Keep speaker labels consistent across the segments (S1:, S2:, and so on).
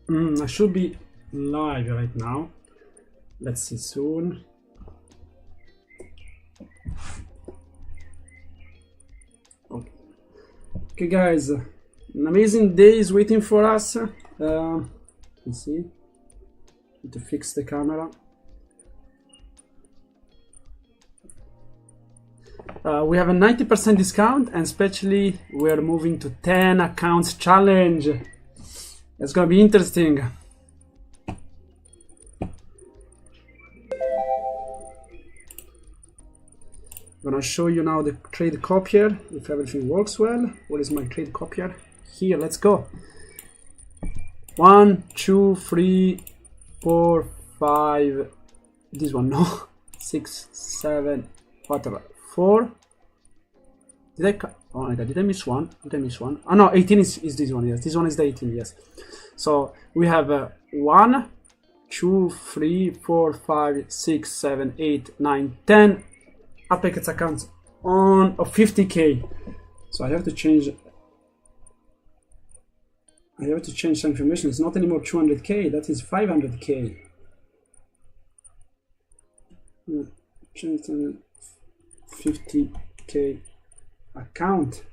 S1: I should be live right now. Let's see soon. Okay, guys, an amazing day is waiting for us. Let's see. Need to fix the camera. We have a 90% discount, and especially we're moving to 10 accounts challenge. It's gonna be interesting. I'm gonna show you now the trade copier, if everything works well. What is my trade copier? Here, let's go. 1, 2, 3, 4, 5. This one, no. 6, 7, whatever. 4. Oh my god, did I miss one? Did I miss one? Oh no, 18 is this one, yes. This one is the 18, yes. So we have 1, 2, 3, 4, 5, 6, 7, 8, 9, 10 Apex accounts on of 50k. So I have to change some information. It's not anymore 200k, that is 500k. Change 50k account.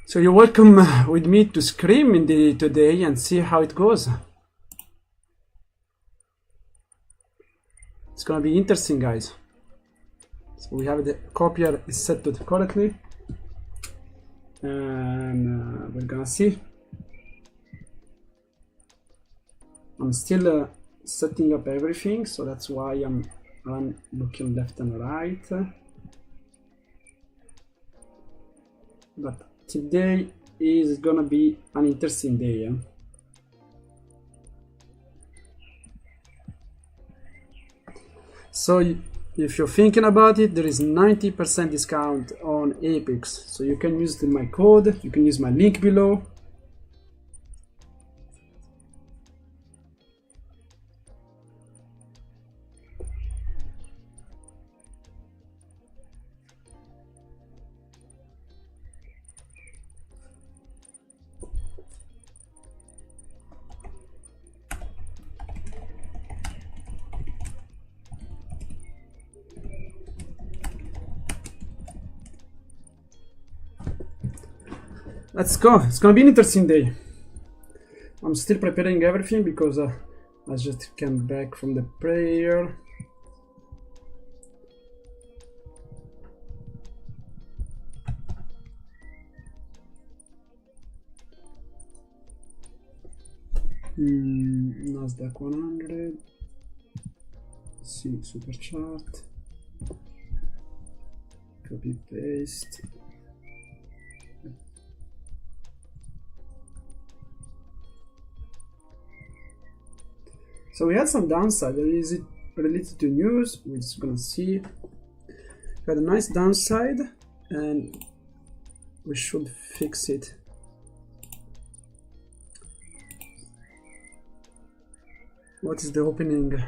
S1: So you're welcome with me to scream today and see how it goes. It's gonna be interesting, guys. So we have the copier is set to correctly, and we're gonna see. I'm still setting up everything, so that's why I'm looking left and right. But today is gonna be an interesting day. Yeah? So if you're thinking about it, there is 90% discount on Apex. So you can use my code, you can use my link below. Let's go. It's gonna be an interesting day. I'm still preparing everything because I just came back from the prayer. Nasdaq 100. See super chart. Copy paste. So we had some downside. There is it related to news. We're just gonna see. We had a nice downside, and we should fix it. What is the opening?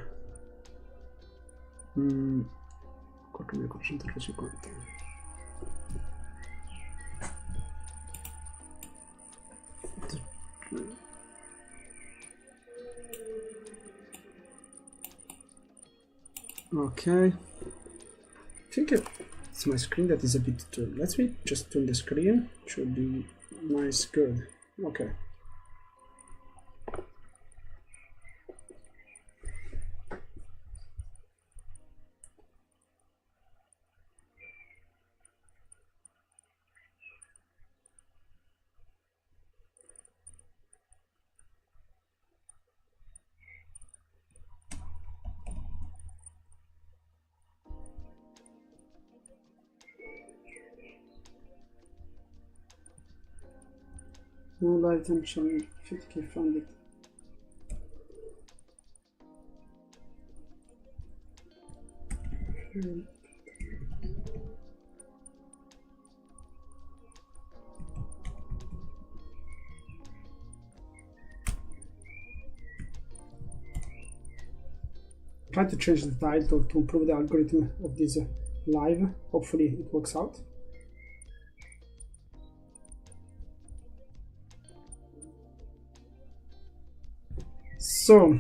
S1: Okay, I think it's my screen that is a bit too. Let's just turn the screen. Should be nice, good. Okay. No item showing 50k funded. Try to change the title to improve the algorithm of this live. Hopefully it works out. So,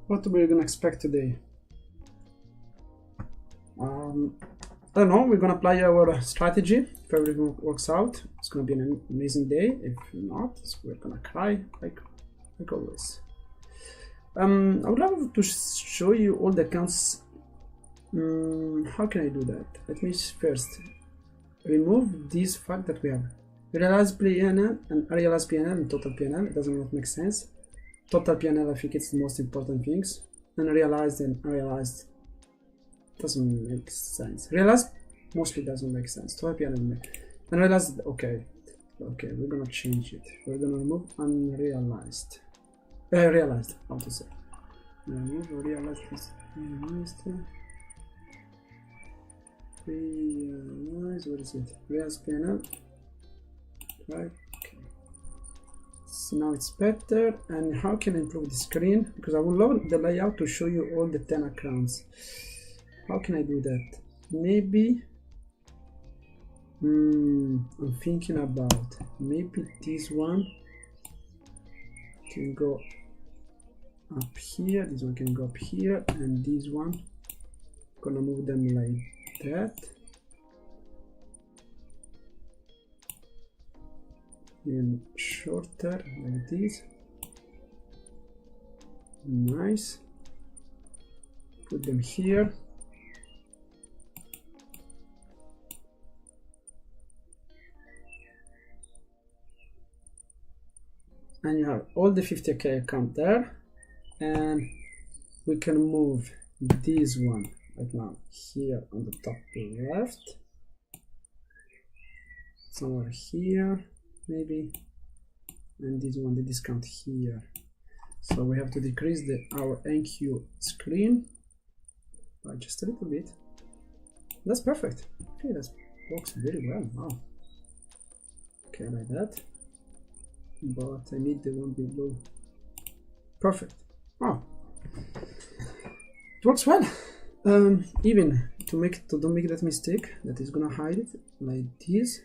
S1: what we're gonna expect today? I don't know. We're gonna apply our strategy. If everything works out, it's gonna be an amazing day. If not, we're gonna cry like always. I would love to show you all the accounts. How can I do that? Let me first remove this fact that we have realized PNL and unrealized PNL and total PNL. It doesn't not make sense. Total PNL, I think it's the most important things. And realized and unrealized doesn't make sense. Realized mostly doesn't make sense. Total PNL and realized, okay, we're gonna change it. We're gonna remove unrealized. Realized, how to say. Remove realized. Realize, what is it? Realized PNL. Right, okay. So now it's better. And how can I improve the screen? Because I would love the layout to show you all the 10 accounts. How can I do that? Maybe I'm thinking about maybe this one can go up here, this one can go up here, and this one gonna move them like that. And shorter like this. Nice. Put them here. And you have all the 50k account there, and we can move this one right now here on the top left, somewhere here maybe, and this one the discount here. So we have to decrease our NQ screen by just a little bit. That's perfect. Okay, that works very well. Wow. Okay, like that. But I need the one below. Perfect. Oh, it works well. Even to don't make that mistake, that is gonna hide it like this.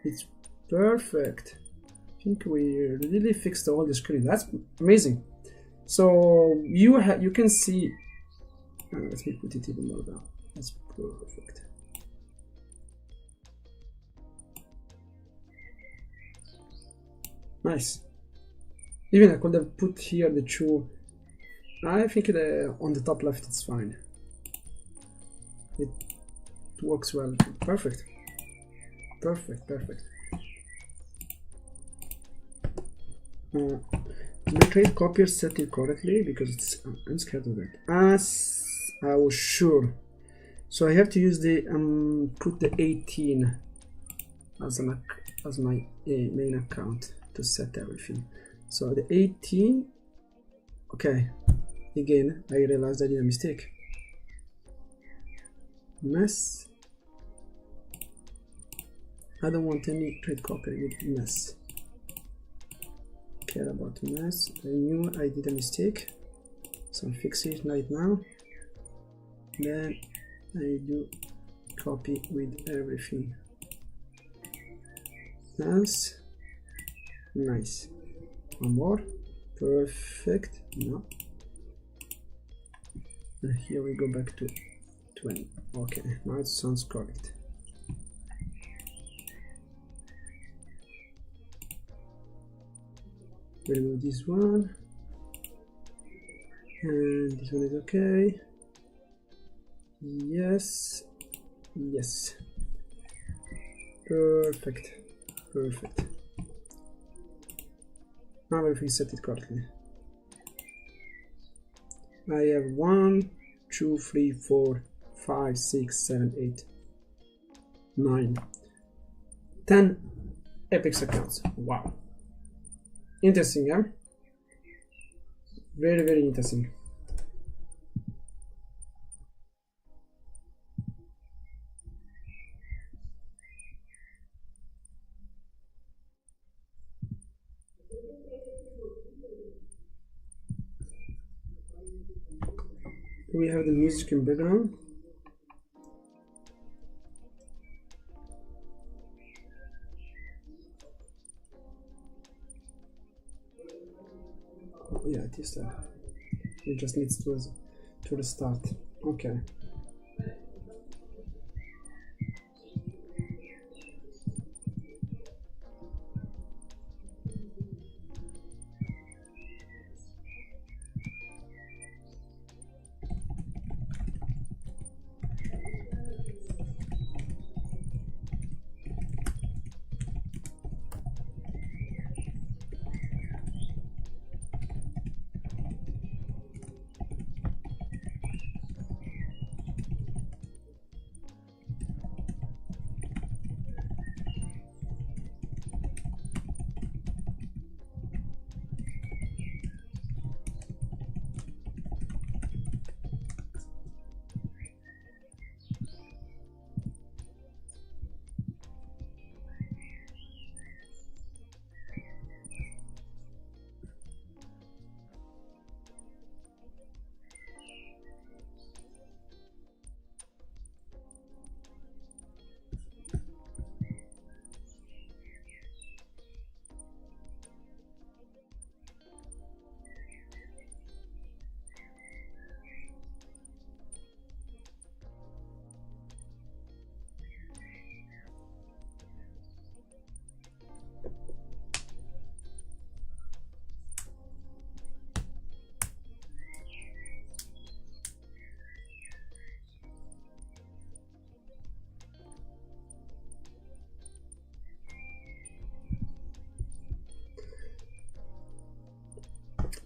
S1: It's perfect. I think we really fixed all the screen. That's amazing. So you can see. Let me put it even more down. That's perfect. Nice. Even I could have put here the two. I think on the top left it's fine. It works well. Perfect. Perfect. Perfect. My trade copier set it correctly because I'm scared of that. As I was sure. So I have to use the put the 18 as my main account to set everything. So the 18, okay, again I realized I did a mistake. Mess. I don't want any trade copy with mess. Care about mess. I knew I did a mistake, so I'll fix it right now. Then I do copy with everything else. Nice. One more. Perfect. No. And here we go back to 20. Okay, now it sounds correct. Remove this one. And this one is okay. Yes. Yes. Perfect. Perfect. Now everything set it correctly. I have 1, 2, 3, 4, 5, 6, 7, 8, 9, 10 Epix accounts. Wow. Interesting, yeah? Very, very interesting. We have the music in background. instead. It just needs to restart. Okay.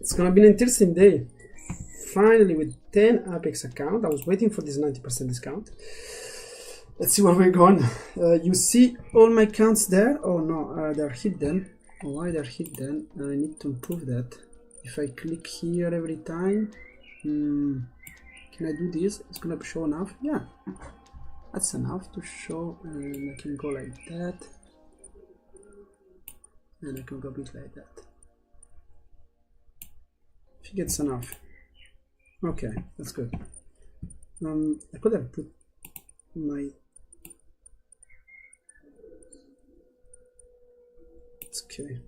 S1: It's gonna be an interesting day. Finally, with 10 Apex account, I was waiting for this 90% discount. Let's see where we're going. You see all my accounts there? Oh no, they're hidden. Why they're hidden? I need to improve that. If I click here every time, can I do this? It's gonna show enough. Yeah, that's enough to show. And I can go like that, and I can go a bit like that. I think it's enough. Okay, that's good. I could have put my okay.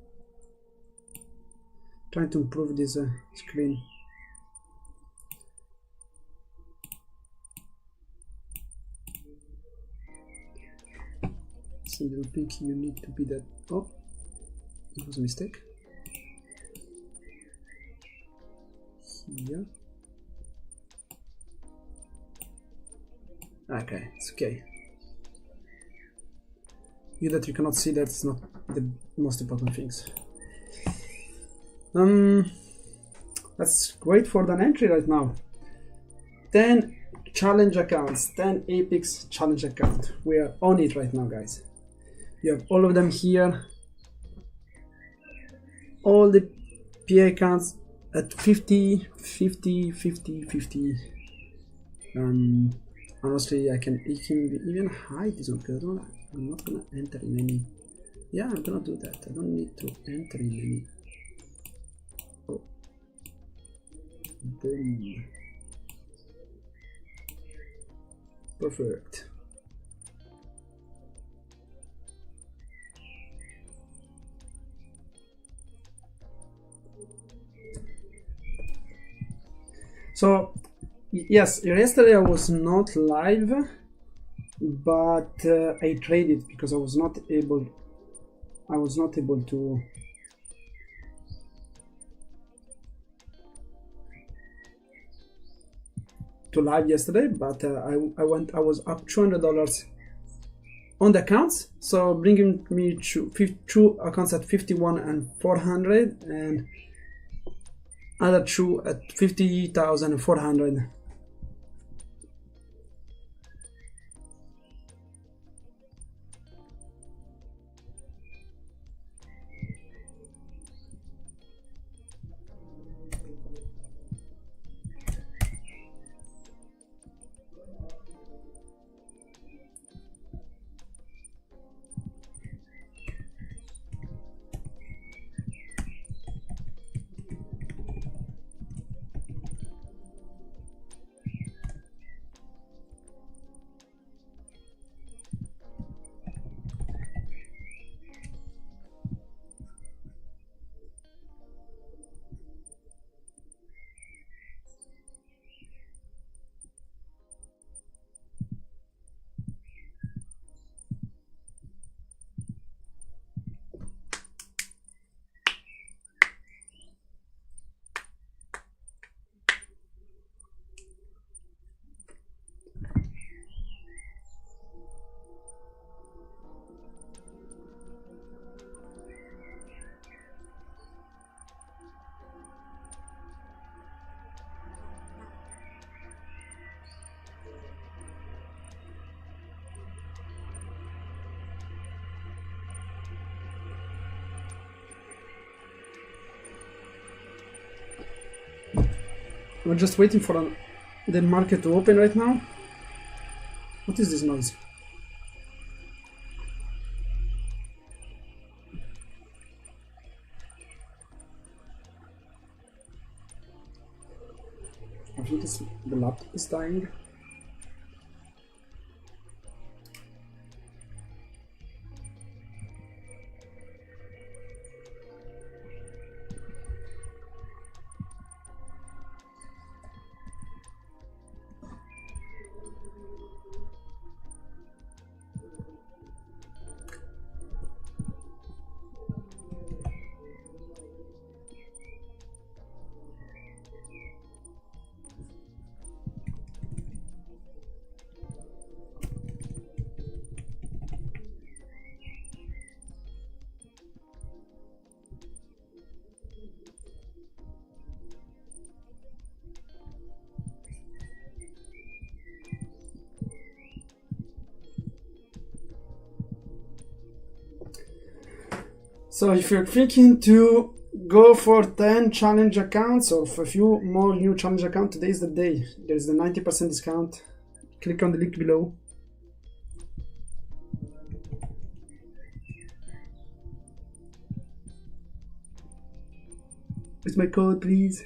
S1: Trying to improve this screen. So I don't think you need to be that. Oh, that was a mistake. Here. Okay, it's okay. You that you cannot see, that's not the most important things. Let's wait for the entry right now. 10 challenge accounts, 10 Apex challenge account. We are on it right now, guys. You have all of them here. All the PA accounts at 50, 50, 50, 50. Honestly, I can even hide this one because I'm not gonna enter in any. Yeah, I'm gonna do that. I don't need to enter in any. Oh, boom, perfect. So yes, yesterday I was not live, but I traded because I was not able to live yesterday, but I was up $200 on the accounts, so bringing me two accounts at 51 and 400 and other two at 50,400. We're just waiting for the market to open right now. What is this noise? I think the laptop is dying. So if you're thinking to go for 10 challenge accounts or for a few more new challenge accounts, today is the day. There's the 90% discount. Click on the link below. Where's my code, please?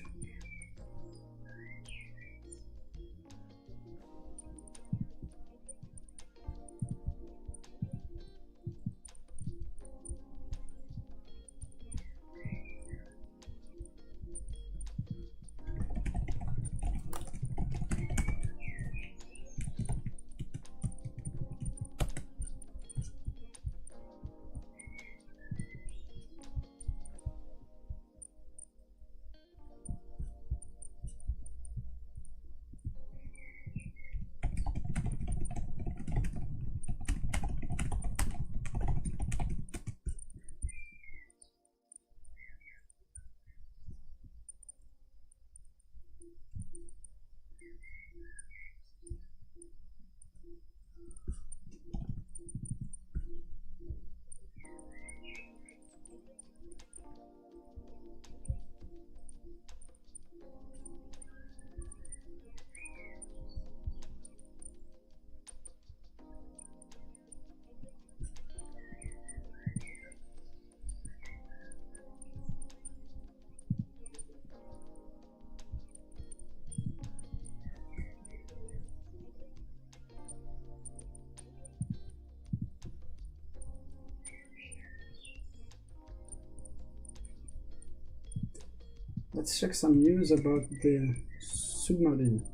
S1: Let's check some news about the submarine.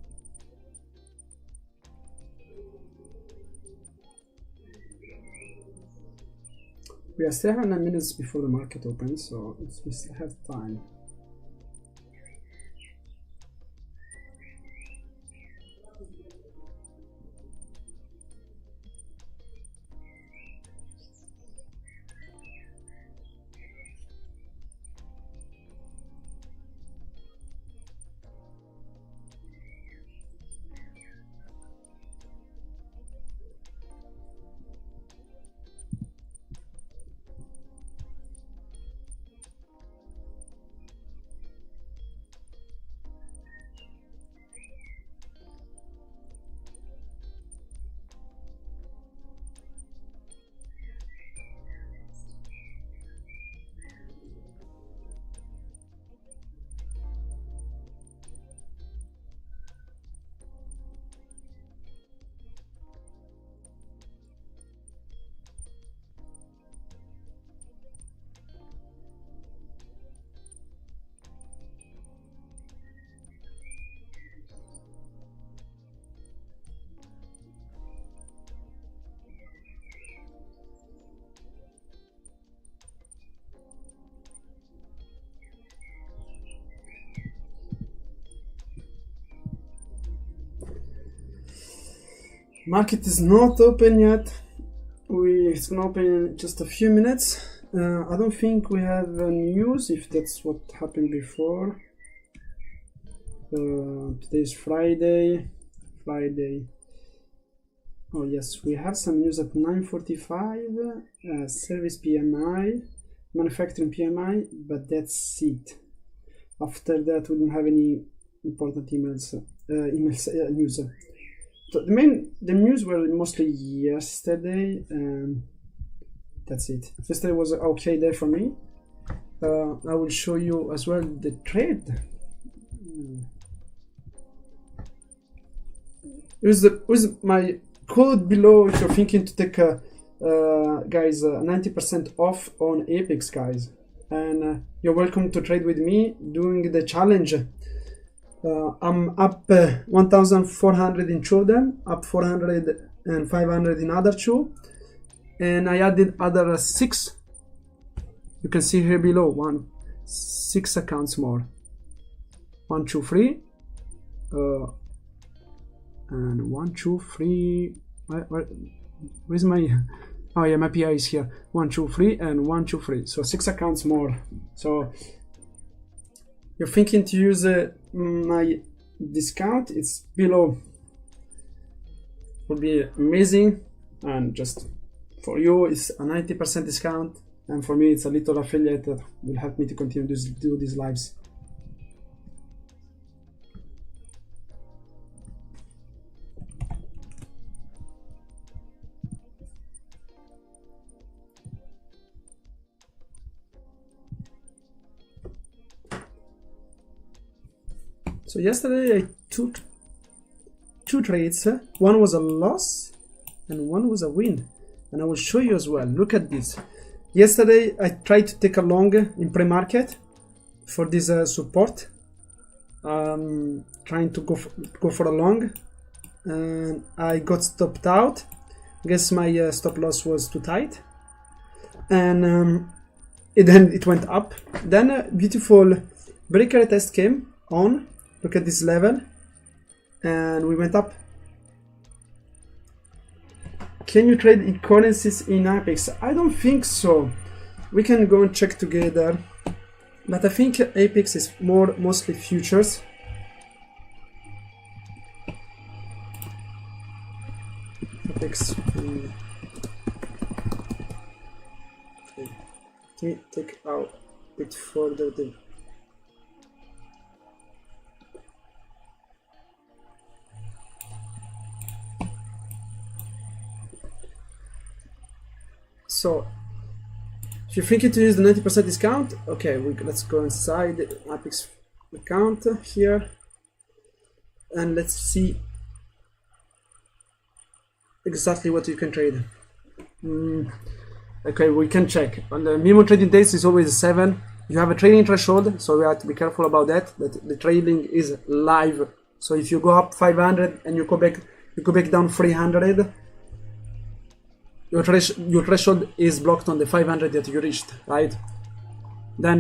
S1: We are still 9 minutes before the market opens, so we still have time. Market is not open yet. It's gonna open in just a few minutes. I don't think we have news, if that's what happened before. Today is Friday. Oh yes, we have some news at 9:45. Service PMI, manufacturing PMI, but that's it. After that, we don't have any important news. So the news were mostly yesterday. That's it. Yesterday was an okay day for me. I will show you as well the trade. Use my code below if you're thinking to take guys 90% off on Apex, guys, and you're welcome to trade with me doing the challenge. I'm up 1,400 in two of them, up 400 and 500 in other two, and I added other 6. You can see here below 6 accounts more. 1, 2, 3, and 1, 2, 3. Where's my? Oh yeah, my PI is here. 1, 2, 3, and 1, 2, 3. So 6 accounts more. So you're thinking to use my discount? It's below. Would be amazing, and just for you, it's a 90% discount, and for me, it's a little affiliate that will help me to continue to do these lives. So yesterday I took 2 trades. One was a loss and one was a win, and I will show you as well. Look at this. Yesterday I tried to take a long in pre-market for this support, trying to go for a long, and I got stopped out. Guess my stop loss was too tight, and then it went up. Then a beautiful breaker test came on. Look at this level, and we went up. Can you trade in currencies in Apex? I don't think so. We can go and check together, but I think Apex is mostly futures. Apex. Let me take out a bit further the. So, if you're thinking to use the 90% discount, okay, let's go inside the Apex account here, and let's see exactly what you can trade. Okay, we can check. On the minimum trading days is always 7. You have a trading threshold, so we have to be careful about that. That the trading is live. So if you go up 500 and you go back down 300. Your threshold is blocked on the 500 that you reached, right? Then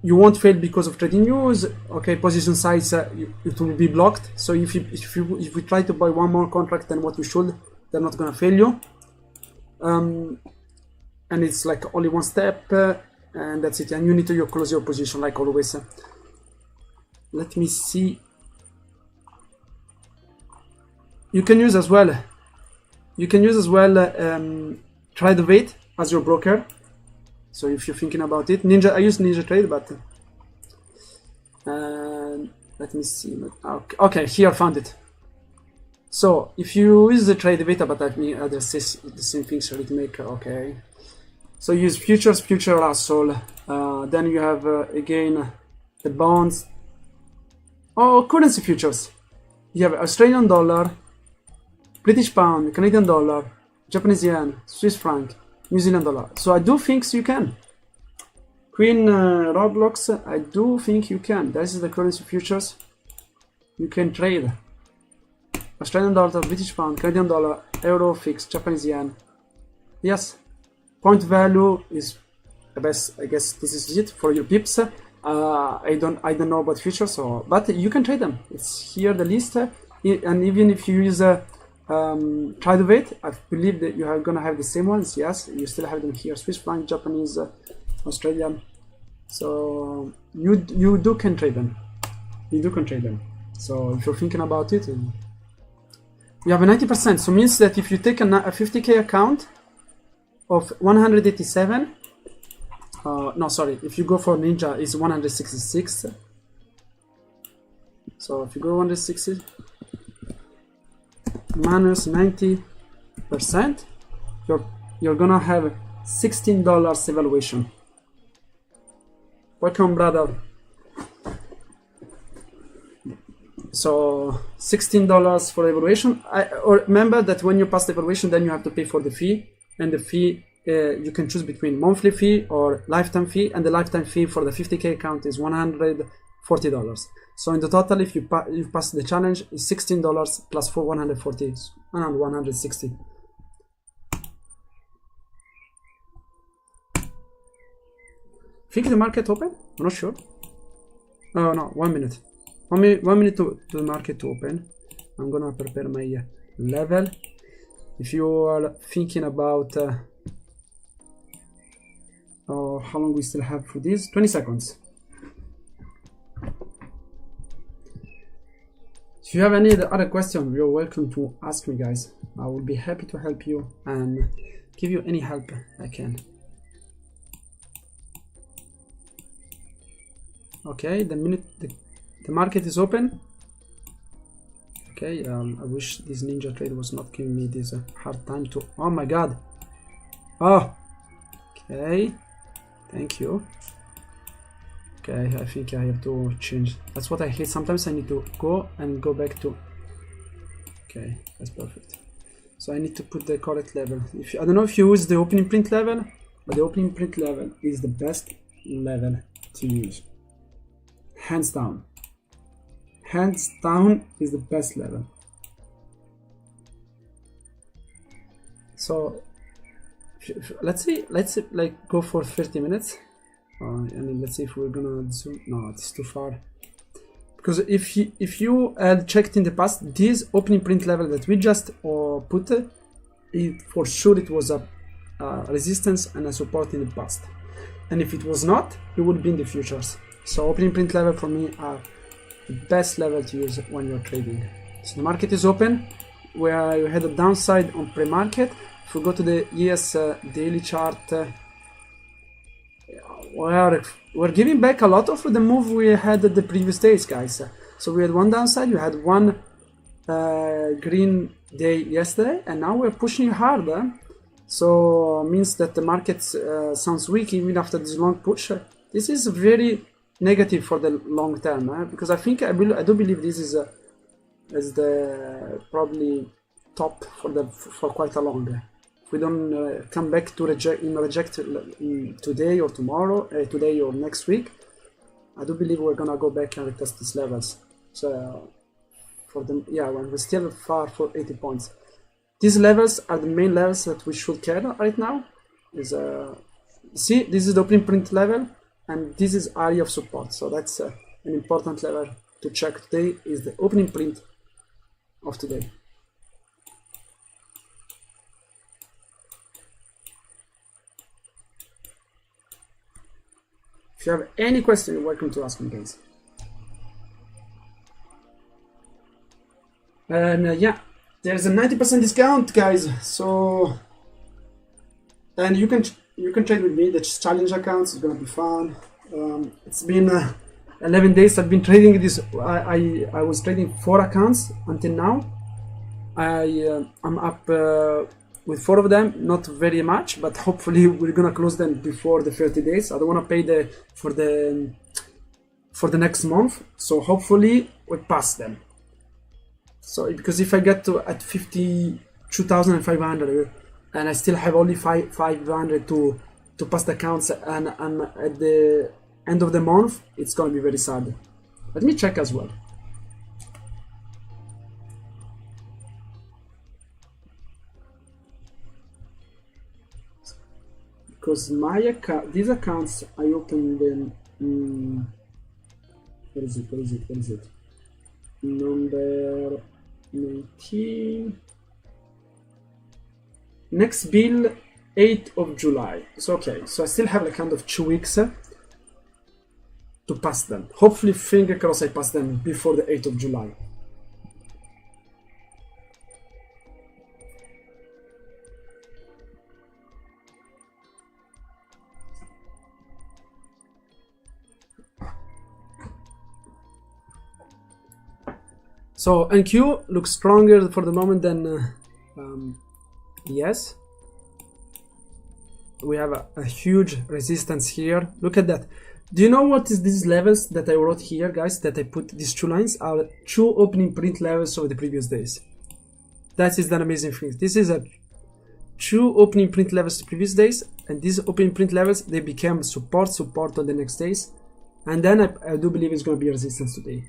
S1: you won't fail because of trading news. Okay, position size it will be blocked. So if you try to buy one more contract than what you should, they're not gonna fail you. And it's like only one step, and that's it. And you need to close your position like always. Let me see. You can use as well. Try the weight as your broker. So if you're thinking about it, I use Ninja Trade, but let me see. Okay, here I found it. So if you use the trade beta, but I mean the same thing, so maker. Okay. So use futures, future Russell. Then you have again the bonds. Oh, currency futures. You have Australian dollar, British pound, Canadian dollar, Japanese yen, Swiss franc, New Zealand dollar. So I do think you can. Queen Roblox, I do think you can. This is the currency futures. You can trade. Australian dollar, British pound, Canadian dollar, euro, fixed, Japanese yen. Yes. Point value is the best. I guess this is it for your pips. I don't know about futures, but you can trade them. It's here the list, and even if you use try to wait. I believe that you are gonna have the same ones. Yes, you still have them here: Swiss franc, Japanese, Australian. So you can trade them. You can trade them. So if you're thinking about it, we have a 90%. So means that if you take a 50k account of 187, no, sorry. If you go for Ninja, it's 166. So if you go 160 minus 90%, you're gonna have $16 evaluation. Welcome, brother. So $16 for evaluation. Or remember that when you pass the evaluation, then you have to pay for the fee, and the fee you can choose between monthly fee or lifetime fee, and the lifetime fee for the 50K account is $140. So in the total, if you pass the challenge, is $16 plus for 140, around 160. Think the market open? I'm not sure. Oh no, 1 minute. 1 minute to the market to open. I'm gonna prepare my level. If you are thinking about how long we still have for this, 20 seconds. If you have any other question, you're welcome to ask me, guys. I will be happy to help you and give you any help I can. Okay, the market is open. Okay, I wish this ninja trade was not giving me this hard time to. Oh my god. Oh, okay, thank you. Okay, I think I have to change. That's what I hate. Sometimes I need to go back to. Okay, that's perfect. So I need to put the correct level. I don't know if you use the opening print level, but the opening print level is the best level to use. Hands down. Hands down is the best level. So let's see, like go for 30 minutes. And let's see if we're gonna zoom. No, it's too far. Because if you had checked in the past, this opening print level that we just put, it for sure it was a resistance and a support in the past. And if it was not, it would be in the futures. So opening print level for me are the best level to use when you're trading. So the market is open, where you had a downside on pre-market. If we go to the ES daily chart, we're giving back a lot of the move we had at the previous days, guys. So we had one downside, you had one green day yesterday, and now we're pushing harder. So means that the market sounds weak even after this long push. This is very negative for the long term, because I do believe this is the probably top for quite a long. If we don't come back to reject today or tomorrow, today or next week, I do believe we're gonna go back and retest these levels. So for them, yeah, when we're still far for 80 points. These levels are the main levels that we should care right now. See, this is the opening print level, and this is area of support. So that's an important level to check today, is the opening print of today. If you have any question, you're welcome to ask me, guys. And yeah, there's a 90% discount, guys. So, and you can trade with me. The challenge accounts is gonna be fun. It's been 11 days I've been trading this. I was trading 4 accounts until now. I'm up with 4 of them, not very much, but hopefully we're gonna close them before the 30 days. I don't want to pay for the next month, so hopefully we pass them. So because if I get to at 52,500 and I still have only 500 to pass the accounts, and at the end of the month, it's gonna be very sad. Let me check as well. Because these accounts, I opened them. Where is it? Number 19. Next bill, 8th of July. So okay, so I still have like kind of 2 weeks to pass them. Hopefully, finger crossed, I pass them before the 8th of July. So NQ looks stronger for the moment than yes. We have a huge resistance here. Look at that. Do you know what is these levels that I wrote here, guys? That I put these two lines are two opening print levels of the previous days. That is an amazing thing. This is a two opening print levels the previous days, and these opening print levels, they became support on the next days, and then I do believe it's going to be resistance today.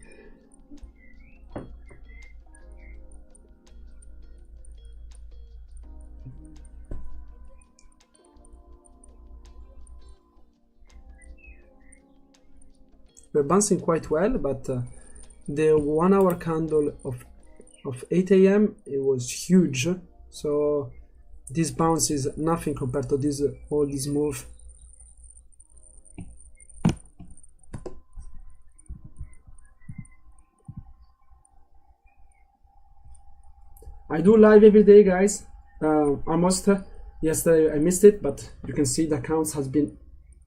S1: We're bouncing quite well, but the 1 hour candle of 8 a.m. it was huge, so this bounce is nothing compared to this all this move. I do live every day, guys. Almost yesterday I missed it, but you can see the accounts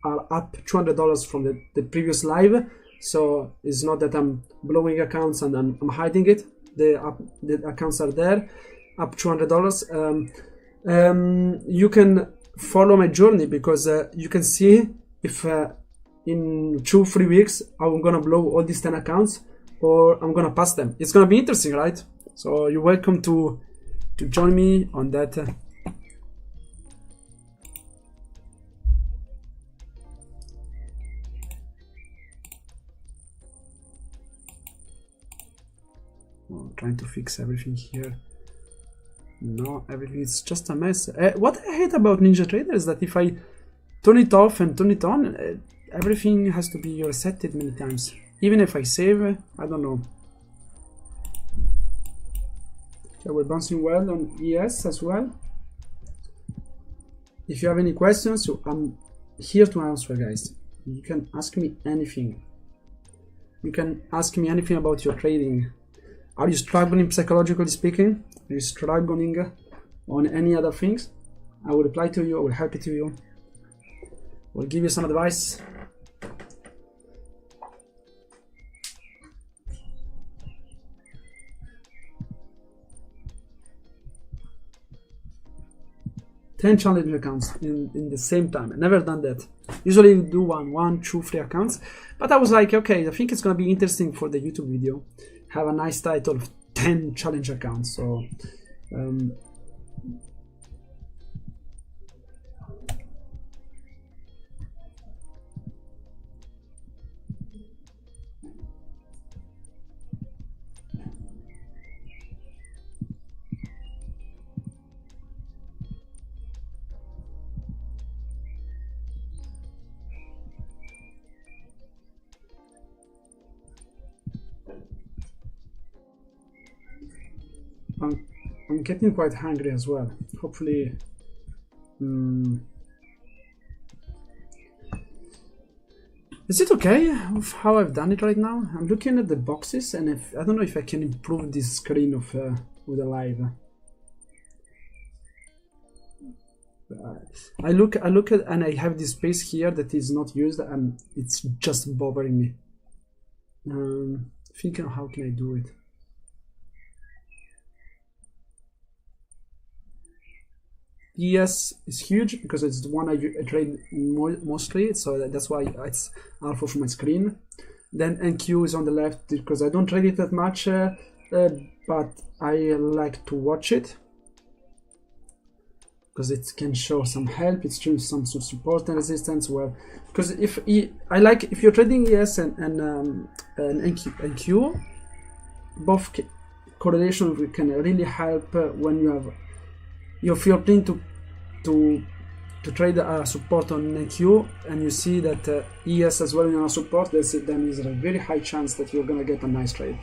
S1: are up $200 from the previous live. So it's not that I'm blowing accounts and I'm hiding it. The accounts are there, up $200. You can follow my journey, because you can see if in 2-3 weeks I'm gonna blow all these 10 accounts or I'm gonna pass them. It's gonna be interesting, right? So you're welcome to join me on that. Trying to fix everything here. No, everything is just a mess. What I hate about NinjaTrader is that if I turn it off and turn it on, everything has to be resetted many times. Even if I save, I don't know. Okay, we're bouncing well on ES as well. If you have any questions, I'm here to answer, guys. You can ask me anything. You can ask me anything about your trading. Are you struggling psychologically speaking? Are you struggling on any other things? I will reply to you. I will help to you. I will give you some advice. Ten challenge accounts in the same time. I never done that. Usually you do one, 2, 3 accounts. But I was like, okay, I think it's gonna be interesting for the YouTube video. Have a nice title of 10 challenge accounts. So I'm getting quite hungry as well. Hopefully, is it okay with how I've done it right now? I'm looking at the boxes, and I don't know if I can improve this screen of with the live. I look at, and I have this space here that is not used, and it's just bothering me. Thinking how can I do it. ES is huge because it's the one I trade mostly, so that's why it's alpha for my screen. Then NQ is on the left because I don't trade it that much, but I like to watch it because it can show some help. It's showing some support and resistance. Well, because if you're trading ES and NQ, both correlation can really help when you have. If you're planning to trade a support on NQ and you see that ES as well in a support, then is a very high chance that you're gonna get a nice trade.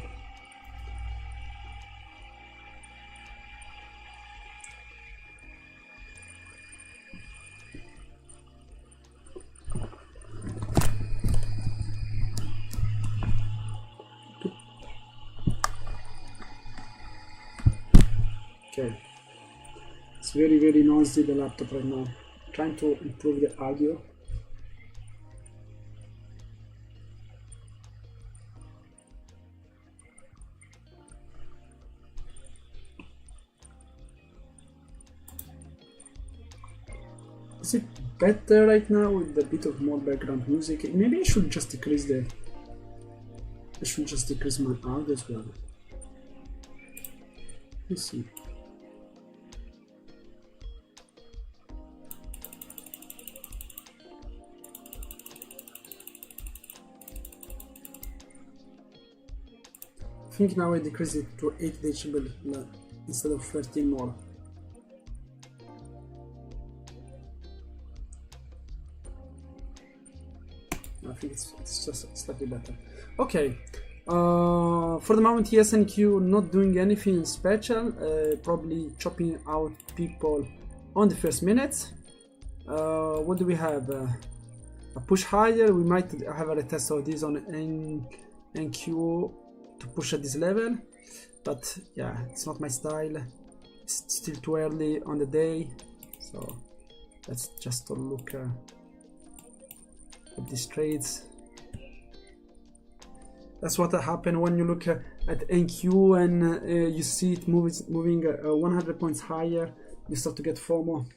S1: Okay. It's very, very noisy, the laptop right now. I'm trying to improve the audio. Is it better right now with a bit of more background music? Maybe I should just decrease the. I should just decrease my audio as well. Let's see. I think now I decrease it to 8 decibel instead of 13 more. I think it's just slightly better. Okay. For the moment, ESNQ not doing anything special. Probably chopping out people on the first minutes. What do we have? A push higher. We might have a retest of this on NQ to push at this level, but yeah, it's not my style. It's still too early on the day, so let's just look at these trades. That's what happens when you look at NQ and you see it moving 100 points higher. You start to get FOMO.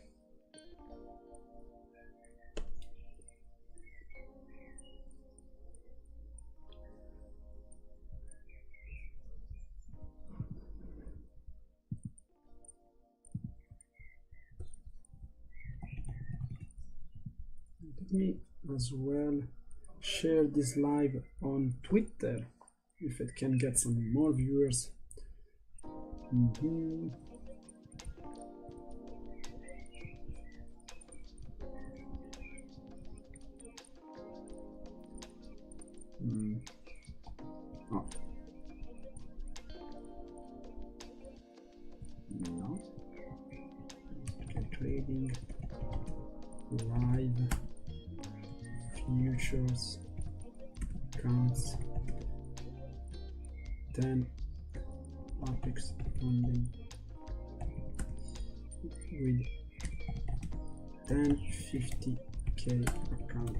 S1: Let me as well share this live on Twitter if it can get some more viewers. Oh. No. Okay, trading live futures counts 10 Apex funding with 1050k account.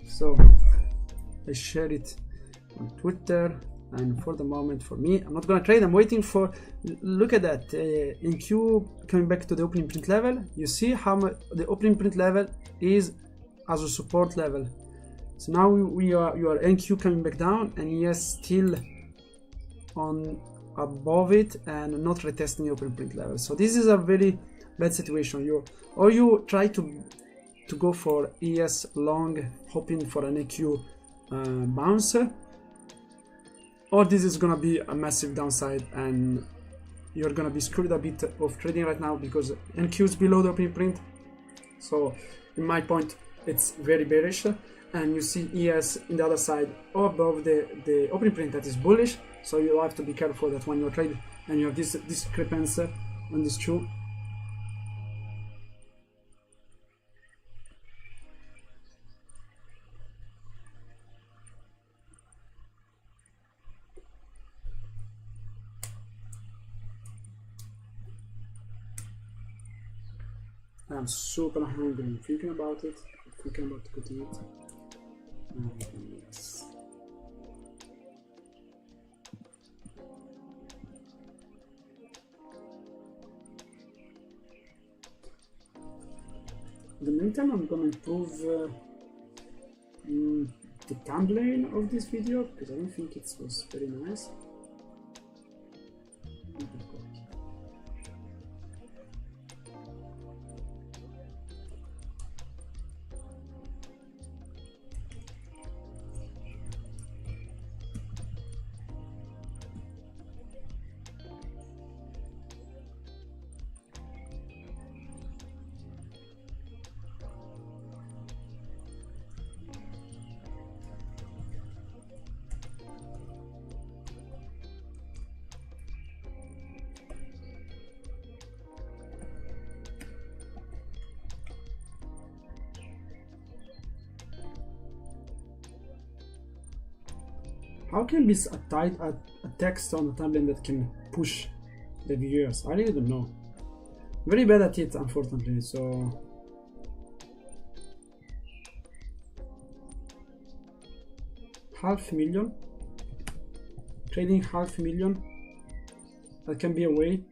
S1: So I share it on Twitter, and for the moment, for me, I'm not gonna trade. I'm waiting for. Look at that NQ coming back to the opening print level. You see how the opening print level is as a support level. So now you are NQ coming back down, and ES still on above it and not retesting the opening print level. So this is a very bad situation. You try to go for ES long, hoping for an AQ bounce, or this is gonna be a massive downside and you're gonna be screwed a bit of trading right now because NQ is below the opening print. So in my point, it's very bearish, and you see ES in the other side above the opening print that is bullish. So you have to be careful that when you trade and you have this discrepancy on these two. I'm super hungry. I'm thinking about it. I'm thinking about cooking it. Yes. In the meantime, I'm gonna improve the thumbnail of this video because I don't think it was very nice. How can be a text on a timeline that can push the viewers? I really don't know. Very bad at it, unfortunately. So $500,000 trading $500,000. That can be a way.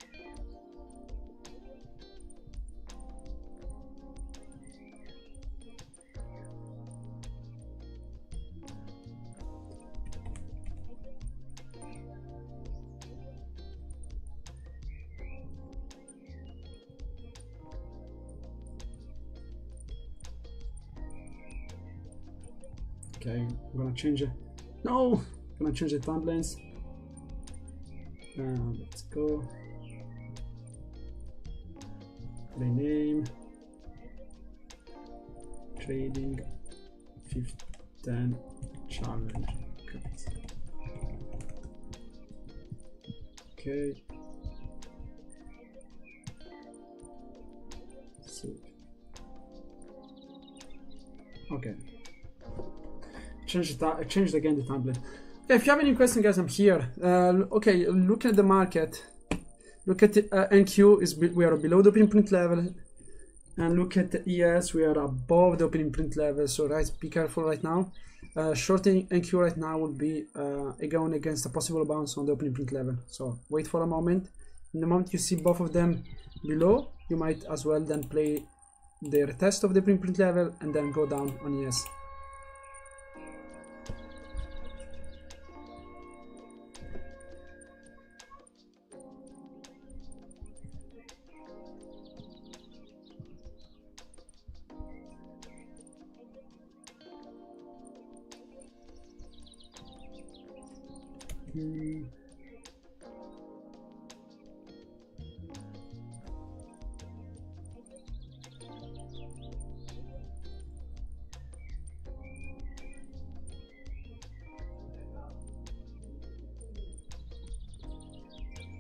S1: Okay, I'm gonna change it. No, I'm gonna change the timelines. Let's go. Rename trading 15 challenge. Okay. Save. Okay. Changed again the template. Okay, if you have any questions, guys, I'm here. Okay, look at the market. Look at the NQ, we are below the opening print level, and look at the ES, we are above the opening print level. So guys, be careful right now. Shorting NQ right now would be going against a possible bounce on the opening print level. So wait for a moment. In the moment you see both of them below, you might as well then play the retest of the opening print level and then go down on ES.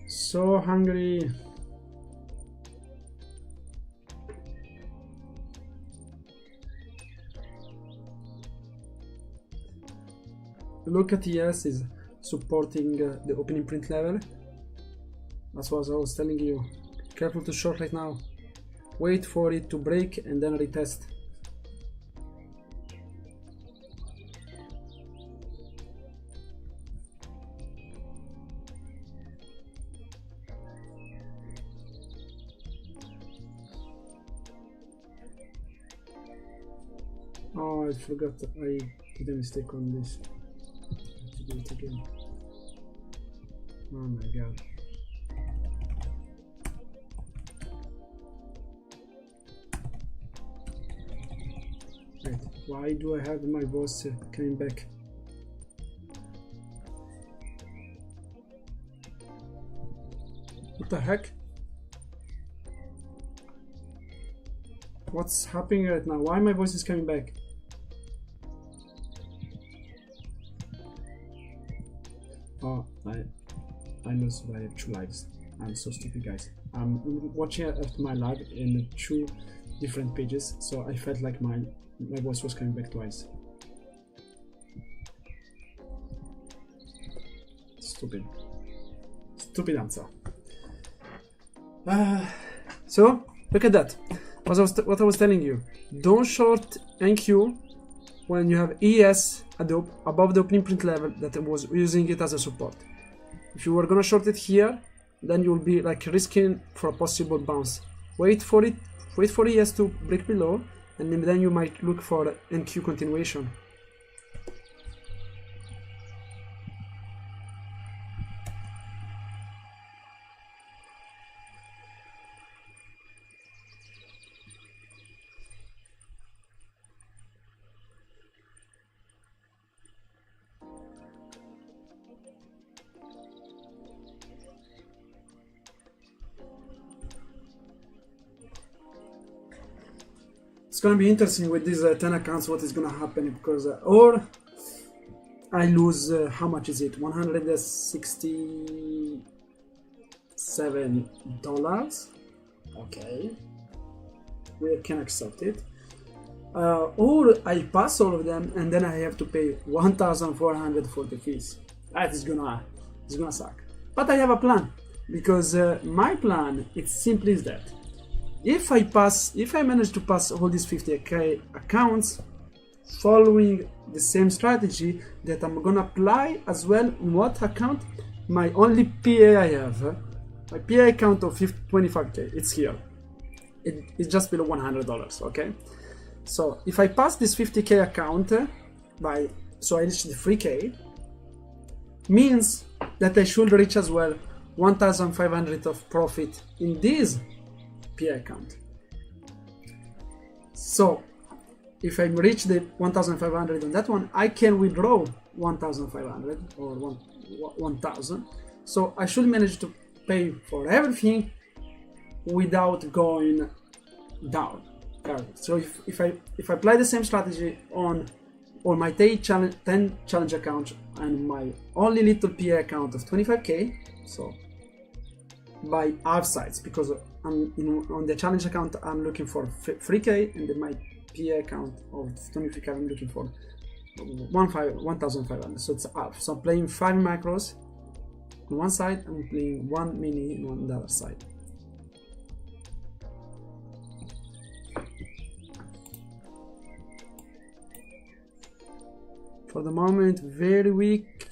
S1: So hungry. Look at ES is supporting the opening print level. That's what I was telling you. Careful to short right now. Wait for it to break and then retest. Oh, I forgot. I did a mistake on this. I have to do it again. Oh my god. Wait, why do I have my voice coming back? What the heck? What's happening right now? Why my voice is coming back? Oh, I know I have 2 lives. I'm so stupid, guys. I'm watching at my live in 2 different pages, so I felt like my voice was coming back twice. Stupid. Stupid answer. So, look at that. What I was telling you. Don't short NQ when you have ES above the opening print level that was using it as a support. If you were gonna short it here, then you'll be like risking for a possible bounce. Wait for it, wait for ES to break below, and then you might look for NQ continuation. It's gonna be interesting with these 10 accounts what is gonna happen, because or I lose how much is it, $167. Okay, we can accept it, or I pass all of them and then I have to pay 1,400 for the fees. That is gonna suck. But I have a plan, because my plan, it's simply is that if I manage to pass all these 50k accounts following the same strategy that I'm gonna apply as well in what account, my only PA I have, my PA account of 25k, it's here. It's just below $100, okay? So if I pass this 50k account so I reach the 3k, means that I should reach as well 1,500 of profit in this PA account. So if I reach the 1,500 on that one, I can withdraw 1,500 or 1,000. So I should manage to pay for everything without going down. So if I apply the same strategy on my 10 challenge account and my only little PA account of 25k, so by half sides, because on the challenge account I'm looking for 3k, and then my PA account of 25k I'm looking for 1,500, so it's half. So I'm playing 5 macros on one side, I'm playing 1 mini on the other side. For the moment, very weak,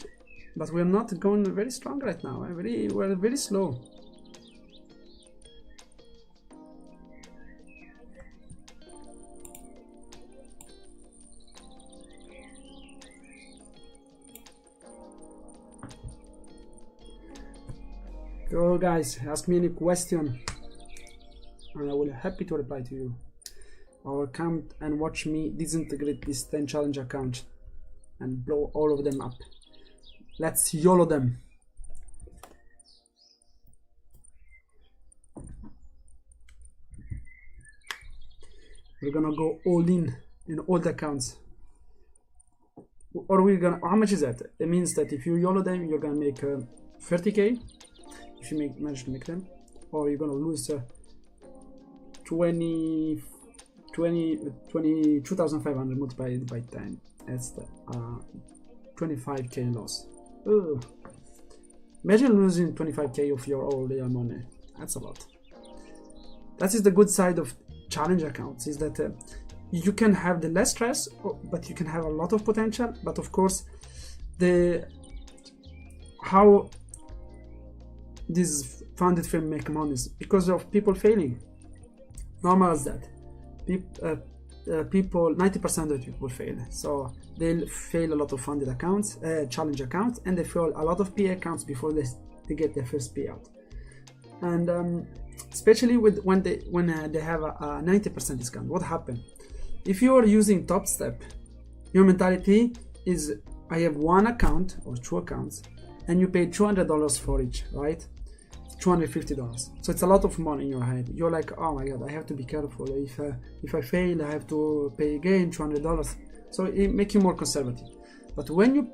S1: but we're not going very strong right now. We're very slow. Go guys, ask me any question and I will be happy to reply to you. Or come and watch me disintegrate this 10 challenge account and blow all of them up. Let's YOLO them. We're gonna go all in all the accounts. Or we're gonna, how much is that? It means that if you YOLO them, you're gonna make 30k, if you manage to make them, or you're gonna lose 22,500 multiplied by 10. That's the 25k loss. Ugh. Imagine losing 25k of your all your money. That's a lot. That is the good side of challenge accounts, is that you can have the less stress, but you can have a lot of potential. But of course, how this funded firm make money is because of people failing. Normal as that. People, 90% of people fail, so they'll fail a lot of funded accounts, challenge accounts, and they fail a lot of PA accounts before they get their first payout. And especially when they have a 90% discount, what happens? If you are using Top Step, your mentality is, I have one account or 2 accounts, and you pay $200 for each, right? $250. So it's a lot of money in your head. You're like, oh my god, I have to be careful. If I fail, I have to pay again $200. So it makes you more conservative. But when you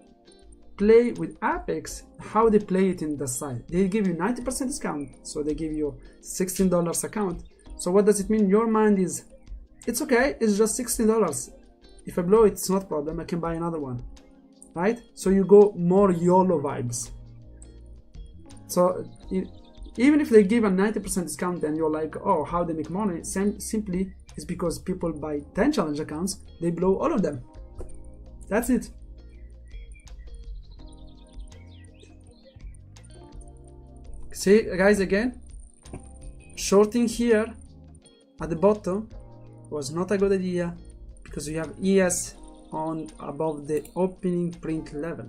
S1: play with Apex, how they play it in the side, they give you 90% discount. So they give you $16 account. So what does it mean? Your mind is, it's okay, it's just $16. If I blow it, it's not a problem. I can buy another one, right? So you go more YOLO vibes. So even if they give a 90% discount and you're like, oh, how they make money, simply is because people buy 10 challenge accounts, they blow all of them. That's it. See guys, again, shorting here at the bottom was not a good idea because you have ES on above the opening print level.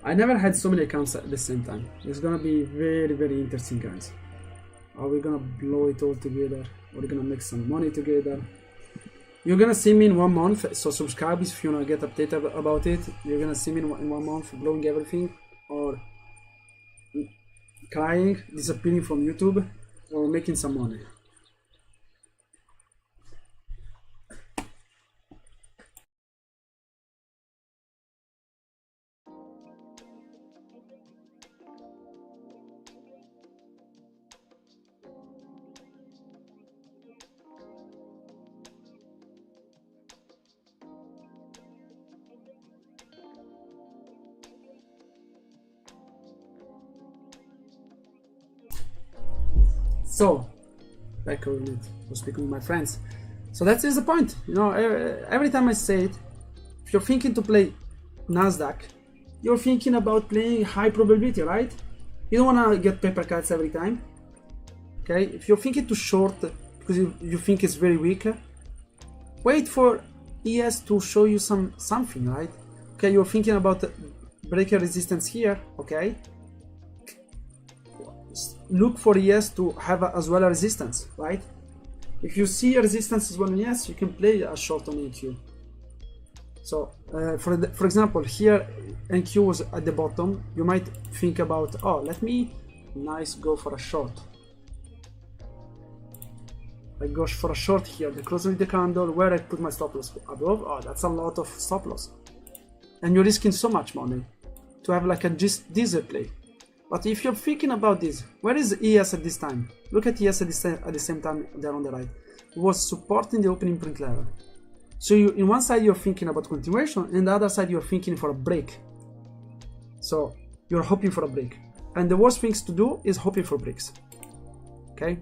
S1: I never had so many accounts at the same time. It's gonna be very, very interesting, guys. Are we gonna blow it all together? Are we gonna make some money together? You're gonna see me in 1 month, so subscribe if you wanna get updated about it. You're gonna see me in 1 month blowing everything, or crying, disappearing from YouTube, or making some money. So back a minute, I was speaking with my friends. So that is the point, you know. Every time I say it, if you're thinking to play Nasdaq, you're thinking about playing high probability, right? You don't want to get paper cuts every time. Okay, if you're thinking to short because you think it's very weak, wait for ES to show you something, right? Okay, you're thinking about breaker resistance here. Okay, look for ES to have as well a resistance, right? If you see a resistance as well in ES, you can play a short on NQ. So for example, here NQ was at the bottom. You might think about, oh, let me go for a short. I go for a short here, the closing of the candle, where I put my stop loss above. Oh, that's a lot of stop loss, and you're risking so much money to have like a just this play. But if you're thinking about this, where is ES at this time? Look at ES at the same time there on the right. It was supporting the opening print level. So in one side you're thinking about continuation, and the other side you're thinking for a break. So you're hoping for a break, and the worst things to do is hoping for breaks. Okay.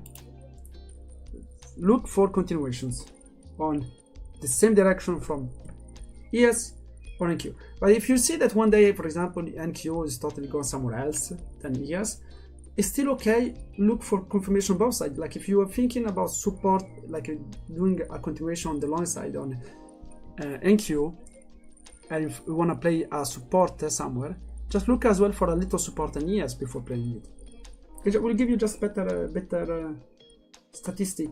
S1: Look for continuations on the same direction from ES or NQ. But if you see that one day, for example, NQ is totally going somewhere else than ES, it's still okay. Look for confirmation on both sides. Like if you are thinking about support, like doing a continuation on the long side on NQ, and if you want to play a support somewhere, just look as well for a little support on ES before playing it. It will give you just better statistic,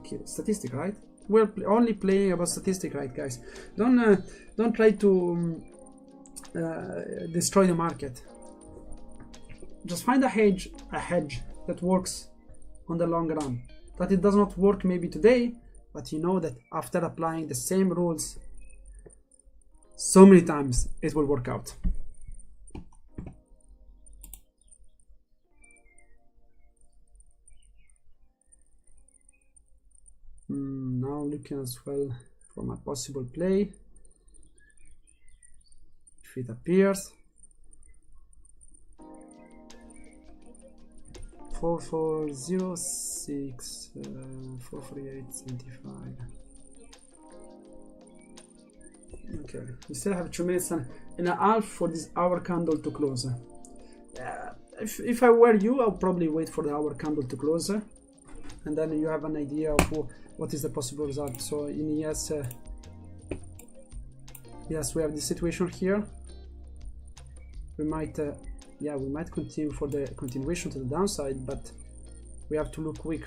S1: right? We're only playing about statistic, right, guys? Don't try to destroy the market. Just find a hedge that works on the long run. That it does not work maybe today, but you know that after applying the same rules so many times, it will work out. Now looking as well for my possible play, if it appears. 4406 448.75. Okay, we still have 2 minutes and a half for this hour candle to close. If I were you, I'll probably wait for the hour candle to close, and then you have an idea of what is the possible result. So in ES, yes, we have this situation here. We might continue for the continuation to the downside, but we have to look weak,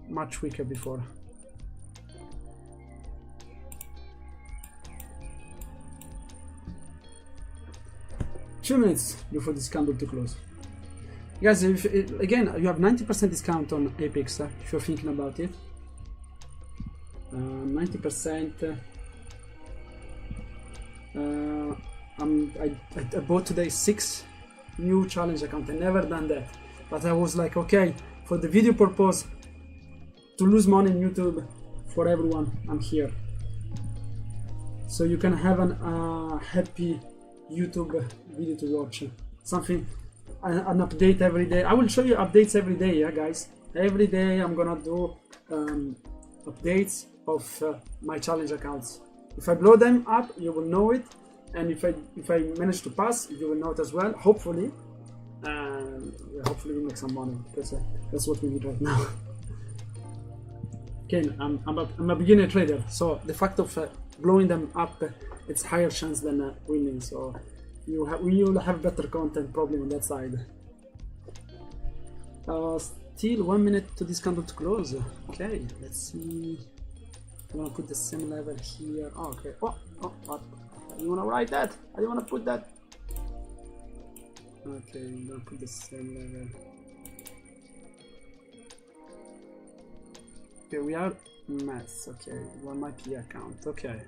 S1: much weaker before. Two minutes before this candle to close. Guys, again, you have 90% discount on Apex if you're thinking about it. 90%. I bought today 6 new challenge accounts. I never done that, but I was like, okay, for the video purpose, to lose money in YouTube for everyone, I'm here. So you can have an happy YouTube video to watch. Something, an update every day. I will show you updates every day, yeah, guys. Every day I'm gonna do updates of my challenge accounts. If I blow them up, you will know it, and if I manage to pass, you will know it as well. Hopefully, hopefully we make some money, because that's what we need right now. Again, I'm a beginner trader, so the fact of blowing them up, it's higher chance than winning. So you will have better content probably on that side. Still 1 minute to this candle to close. Okay, let's see. I'm gonna put the same level here. Oh, okay. Oh, what? I didn't wanna write that. I didn't wanna put that. Okay, I'm gonna put the same level. Okay, we are maths. Okay, one my P account. Okay,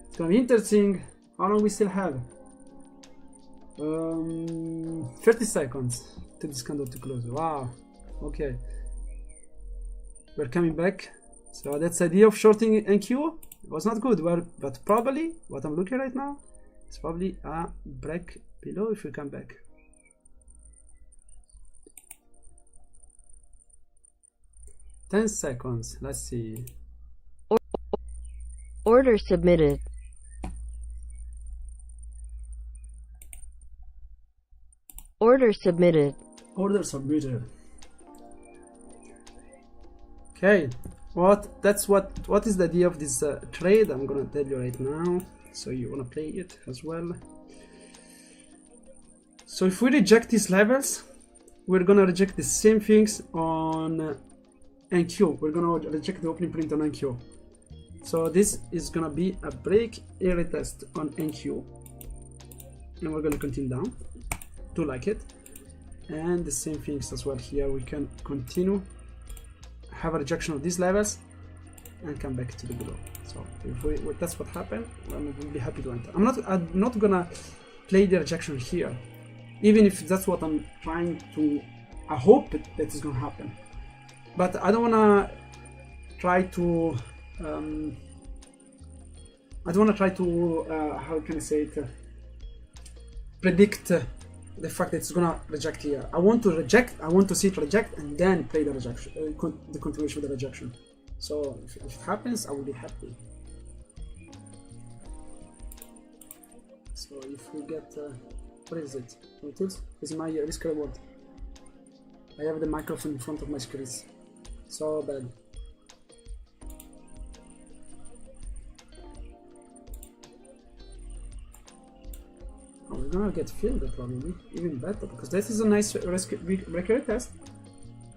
S1: it's gonna be interesting. How long we still have? 30 seconds to this candle to close. Wow. Okay, we're coming back. So that's the idea of shorting NQ. It was not good, but probably what I'm looking right now is probably a break below if we come back. 10 seconds. Let's see.
S2: Order submitted. Order submitted.
S1: Order submitted. Okay, what is the idea of this trade? I'm gonna tell you right now, so you wanna play it as well. So if we reject these levels, we're gonna reject the same things on NQ. We're gonna reject the opening print on NQ. So this is gonna be a break area test on NQ, and we're gonna continue down to like it, and the same things as well here. We can continue, have a rejection of these levels, and come back to the below. So if that's what happened, I'm really happy to enter. I'm not gonna play the rejection here, even if that's what I'm trying to. I hope that is gonna happen, but I don't wanna try to. I don't wanna try to. How can I say it? Predict the fact that it's gonna reject here. I want to reject. I want to see it reject and then play the rejection, the continuation of the rejection. So if it happens, I will be happy. So if we get, what is it? What is my risk reward? I have the microphone in front of my screen. So bad. Oh, we're gonna get filled probably, even better, because this is a nice recurring test.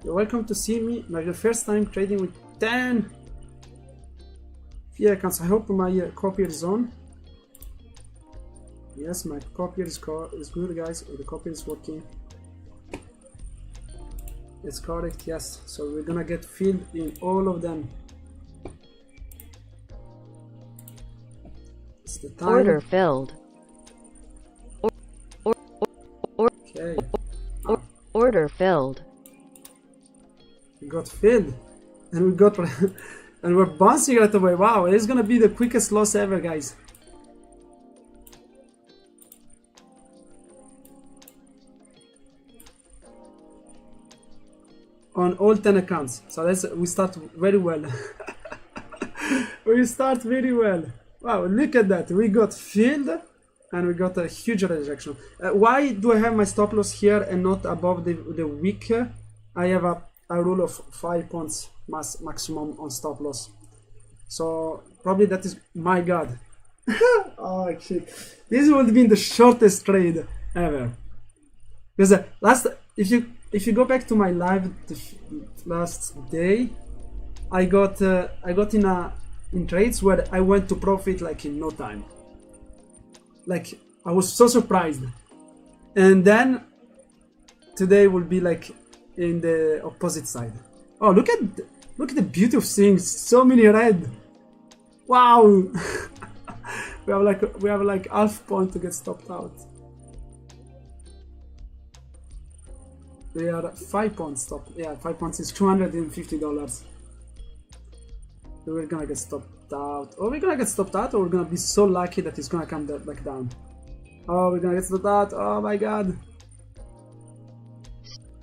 S1: You're welcome to see me, like the first time trading with 10 accounts. I hope my copier is on. Yes, my copier is good, guys. The copier is working. It's correct, yes. So we're gonna get filled in all of them. It's the time.
S2: Order filled.
S1: Okay.
S2: Order filled.
S1: We got filled, and we got, and we're bouncing right away. Wow, it's gonna be the quickest loss ever, guys. On all 10 accounts. So we start very well. We start very well. Wow, look at that. We got filled and we got a huge rejection. Why do I have my stop loss here and not above the wick? I have a rule of 5 points maximum on stop loss. So probably that is, my god. Oh shit. This would have been the shortest trade ever. Because if you go back to my live last day, I got in trades where I went to profit like in no time. Like I was so surprised, and then today will be like in the opposite side. Oh, look at the beauty of things. So many red. Wow. we have like half point to get stopped out. They are 5 points stop. Yeah, 5 points is $250. We're gonna get stopped out. Or we're gonna get stopped out, or we're gonna be so lucky that it's gonna come back down. Oh, we're gonna get stopped out. Oh my god.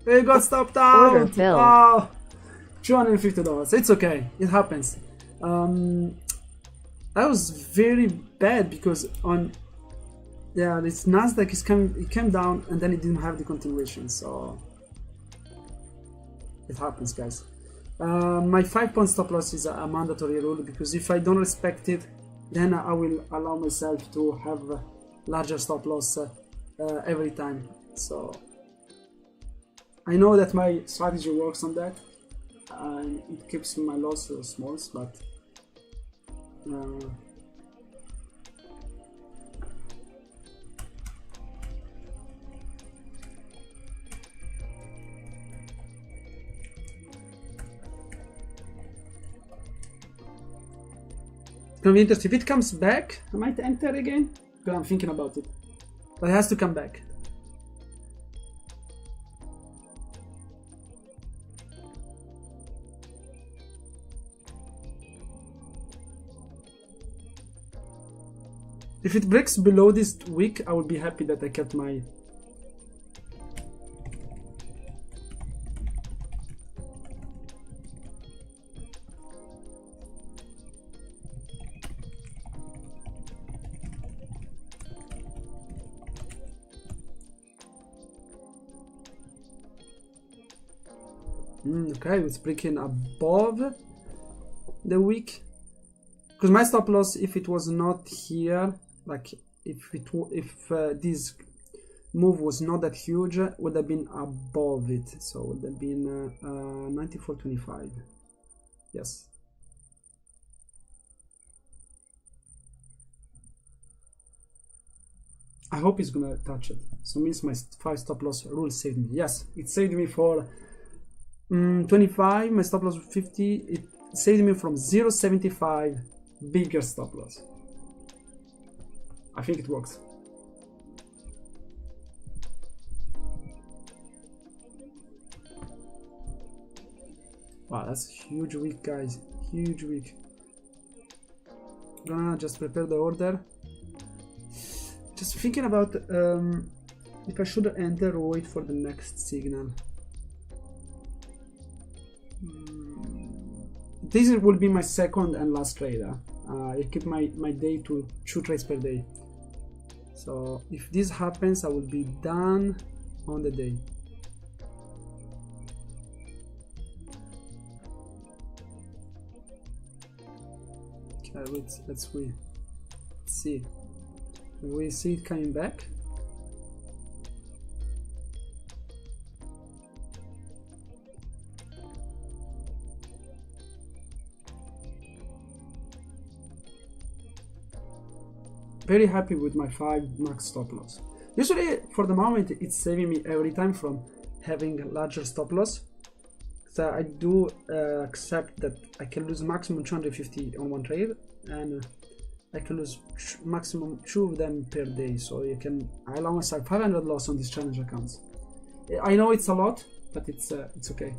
S1: We got stopped out. Oh, $250. It's okay. It happens. That was very bad because this Nasdaq it came down and then it didn't have the continuation. So it happens, guys. My 5 point stop loss is a mandatory rule, because if I don't respect it, then I will allow myself to have larger stop loss every time. So I know that my strategy works on that, and it keeps my loss small, but it's gonna be interesting. If it comes back, I might enter again, because I'm thinking about it, but it has to come back. If it breaks below this wick, I will be happy that I kept my... Okay, it's breaking above the wick. Because my stop loss, if it was not here, like if this move was not that huge, would have been above it. So would have been 94.25. Yes. I hope it's gonna touch it. So means my 5 stop loss rule saved me. Yes, it saved me for 25. My stop loss was 50. It saved me from 0.75 bigger stop loss. I think it works. Wow, that's a huge week, guys. Huge week. Gonna just prepare the order. Just thinking about if I should enter or wait for the next signal. This will be my second and last trade. I keep my day to 2 trades per day. So if this happens, I will be done on the day. Okay, let's see. We see it coming back. Very happy with my 5 max stop loss. Usually for the moment it's saving me every time from having a larger stop loss. So I do accept that I can lose maximum 250 on one trade, and I can lose maximum 2 of them per day. So I allow myself 500 loss on these challenge accounts. I know it's a lot, but it's okay.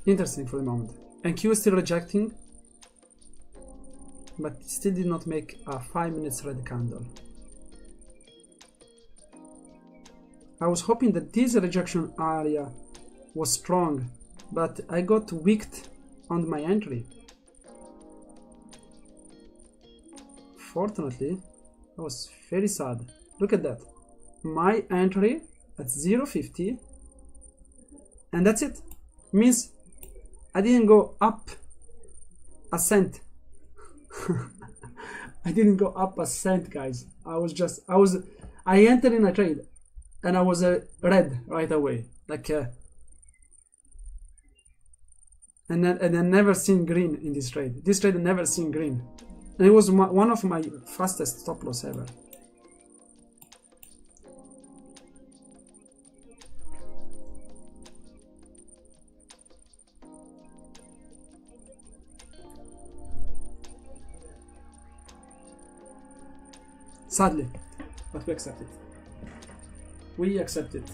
S1: Interesting for the moment. And Q is still rejecting, but still did not make a 5 minutes red candle. I was hoping that this rejection area was strong, but I got wicked on my entry. Fortunately, I was very sad. Look at that. My entry at 0.50, and that's it. Means I didn't go up a cent. I didn't go up a cent, guys. I entered in a trade and I was red right away, like and then never seen green in this trade. This trade never seen green, and it was one of my fastest stop loss ever. Sadly, but we accept it. We accept it.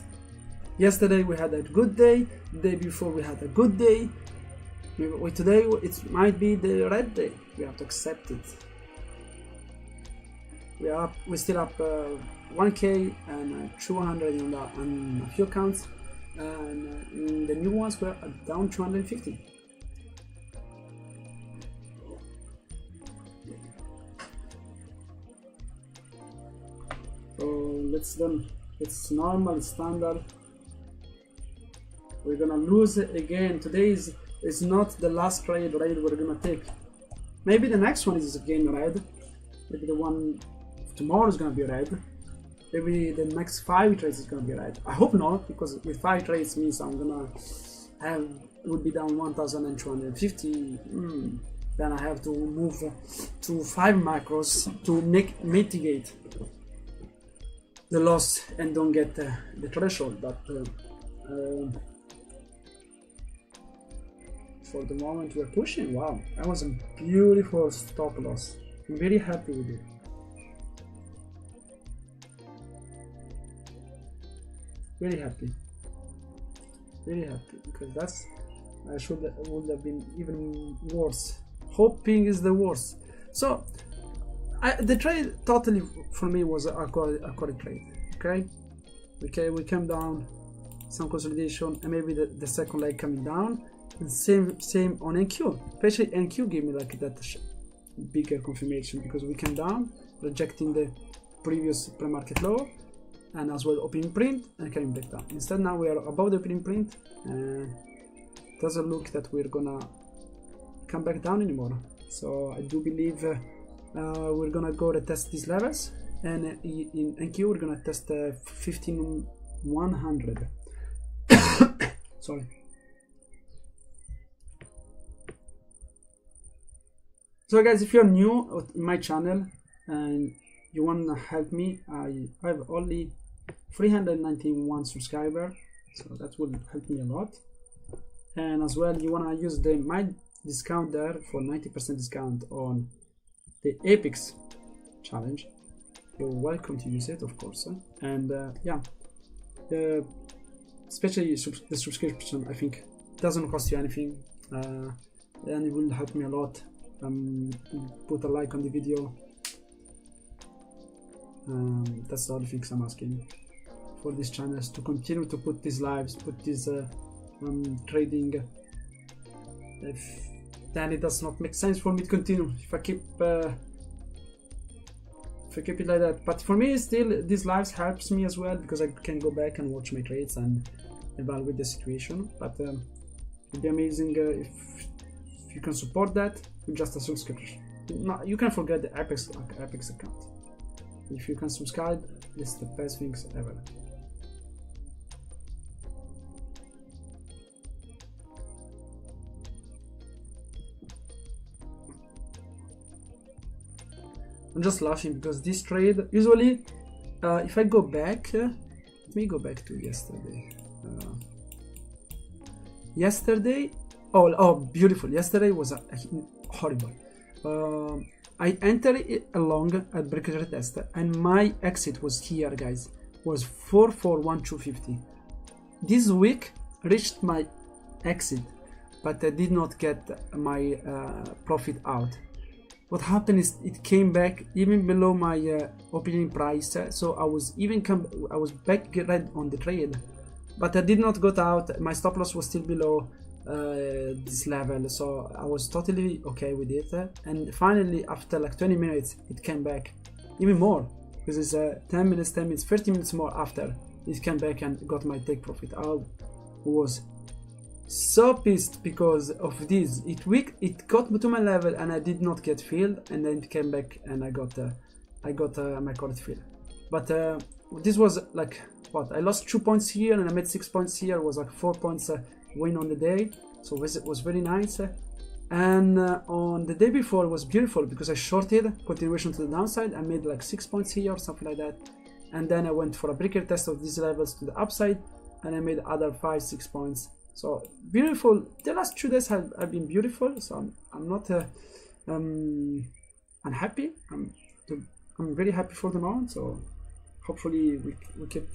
S1: Yesterday we had a good day. The day before we had a good day. Today it might be the red day. We have to accept it. We're still up 1k and 200 on a few accounts, and in the new ones we're down 250. So let's done. It's normal, standard. We're gonna lose it again. Today is not the last trade we're gonna take. Maybe the next one is again red. Maybe the one tomorrow is gonna be red. Maybe the next 5 trades is gonna be red. I hope not, because with 5 trades means I'm gonna would be down 1,250. Then I have to move to 5 macros to mitigate the loss and don't get the threshold. But for the moment we're pushing. Wow, that was a beautiful stop loss. I'm very happy with it. Very happy because I would have been even worse. Hoping is the worst. So the trade totally for me was a correct trade. Okay, we came down, some consolidation, and maybe the second leg coming down, and same on NQ. Especially NQ gave me like that bigger confirmation, because we came down, rejecting the previous pre-market low, and as well opening print, and coming back down. Instead, now we are above the opening print, and doesn't look that we're gonna come back down anymore. So I do believe we're gonna go retest these levels, and in NQ we're gonna test 15100. Sorry. So guys, if you're new in my channel and you want to help me, I have only 391 subscribers, so that will help me a lot. And as well, you want to use my discount there for 90% discount on the Apex challenge. You're welcome to use it, of course. And yeah, especially the subscription, I think doesn't cost you anything, and it will help me a lot. Put a like on the video. That's the only things I'm asking for these channels, to continue to put these lives, put this trading. Then it does not make sense for me to continue if I keep it like that. But for me, still, these lives helps me as well, because I can go back and watch my trades and evaluate the situation. But it'd be amazing if you can support that with just a subscription. No, you can forget the Apex account. If you can subscribe, it's the best things ever. I'm just laughing because this trade, usually if I go back, let me go back to yesterday. Oh, beautiful. Yesterday was horrible. I entered it along at breaker test, and my exit was here, guys. Was 441,250. This week reached my exit, but I did not get my profit out. What happened is it came back even below my opening price, so I was back red on the trade, but I did not got out. My stop loss was still below this level, so I was totally okay with it. And finally, after like 20 minutes, it came back even more, because it's 10 minutes, 30 minutes more after it came back and got my take profit. I was so pissed because of this. It got to my level and I did not get filled, and then it came back and I got my correct fill. But this was like what, I lost 2 points here and I made 6 points here. It was like 4 points win on the day, so it was very nice. And on the day before, it was beautiful because I shorted continuation to the downside. I made like 6 points here or something like that, and then I went for a breaker test of these levels to the upside and I made other 5-6 points. So beautiful. The last 2 days have been beautiful, so I'm not unhappy. I'm very happy for the moment. So hopefully we keep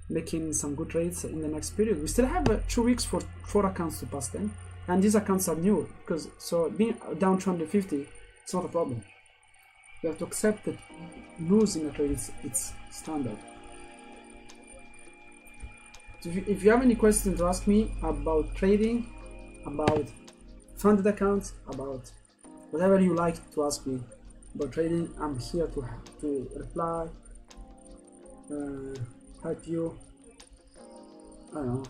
S1: making some good trades in the next period. We still have 2 weeks for 4 accounts to pass them, and these accounts are new, because so being down 250, it's not a problem. You have to accept that losing a trade it's standard. So if you have any questions to ask me about trading, about funded accounts, about whatever you like to ask me about trading, I'm here to reply, help you, I don't know,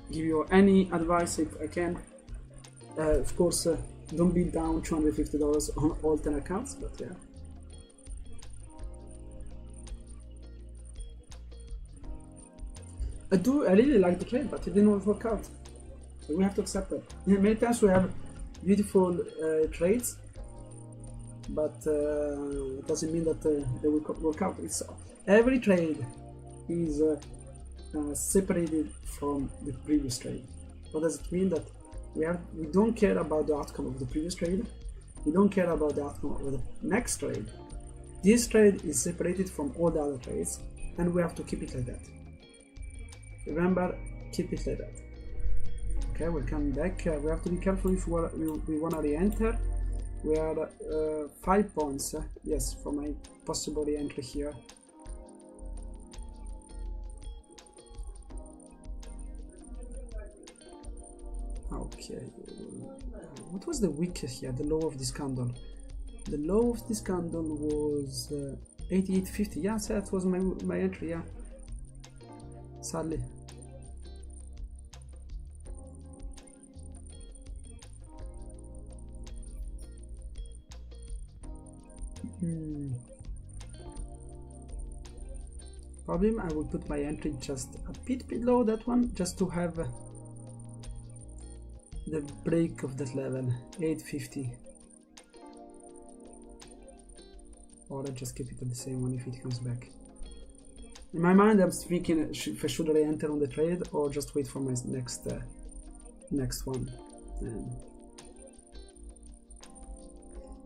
S1: give you any advice if I can. Of course, don't be down $250 on all 10 accounts, but yeah. I really like the trade, but it didn't work out. So we have to accept it. Many times we have beautiful trades, but it doesn't mean that they will work out. It's every trade is separated from the previous trade. What does it mean? That we don't care about the outcome of the previous trade. We don't care about the outcome of the next trade. This trade is separated from all the other trades, and we have to keep it like that. Remember, keep it like that. Okay, we're coming back. We have to be careful if we want to re-enter. We are 5 points, yes, for my possible re-entry here. Okay, what was the wick here, the low of this candle? The low of this candle was 88.50. Yeah, so that was my entry, yeah. Sadly. Problem, I will put my entry just a bit below that one, just to have the break of that level, 850. Or I just keep it at the same one if it comes back. In my mind, I'm thinking if I should re-enter on the trade or just wait for my next one. And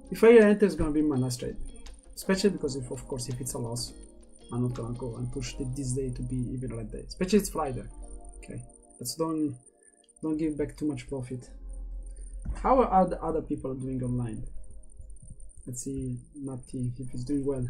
S1: if I re-enter, it's gonna be my last trade, especially because if, of course, if it's a loss, I'm not gonna go and push this day to be even a red day. Especially it's Friday. Okay, let's don't give back too much profit. How are the other people doing online? Let's see, Nati, if he's doing well.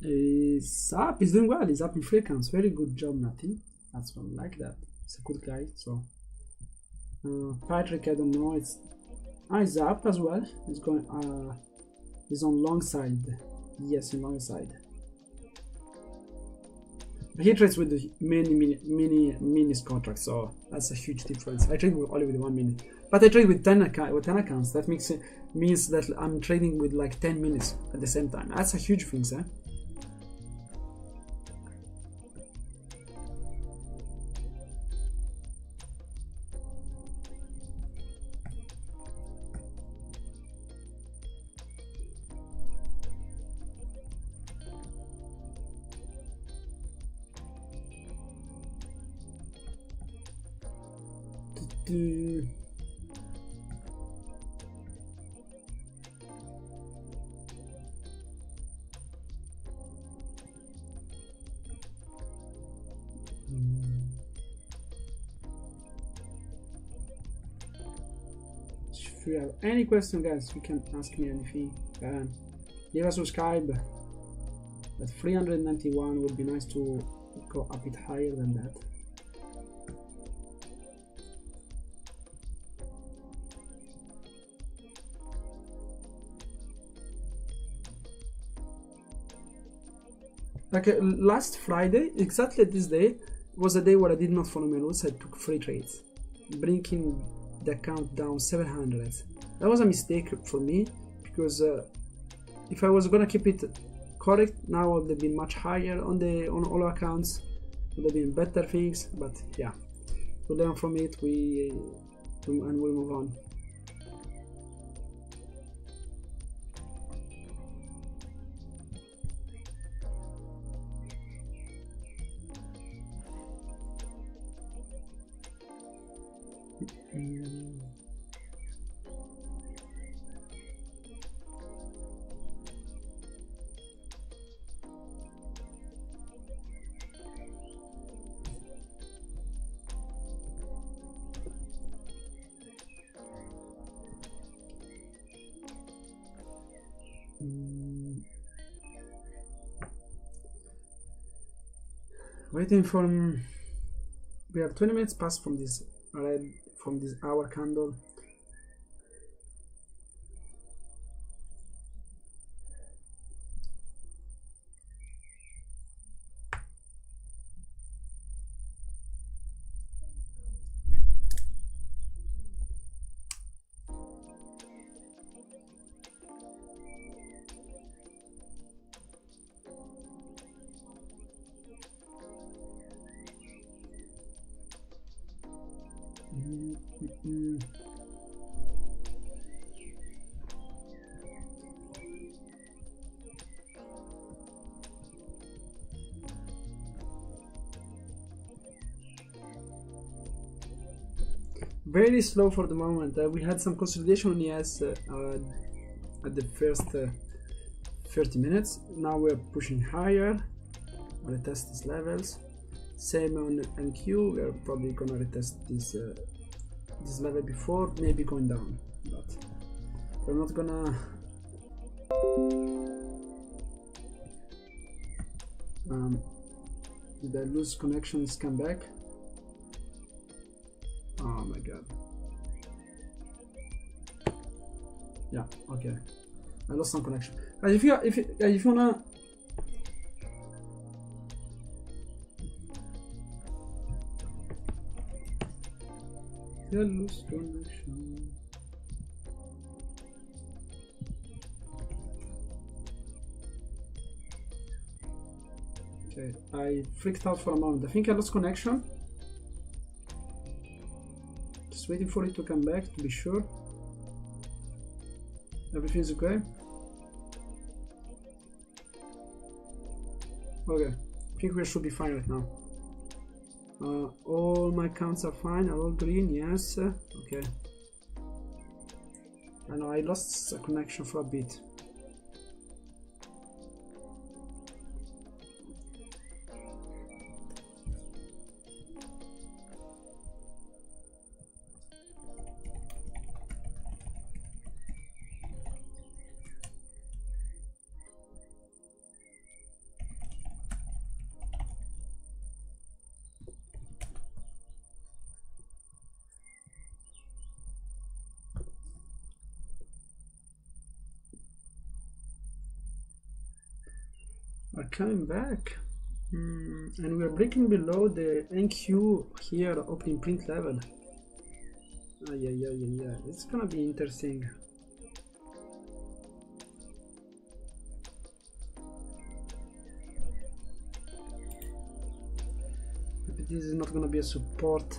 S1: He's up. He's doing well. He's up in 3 accounts. Very good job, Nati. That's one like that. He's a good guy. So Patrick, I don't know. He's up as well. He's going. He's on long side. Yes, on long side. But he trades with the mini contracts, so that's a huge difference. I trade only with 1 minute, but I trade with 10 accounts. That means that I'm trading with like 10 minutes at the same time. That's a huge thing, eh? If you have any question, guys, you can ask me anything. Leave a subscribe. At 391 would be nice to go a bit higher than that. Like last Friday, exactly this day, was a day where I did not follow my rules. I took 3 trades, bringing the account down 700. That was a mistake for me, because if I was gonna keep it correct, now it would have been much higher on all accounts. Would have been better things, but yeah, we learn from it. And we move on. Waiting for. We have 20 minutes past from this hour candle. Very slow for the moment. We had some consolidation, yes, at the 30 minutes. Now we're pushing higher. We'll retest these levels. Same on NQ. We're probably gonna retest this level before, maybe going down, but we're not gonna. Did I lose connections? Come back. Oh my god. Yeah. Okay. I lost some connection. If you wanna. I lose connection. Okay, I freaked out for a moment. I think I lost connection. Just waiting for it to come back to be sure. Everything's okay? Okay, I think we should be fine right now. All my counts are fine, are all green, yes. Okay. I know I lost a connection for a bit. Are coming back, and we're breaking below the NQ here, opening print level. Yeah, it's gonna be interesting. Maybe this is not gonna be a support.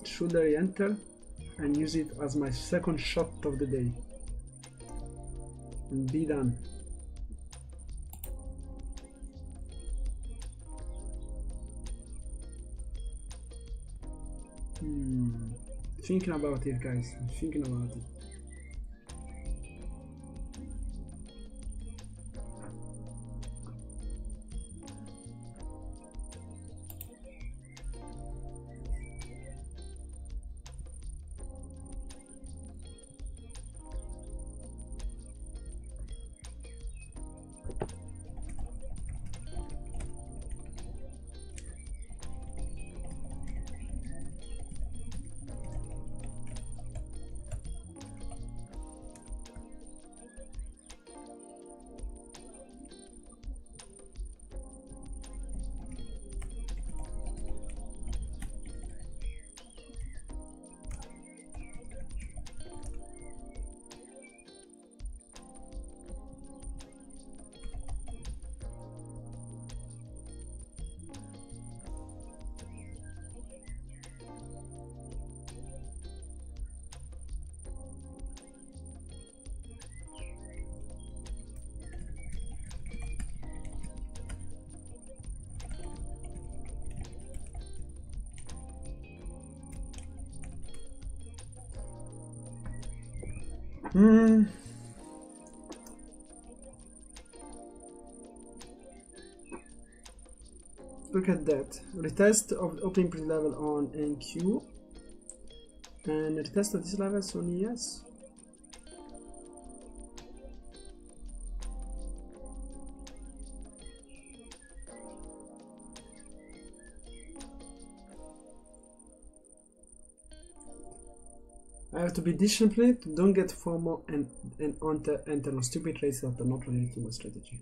S1: Should I enter and use it as my second shot of the day and be done? Thinking about it, guys. I'm thinking about it. Look at that. Retest of the opening print level on NQ and retest of these levels on ES. I have to be disciplined, don't get FOMO and enter on stupid trades that are not related to my strategy.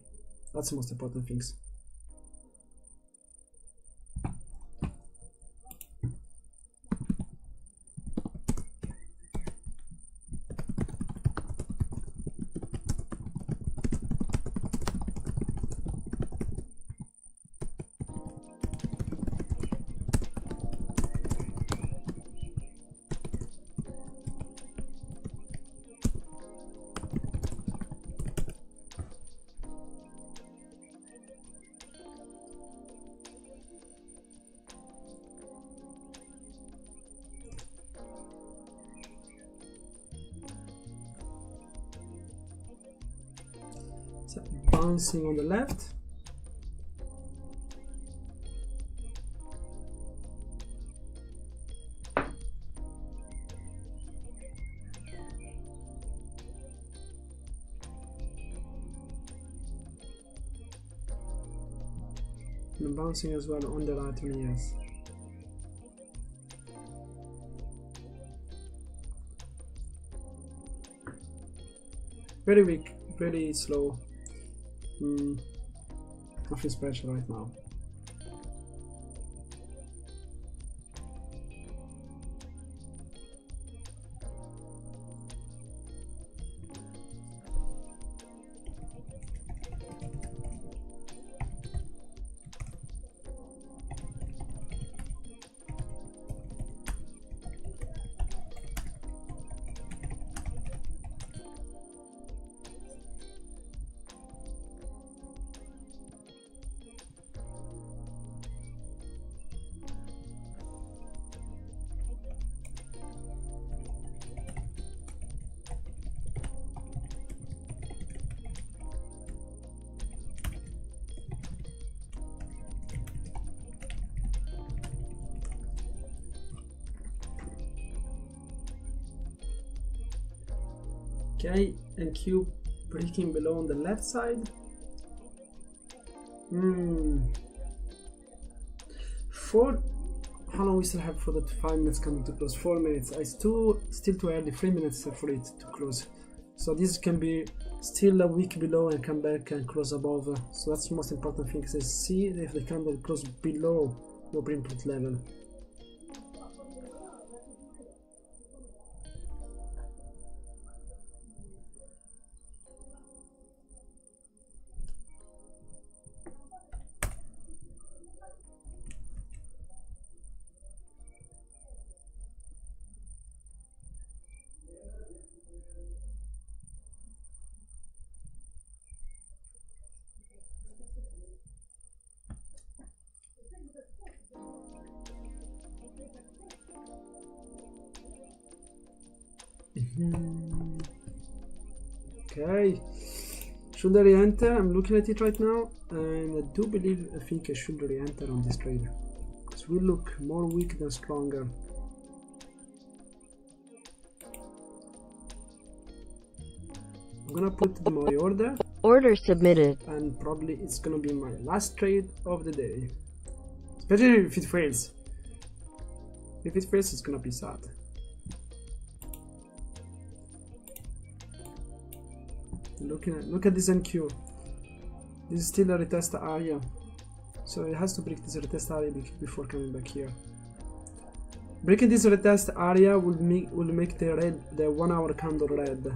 S1: That's the most important things. So bouncing on the left. And bouncing as well on the right one, yes. Very weak, very slow. Nothing special right now. Okay, and Q breaking below on the left side. How long we still have for that 5 minutes coming to close? 4 minutes. It's still too early. 3 minutes for it to close. So this can be still a week below and come back and close above. So that's the most important thing. Is see if the candle close below your input level. Okay, should I re-enter? I'm looking at it right now, and I think I should re-enter on this trade because we look more weak than stronger. I'm gonna put my order.
S2: Order submitted.
S1: And probably it's gonna be my last trade of the day, especially if it fails. If it fails, it's gonna be sad. Look at this NQ. This is still a retest area, so it has to break this retest area before coming back here. Breaking this retest area will make the 1 hour candle red.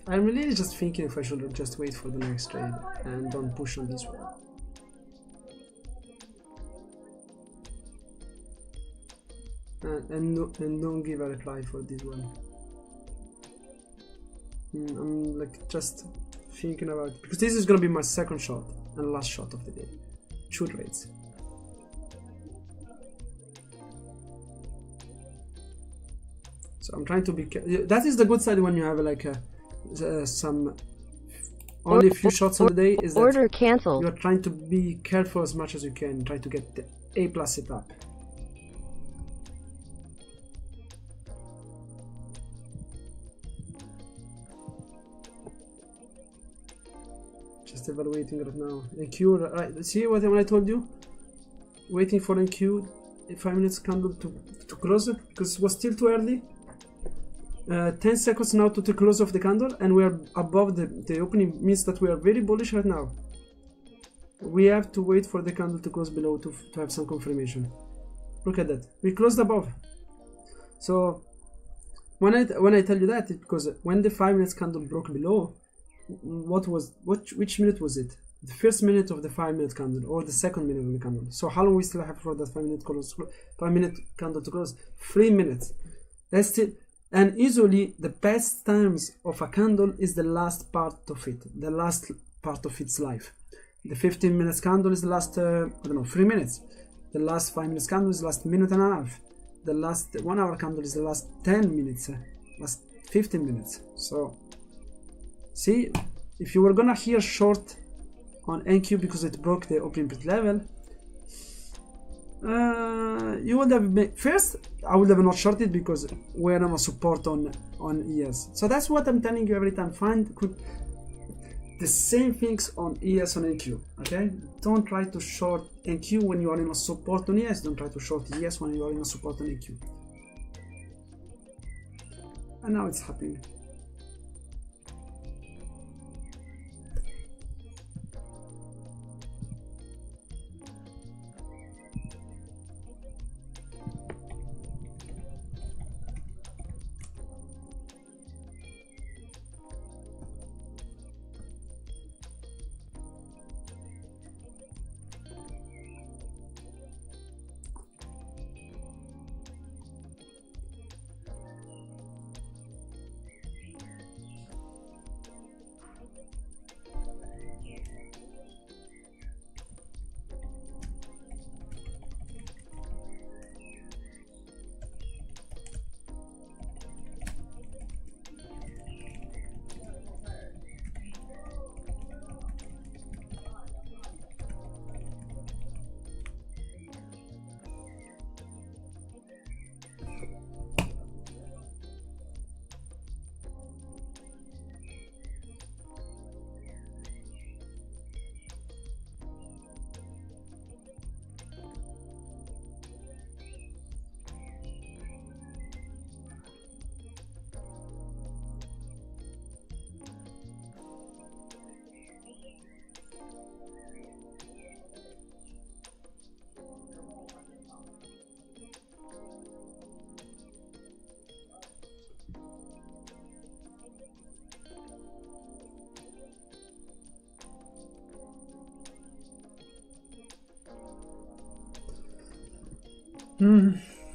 S1: I'm really just thinking if I should just wait for the next trade and don't push on this one. And don't give a reply for this one. I'm like just thinking about it, because this is gonna be my second shot and last shot of the day. 2 trades. So I'm trying to be careful. That is the good side when you have like only a few shots on the day, is that
S2: order cancelled.
S1: You're trying to be careful as much as you can, try to get the A+ setup. Just evaluating right now. NQ, right? See what when I told you? Waiting for NQ 5 minutes candle to close it, because it was still too early. 10 seconds now to the close of the candle, and we are above the opening, means that we are very bullish right now. We have to wait for the candle to close below to have some confirmation. Look at that, we closed above. So when I tell you that, it's because when the 5 minutes candle broke below, which minute was it? The first minute of the 5 minute candle or the second minute of the candle? So how long we still have for that 5 minute candle to close? 3 minutes. That's still, And usually the best times of a candle is the last part of it, the last part of its life. The 15 minutes candle is the last, I don't know, 3 minutes. The last 5 minutes candle is the last minute and a half. The last 1 hour candle is the last 10 minutes, last 15 minutes. So, see, if you were gonna hear short on NQ because it broke the opening bid level, you would have been, first I would have not shorted because we're on a support on ES. So that's what I'm telling you every time. Find the same things on ES and NQ. Okay, don't try to short NQ when you are in a support on ES. Don't try to short ES when you are in a support on NQ. And now it's happening.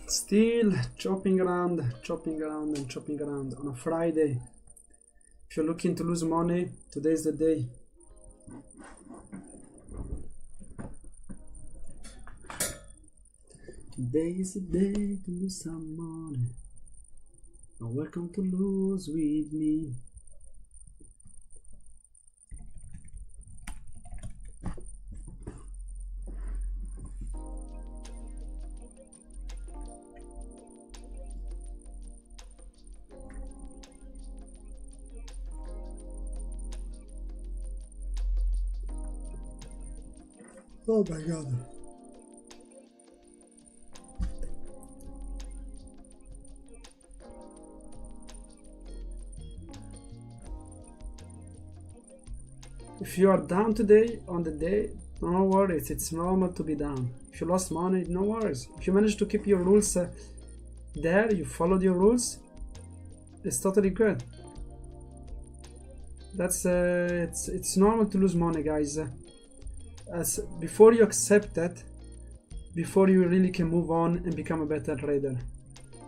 S1: Still chopping around and chopping around on a Friday. If you're looking to lose money, today's the day. Today is the day to lose some money. You're welcome to lose with me. Oh my god. If you are down today on the day, no worries, it's normal to be down. If you lost money, no worries. If you managed to keep your rules there, you followed your rules, it's totally good. That's it's normal to lose money, guys. As before you accept that, before you really can move on and become a better trader.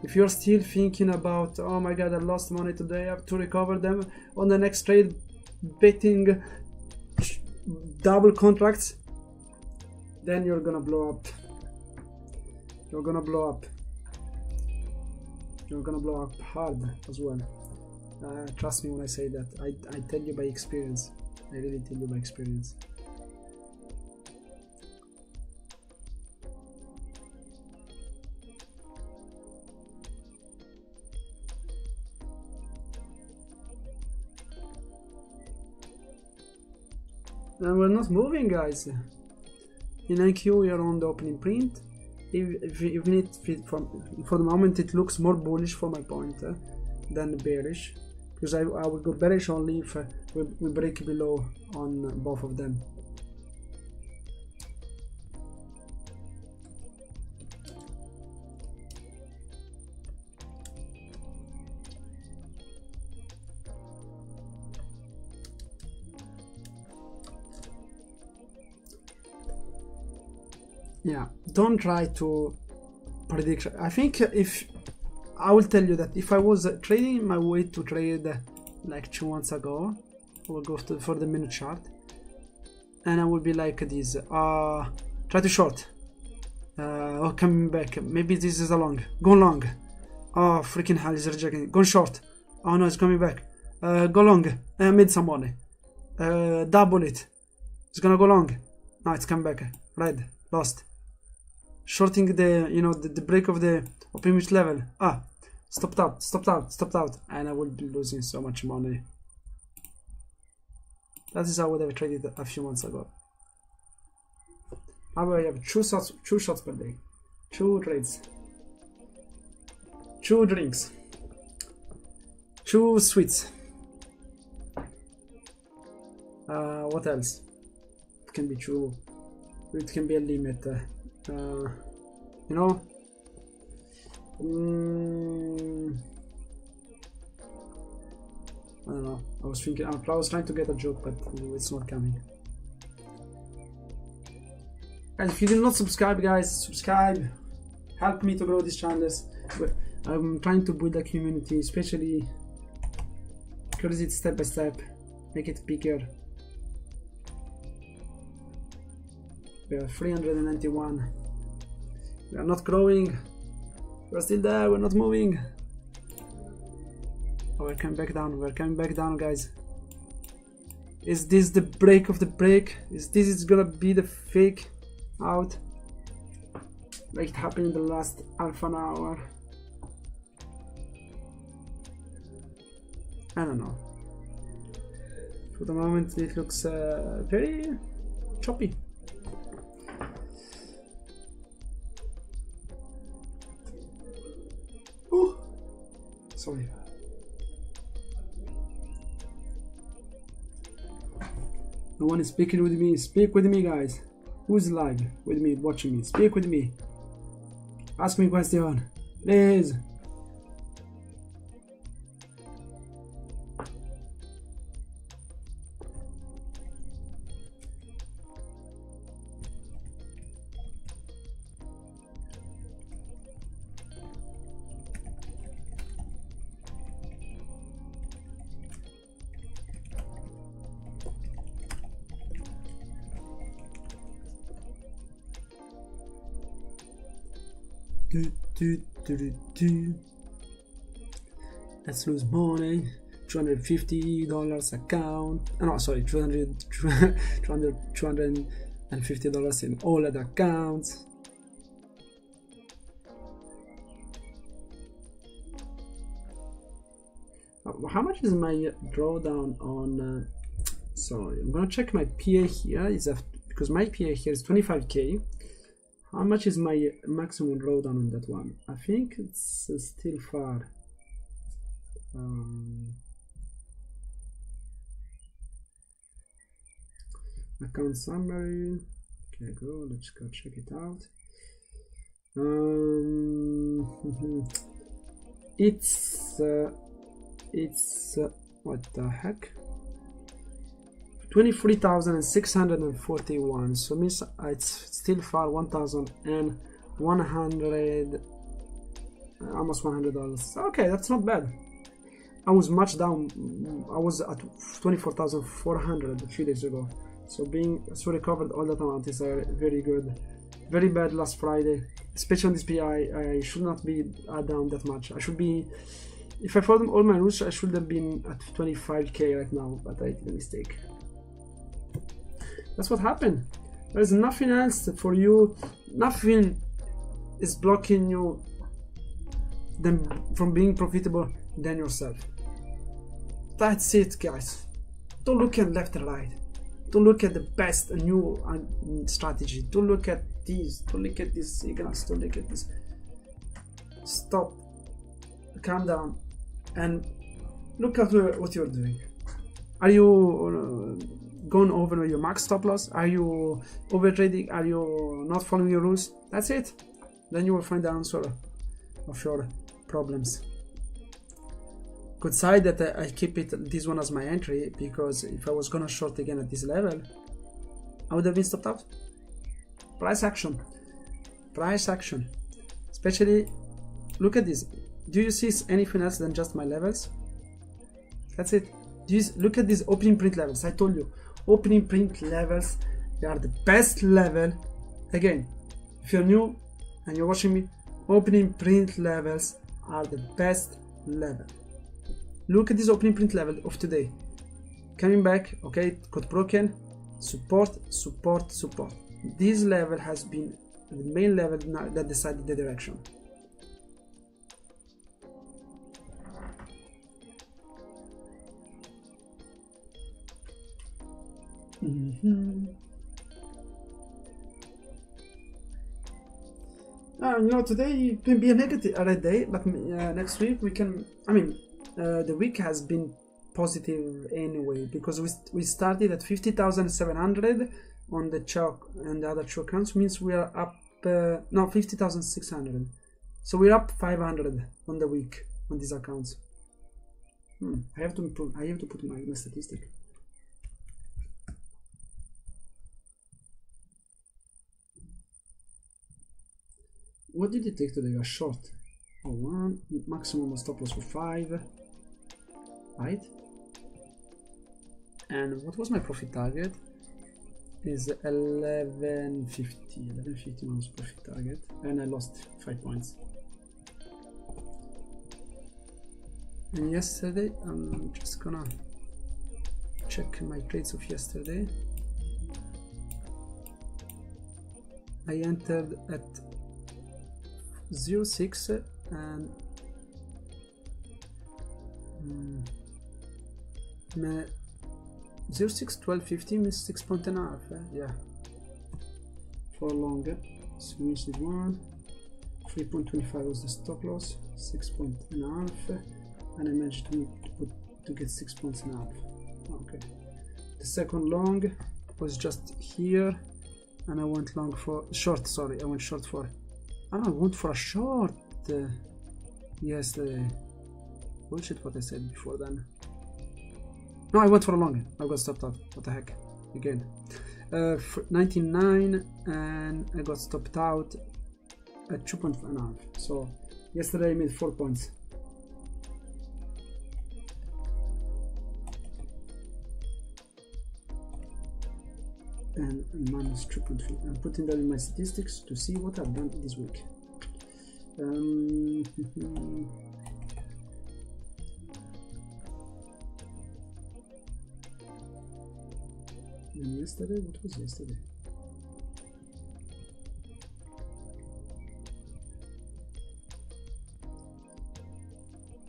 S1: If you're still thinking about, oh my god, I lost money today, I have to recover them on the next trade, betting double contracts, then you're gonna blow up. You're gonna blow up. You're gonna blow up hard as well. Trust me when I say that. I tell you by experience. I really tell you by experience. And we're not moving, guys. In IQ we are on the opening print. Even if for the moment it looks more bullish for my point than bearish, because I will go bearish only if we break below on both of them. Yeah, don't try to predict. I think if I will tell you that if I was trading my way to trade like 2 months ago, I will go for the minute chart, and I will be like this. Try to short. Oh, coming back. Maybe this is a long. Go long. Oh, freaking hell, is rejecting. Go short. Oh no, it's coming back. Go long. Made some money. Double it. It's gonna go long. No, it's coming back. Red. Lost. Shorting the, you know, the break of the previous level. Stopped out. And I will be losing so much money. That is how I would have traded a few months ago. Now I have two shots per day. 2 trades. 2 drinks. 2 sweets. What else? It can be 2. It can be a limit. You know? I don't know. I was trying to get a joke, but it's not coming. Guys, if you did not subscribe, guys, subscribe. Help me to grow these channels. I'm trying to build a community, especially because it's step by step. Make it bigger. We are 391. We are not growing. We're still there. We're not moving. Oh, we're coming back down. We're coming back down, guys. Is this the break of the break? Is this gonna be the fake out? Like it happened in the last half an hour. I don't know. For the moment, it looks very choppy. Oh, sorry. No one is speaking with me. Speak with me, guys. Who's live with me, watching me? Speak with me. Ask me a question, please. Let's lose money. $250 account. No, sorry, $250 in all other accounts. How much is my drawdown on? Sorry, I'm gonna check my PA here. Because my PA here is 25k. How much is my maximum drawdown on that one? I think it's still far. Account summary. Okay, go. Let's go check it out. It's what the heck? 23,641. So means it's still far. 1,100, almost $100. Okay, that's not bad. I was much down. I was at 24,400 a few days ago. So recovered all that amount is very good. Very bad last Friday, especially on this PI. I should not be down that much. I should be, if I followed all my rules, I should have been at 25k right now, but I did a mistake. That's what happened. There's nothing else for you. Nothing is blocking you from being profitable than yourself. That's it, guys. Don't look at left and right. Don't look at the best new strategy. Don't look at these. Don't look at these signals. Don't look at this. Stop. Calm down and look at what you're doing. Are you going over your max stop loss? Are you over trading? Are you not following your rules? That's it. Then you will find the answer of your problems. Good side that I keep this one as my entry, because if I was gonna short again at this level, I would have been stopped out. Price action. Especially, look at this. do you see anything else than just my levels? That's it. Look at these opening print levels. I told you, opening print levels, they are the best level. Again, if you're new and you're watching me, opening print levels are the best level. Look at this opening print level of today. Coming back, okay, it got broken. Support, support, support. This level has been the main level that decided the direction. You know, today can be a red day, but next week we can. I mean, the week has been positive anyway, because we started at 50,700 on the chalk and the other chalk accounts, means we are up no 50,600, so we're up 500 on the week on these accounts. I have to improve. I have to put my statistic. What did it take today? You are short. Oh, 1 maximum stop loss for 5, right? And what was my profit target? Is 1150. 1150 was profit target, and I lost 5 points. And yesterday, I'm just gonna check my trades of yesterday. I entered at 0.6 and 0.6 12.50 means 6 point and a half. Yeah, for longer. So means it 1 3.25 was the stop loss, 6 point and a half, and I managed to get 6 points and a half. Okay, the second long was just here, and I went long for short. Sorry, I went short for. I went for a short yesterday. Bullshit what I said before then. No, I went for a long. I got stopped out. What the heck? Again. 99, and I got stopped out at 2.5. So yesterday I made 4 points. And minus 2.3. I'm putting that in my statistics to see what I've done this week. And yesterday, what was yesterday?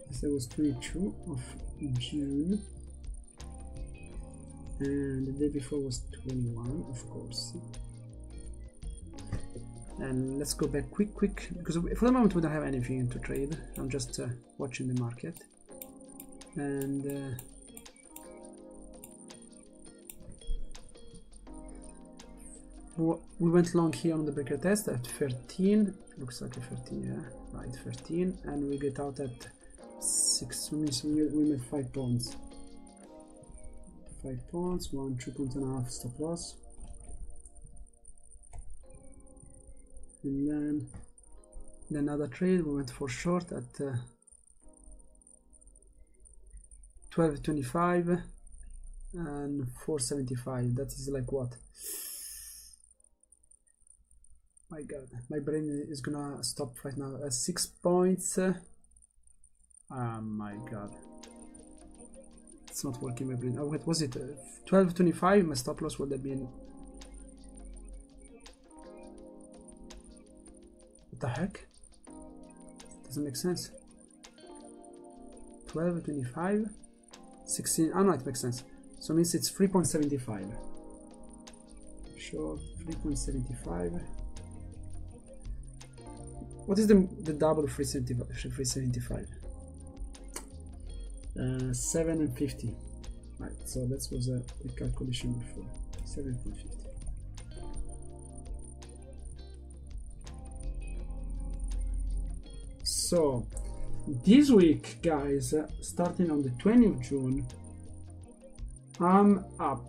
S1: Yesterday was 22 of June. And the day before was 21, of course. And let's go back quick, because for the moment we don't have anything to trade. I'm just watching the market. And we went long here on the breaker test at 13. Looks like a 13, yeah, right, 13. And we get out at 6, means we made 5 points. 5 points, 1 2.5 stop loss, and then another trade we went for short at 12.25 and 4.75. that is like what? My god, my brain is gonna stop right now at 6 points. Oh my god, it's not working, my brain. Oh, what was it? 12.25. My stop loss would have been. What the heck? Doesn't make sense. 12.25, 16. Oh no, it makes sense. So it means it's 3.75. Sure, 3.75. What is the double of 375? 7.50. Right, so that was a calculation before. 7.50. So this week, guys, starting on the 20th of June, I'm up.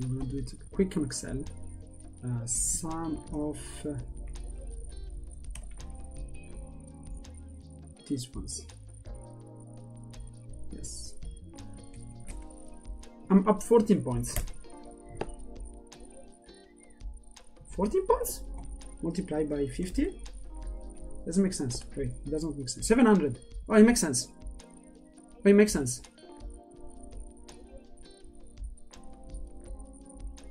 S1: I'm gonna do it quick in Excel. Sum of these ones. Yes. I'm up 14 points. 14 points? Multiplied by 50? Doesn't make sense. Wait, it doesn't make sense. 700. Oh, it makes sense. Oh, it makes sense.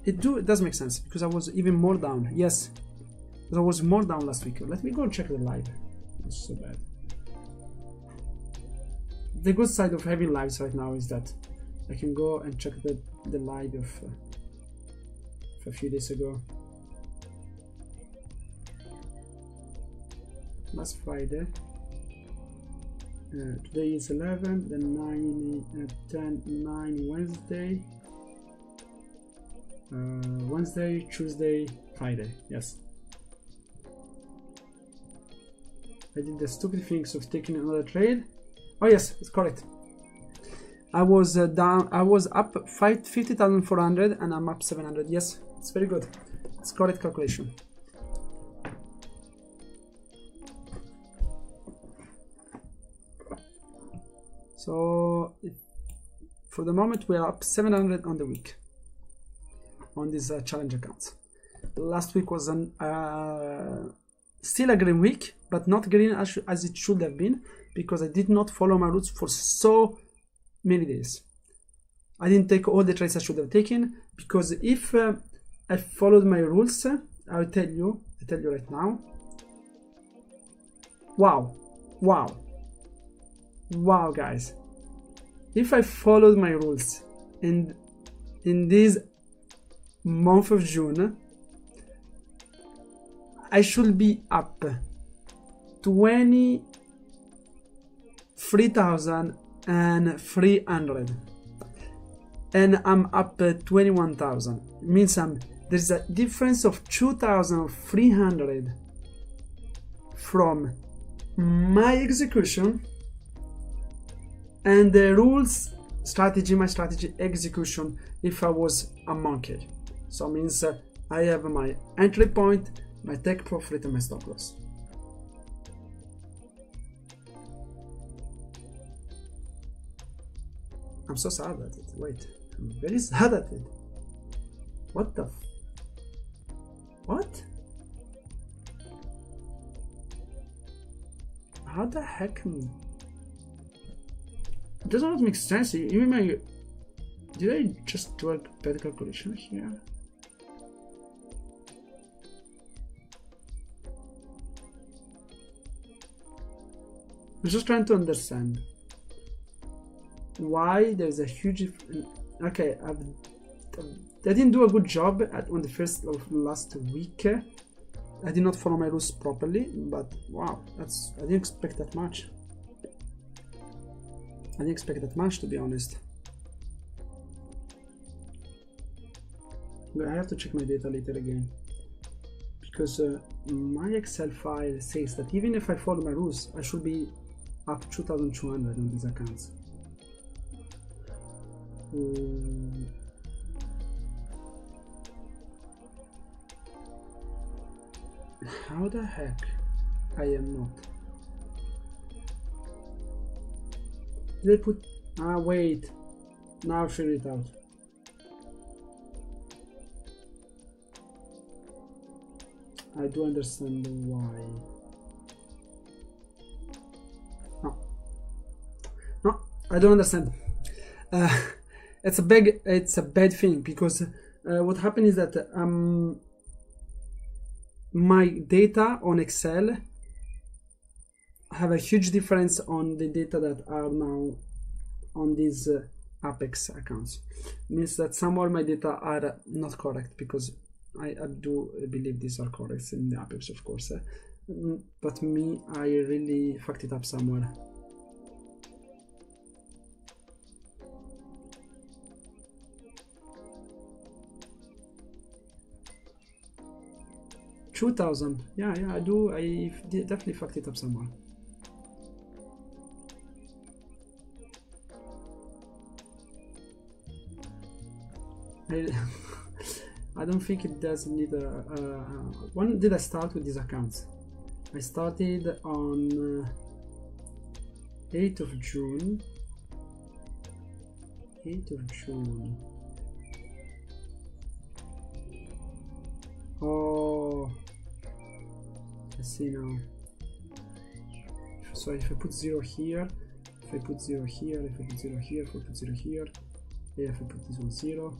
S1: It does make sense because I was even more down. Yes, because I was more down last week. Let me go and check the live. It's so bad. The good side of having lives right now is that I can go and check the live of a few days ago. Last Friday. Today is 11, then 9, 10, 9 Wednesday. Wednesday, Tuesday, Friday. Yes. I did the stupid things of taking another trade. Oh yes, it's correct. I was down. I was up 50,400 and I'm up 700. Yes, it's very good. It's correct calculation. So for the moment we are up 700 on the week on these challenge accounts. Last week was still a green week, but not green as it should have been because I did not follow my routes for so many days. I didn't take all the trades I should have taken because if I followed my rules, I tell you right now. Wow, guys! If I followed my rules and in this month of June, I should be up 23,300 and I'm up 21,000. It means there's a difference of 2,300 from my execution and the rules strategy, my strategy execution if I was a monkey. So it means I have my entry point, my take profit and my stop loss. I'm so sad at it. Wait, I'm very sad at it. What the what? How the heck? It does not make sense. Even my... Did I just do a bad calculation here? I'm just trying to understand why there's a huge... Okay, I didn't do a good job on the first of last week. I did not follow my rules properly, but wow, I didn't expect that much. I didn't expect that much, to be honest. But I have to check my data later again, because my Excel file says that even if I follow my rules, I should be up 2,200 on these accounts. How the heck I am not? Did I put... wait. Now I've figured it out. I do understand why. No, I don't understand. It's a bad thing because what happened is that my data on Excel have a huge difference on the data that are now on these Apex accounts. Means that somewhere my data are not correct, because I do believe these are correct in the Apex, of course, but me, I really fucked it up somewhere. $2,000. Yeah, I do. I definitely fucked it up somewhere. I don't think it does need a. When did I start with these accounts? I started on 8th of June. 8th of June. Oh, let's see now. So if I put 0 here, if I put 0 here, if I put 0 here, if I put 0 here, yeah, if I put this one 0,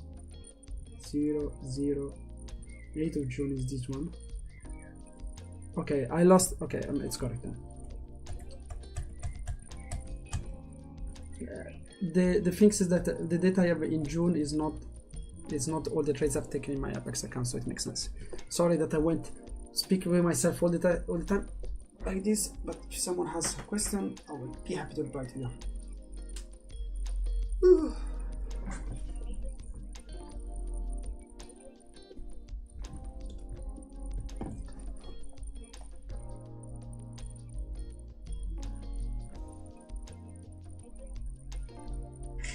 S1: 0, 0, 8th of June is this one. Okay, I lost. Okay, it's correct then. The thing is that the data I have in June is not all the trades I've taken in my Apex account, so it makes sense. Sorry that I went speaking with myself all the time like this, but if someone has a question, I will be happy to reply to you.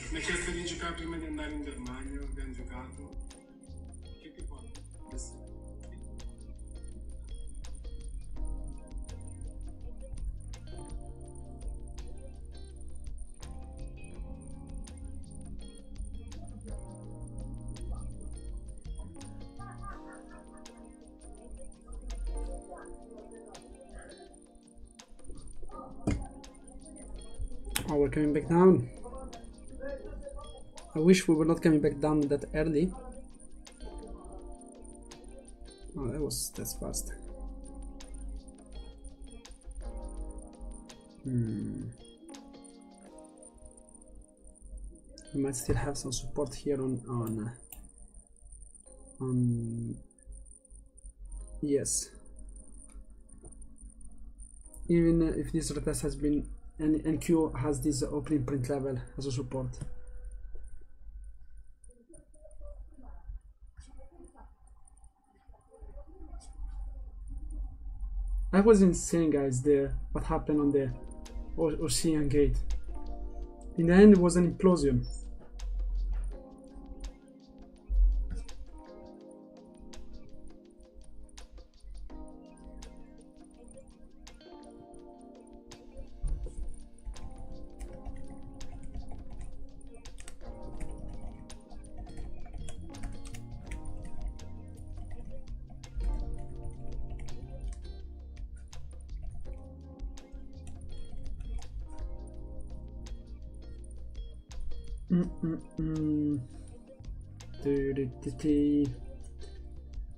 S3: Mi ha chiesto di giocare prima di andare in Germania, abbiamo giocato. Che fa?
S1: Oh, we're coming back down. I wish we were not coming back down that early. Oh, that's fast. We might still have some support here on yes. Even if this retest has been and NQ has this opening print level as a support. I was insane, guys, there. What happened on the Ocean Gate? In the end, it was an implosion.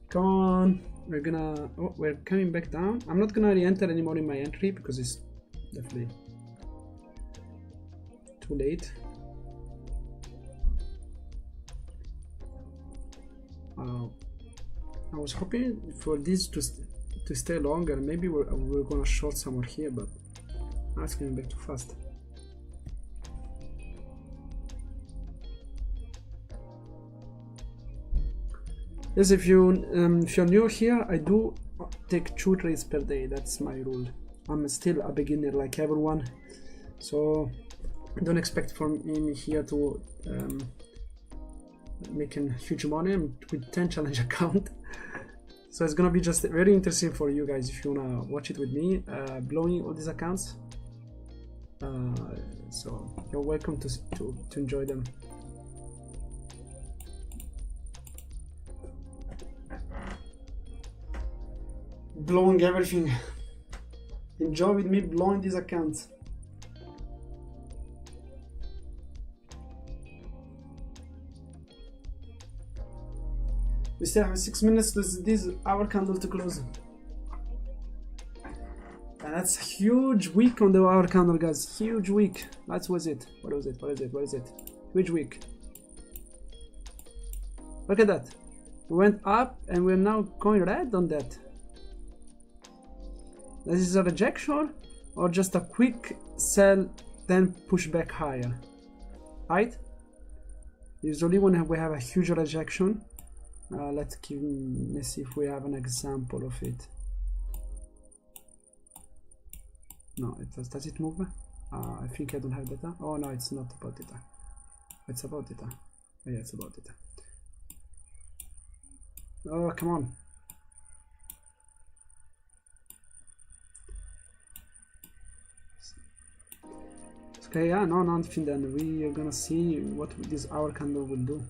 S1: Come on, we're coming back down. I'm not gonna re-enter anymore in my entry because it's definitely too late. I was hoping for this to stay longer. Maybe we're gonna short somewhere here, but now it's coming back too fast. Yes, if you're new here, I do take 2 trades per day. That's my rule. I'm still a beginner like everyone, so don't expect from me here to making huge money. I'm with 10 challenge account, so it's gonna be just very interesting for you guys if you wanna watch it with me, blowing all these accounts. So you're welcome to enjoy them. Blowing everything. Enjoy with me blowing these accounts. We still have 6 minutes to this hour candle to close. And that's a huge week on the hour candle, guys. Huge week. What was it? What is it? Huge week. Look at that. We went up and we're now going red on that. This is a rejection or just a quick sell, then push back higher, right? Usually when we have a huge rejection, let's see if we have an example of it. No, does it move? I think I don't have data. Oh no, it's not about data. It's about data. Yeah, it's about data. Oh, come on. Okay, yeah, no, nothing then. We are gonna see what this hour candle will do.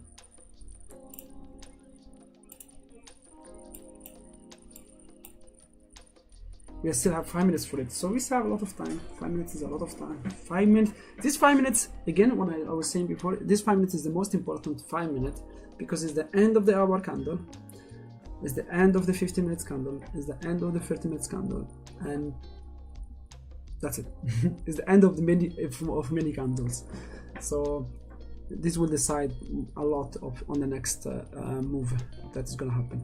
S1: We still have 5 minutes for it, so we still have a lot of time. 5 minutes is a lot of time. 5 minutes. This 5 minutes, again, what I was saying before, this 5 minutes is the most important 5 minutes because it's the end of the hour candle, it's the end of the 15 minutes candle, it's the end of the 30 minutes candle, and that's it. It's the end of the many candles. So this will decide a lot on the next move that is gonna happen.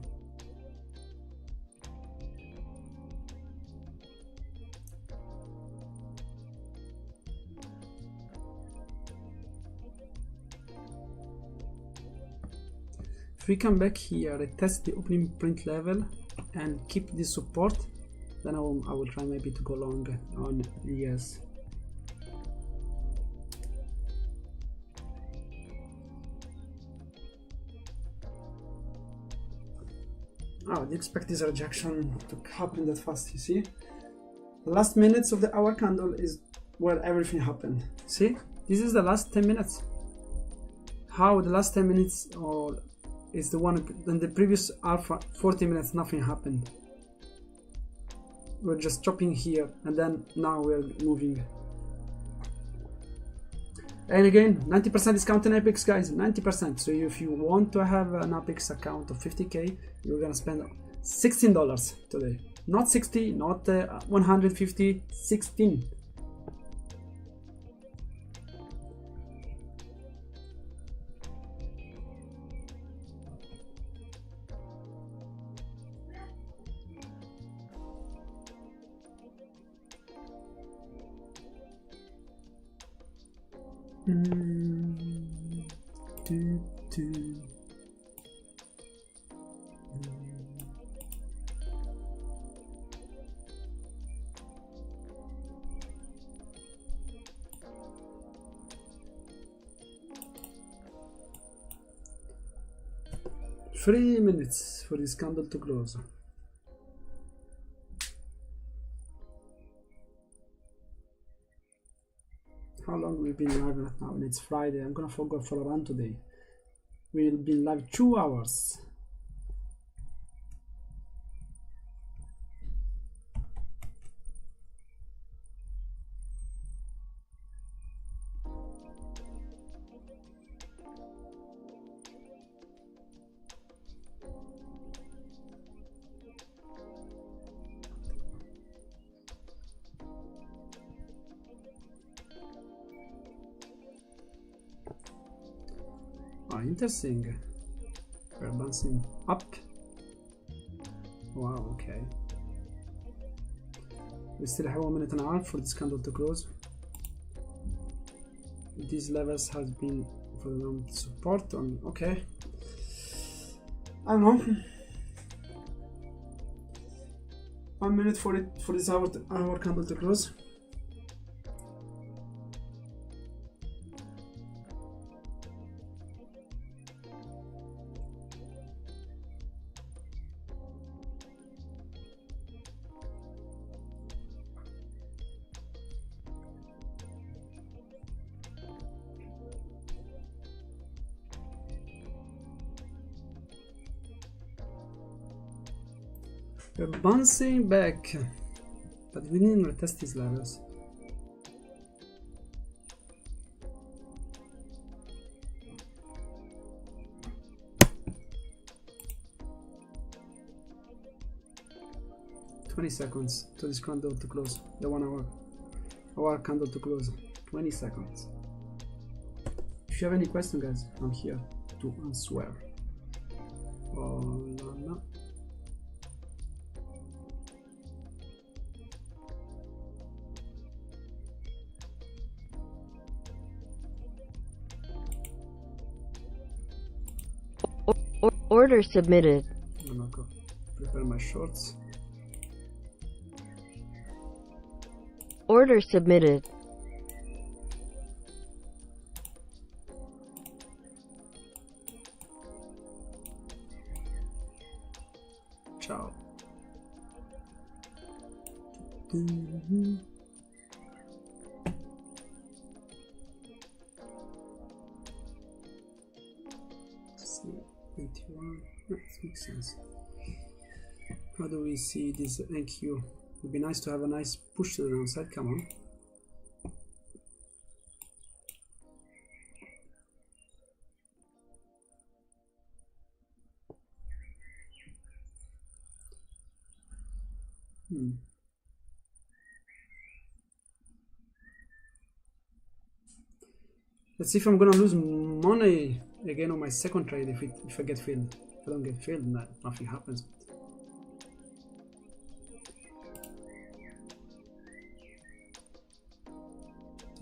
S1: If we come back here, retest the opening print level and keep this support, then I will try maybe to go long on yes. Oh, I didn't expect this rejection to happen that fast, you see? The last minutes of the hour candle is where everything happened. See? This is the last 10 minutes. How the last 10 minutes or is the one in the previous alpha 40 minutes nothing happened. We're just chopping here and then now we're moving. And again, 90% discount on Apex, guys, 90%. So if you want to have an Apex account of 50k, you're gonna spend $16 today. Not 60, not 150, 16. Do, do. 3 minutes for this candle to close. How long we've been live right now? And it's Friday. I'm gonna go for a run today. We'll be live 2 hours. Oh, interesting. We're bouncing up. Wow, okay. We still have 1 minute and a half for this candle to close. These levels has been for the support on. Okay. I don't know. 1 minute for it for this hour candle to close. We're bouncing back, but we didn't retest these levels. "20 seconds to this candle to close, the 1 hour candle to close. 20 seconds. If you have any questions, guys, I'm here to answer. Oh, no.
S2: Order submitted.
S1: I'm gonna go prepare my shorts.
S2: Order submitted.
S1: Ciao. See, 21. That makes sense. How do we see this NQ? Would be nice to have a nice push to the downside. Come on. Let's see if I'm gonna lose money again on my second trade if I get filled. If I don't get filled, nothing happens.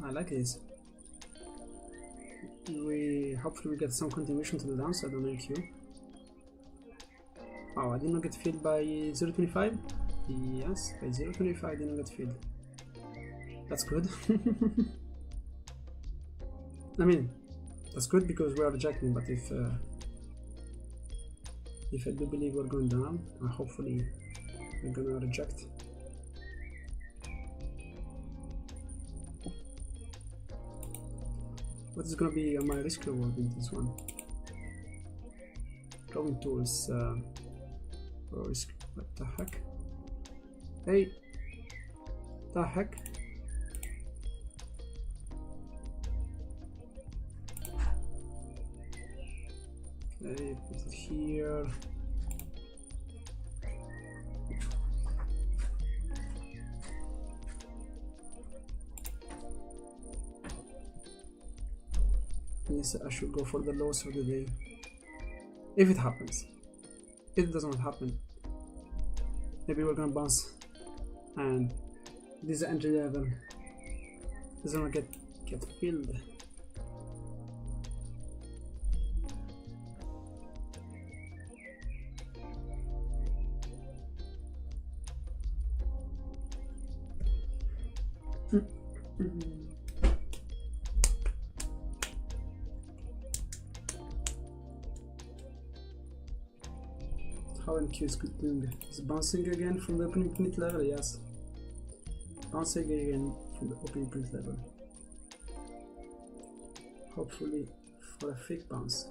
S1: I like this. Hopefully we get some continuation to the downside on AQ. Oh, I did not get filled by 0.25. Yes, by 0.25 I did not get filled. That's good. I mean, that's good because we are rejecting, but if I do believe we're going down, hopefully we're gonna reject. What is gonna be my risk reward in this one? Drawing tools, risk, what the heck? Hey, the heck? Okay, put it here. Yes, I should go for the loss of the day. If it happens. If it does not happen, maybe we're gonna bounce and this entry level is gonna get filled. How NQ is doing? Is bouncing again from the opening print level? Yes. Bouncing again from the opening print level. Hopefully for a fake bounce.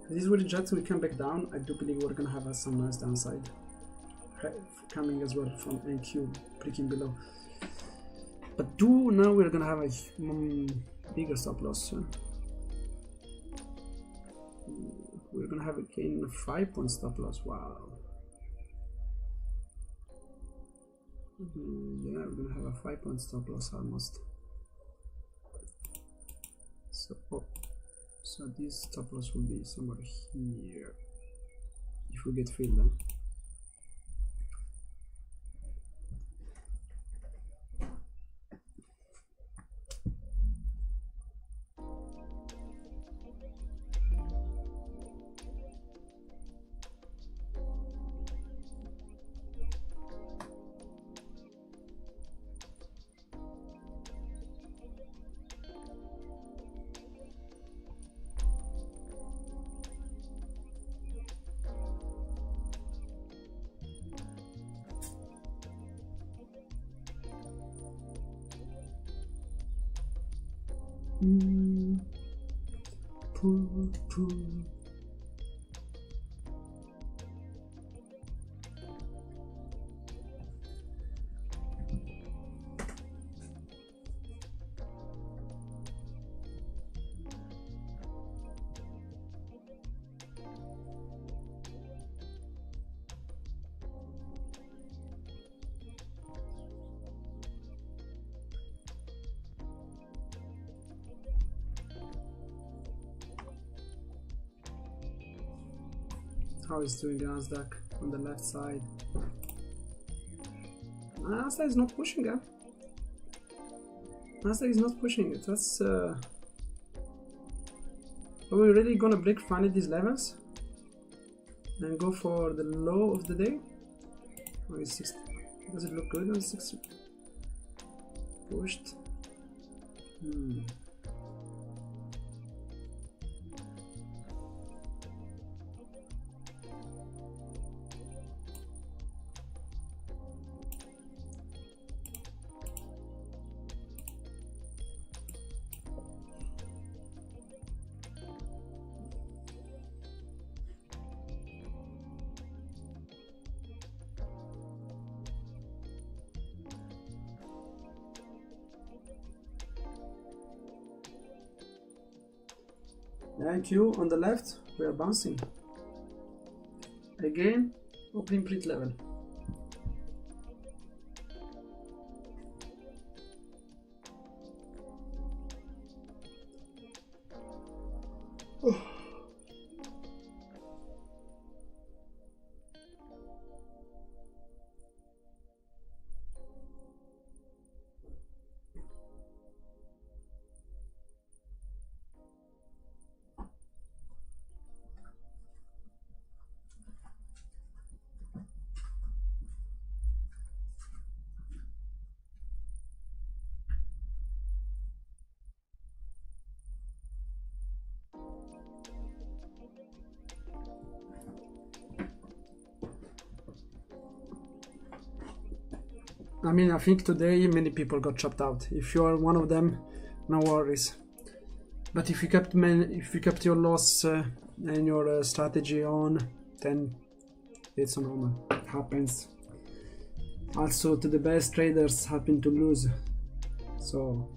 S1: If this will reject and we come back down, I do believe we're gonna have some nice downside. Coming as well from NQ, breaking below. But now we're gonna have a bigger stop loss. We're gonna have again a 5-point stop loss. Wow. Yeah, we're gonna have a 5-point stop loss almost. So this stop loss will be somewhere here if we get filled then. Pull. How is doing the Nasdaq on the left side? Nasdaq is not pushing it. Nasdaq is not pushing it. That's are we really gonna break finally these levels and go for the low of the day? Or is 60? Does it look good on 60? Pushed. Thank you. On the left, we are bouncing. Again, opening print level. I mean, I think today many people got chopped out. If you are one of them, no worries. But if you kept your loss and your strategy on, then it's normal. It happens. Also, to the best traders happen to lose. So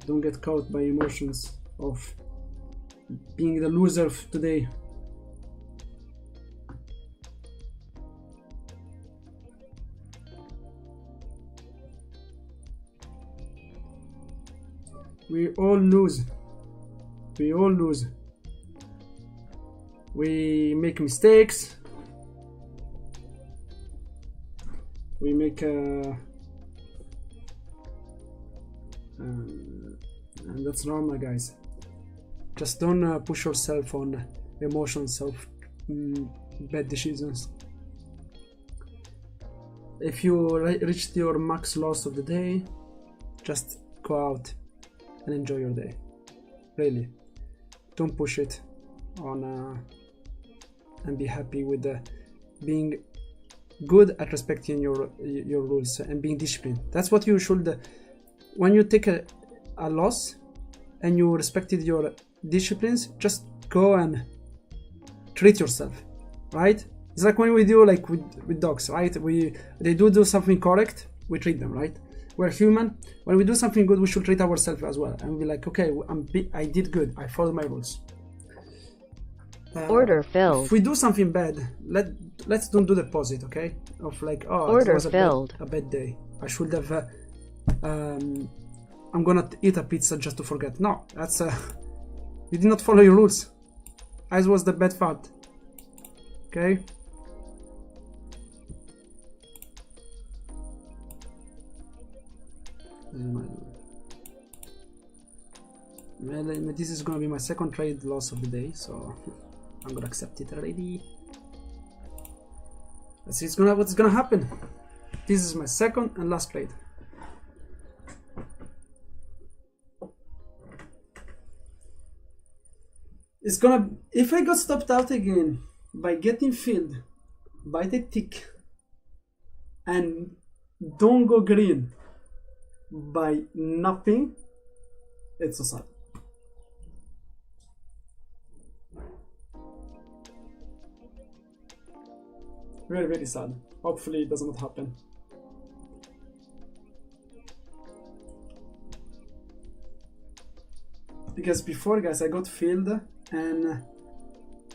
S1: don't get caught by emotions of being the loser of today. We all lose. We all lose. We make mistakes. We make and that's normal, guys. Just don't push yourself on emotions of bad decisions. If you reached your max loss of the day, just go out and enjoy your day. Really, don't push it on and be happy with being good at respecting your rules and being disciplined. That's what you should. When you take a loss and you respected your disciplines, just go and treat yourself, right? It's like when we do like with dogs, right? They do something correct, we treat them, right? We're human. When we do something good, we should treat ourselves as well and be like, okay, I did good, I followed my rules.
S2: Order filled.
S1: If we do something bad, let's don't do the opposite, okay? Of like, oh,
S2: Order
S1: it was
S2: filled.
S1: a bad day. I should have. I'm gonna eat a pizza just to forget. No, that's you did not follow your rules. As was the bad part. Okay. This is gonna be my second trade loss of the day, so I'm gonna accept it already. Let's see what's gonna happen. This is my second and last trade. It's gonna, if I got stopped out again by getting filled by the tick and don't go green by nothing, it's so sad. Very, very sad. Hopefully it does not happen. Because before, guys, I got filled and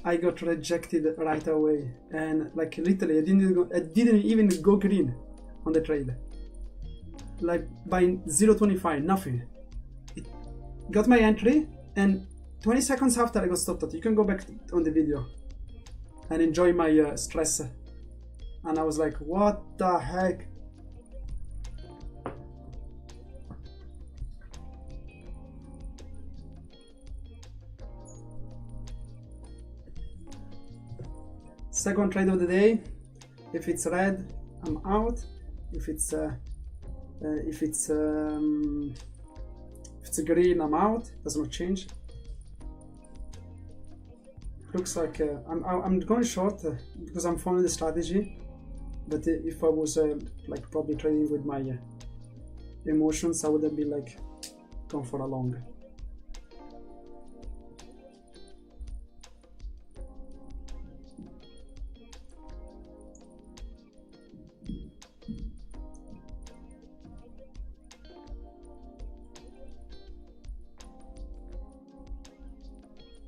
S1: I got rejected right away, and like literally I didn't even go green on the trade. Like by 0.25, nothing. It got my entry, and 20 seconds after I got stopped out. You can go back on the video and enjoy my stress. And I was like, what the heck? Second trade of the day. If it's red, I'm out. If it's green, I'm out. Does not change. Looks like I'm going short because I'm following the strategy. But if I was like probably trading with my emotions, I would have been like gone for a long.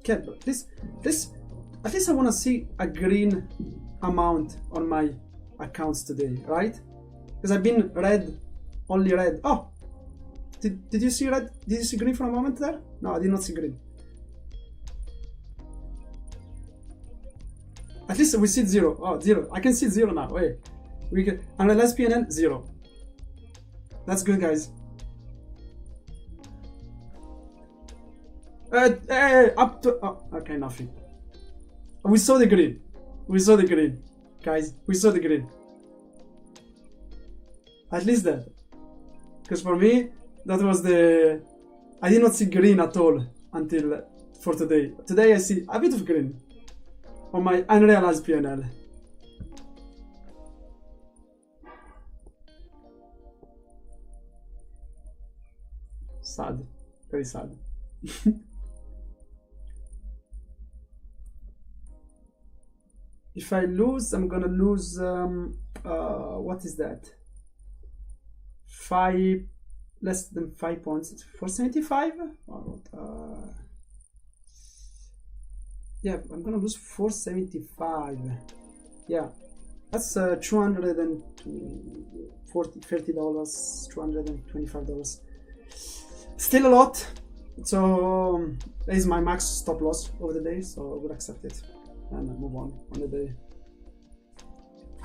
S1: care, but at least I want to see a green amount on my accounts today, right? Because I've been red, only red. Oh, did you see red? Did you see green for a moment there? No, I did not see green. At least we see 0. Oh, 0. I can see 0 now. Wait, we can unrealized PNL 0. That's good, guys. Up to okay, nothing. We saw the green. We saw the green, guys. We saw the green. At least that, because for me that was the. I did not see green at all until for today. Today I see a bit of green on my unrealized PNL. Sad, very sad. If I lose, I'm gonna lose. What is that? 5, less than 5 points. It's 475. Yeah, I'm gonna lose 475. Yeah, that's $230, $225. Still a lot. So that is my max stop loss over the day. So I would accept it and move on the day.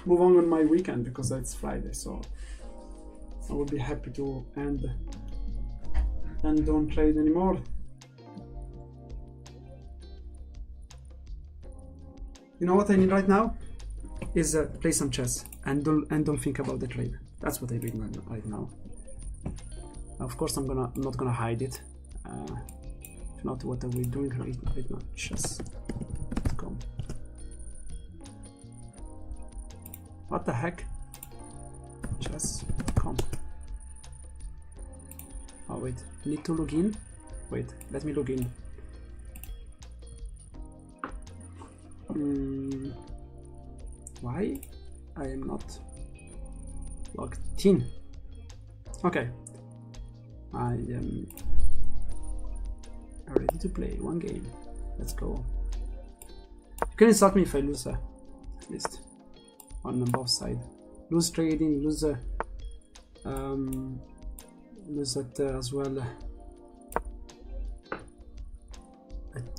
S1: Move on my weekend because it's Friday. So I would be happy to end and don't trade anymore. You know what I need right now is play some chess and don't think about the trade. That's what I need right now. Of course, I'm not gonna hide it. If not, what are we doing right now? Chess. Let's go. What the heck? Chess.com. Oh wait, need to log in. Wait, let me log in. Why I am not logged in? Okay, I am ready to play one game. Let's go. You can insult me if I lose, at least on both sides. Lose trading, lose that as well.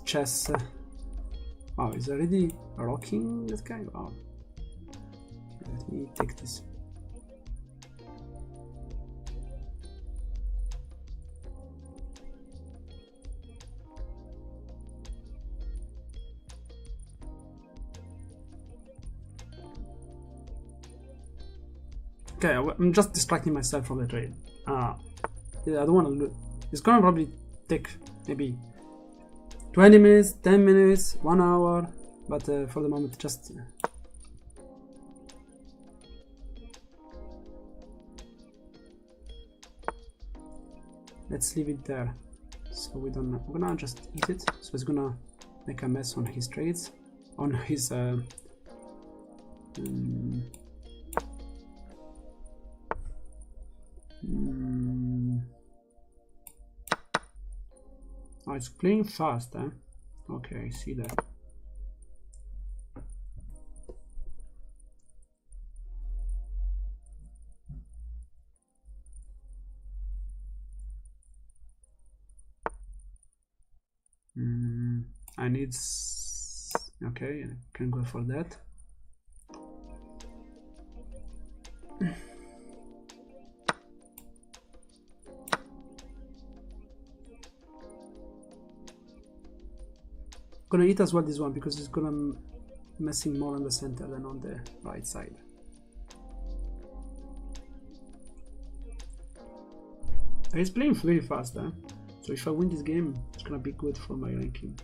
S1: Chess. Oh, is already rocking that guy? Wow. Let me take this. Okay, I'm just distracting myself from the trade. Yeah, I don't want to lose. It's gonna probably take maybe 20 minutes, 10 minutes, 1 hour, but for the moment, just let's leave it there. So we don't. I'm gonna just eat it. So it's gonna make a mess on his trades, on his. Oh, it's playing fast, eh? Okay, I see that. I need. Okay, I can go for that. Gonna eat as well this one because it's gonna messing more on the center than on the right side. He's playing very fast, eh? So if I win this game, it's gonna be good for my ranking.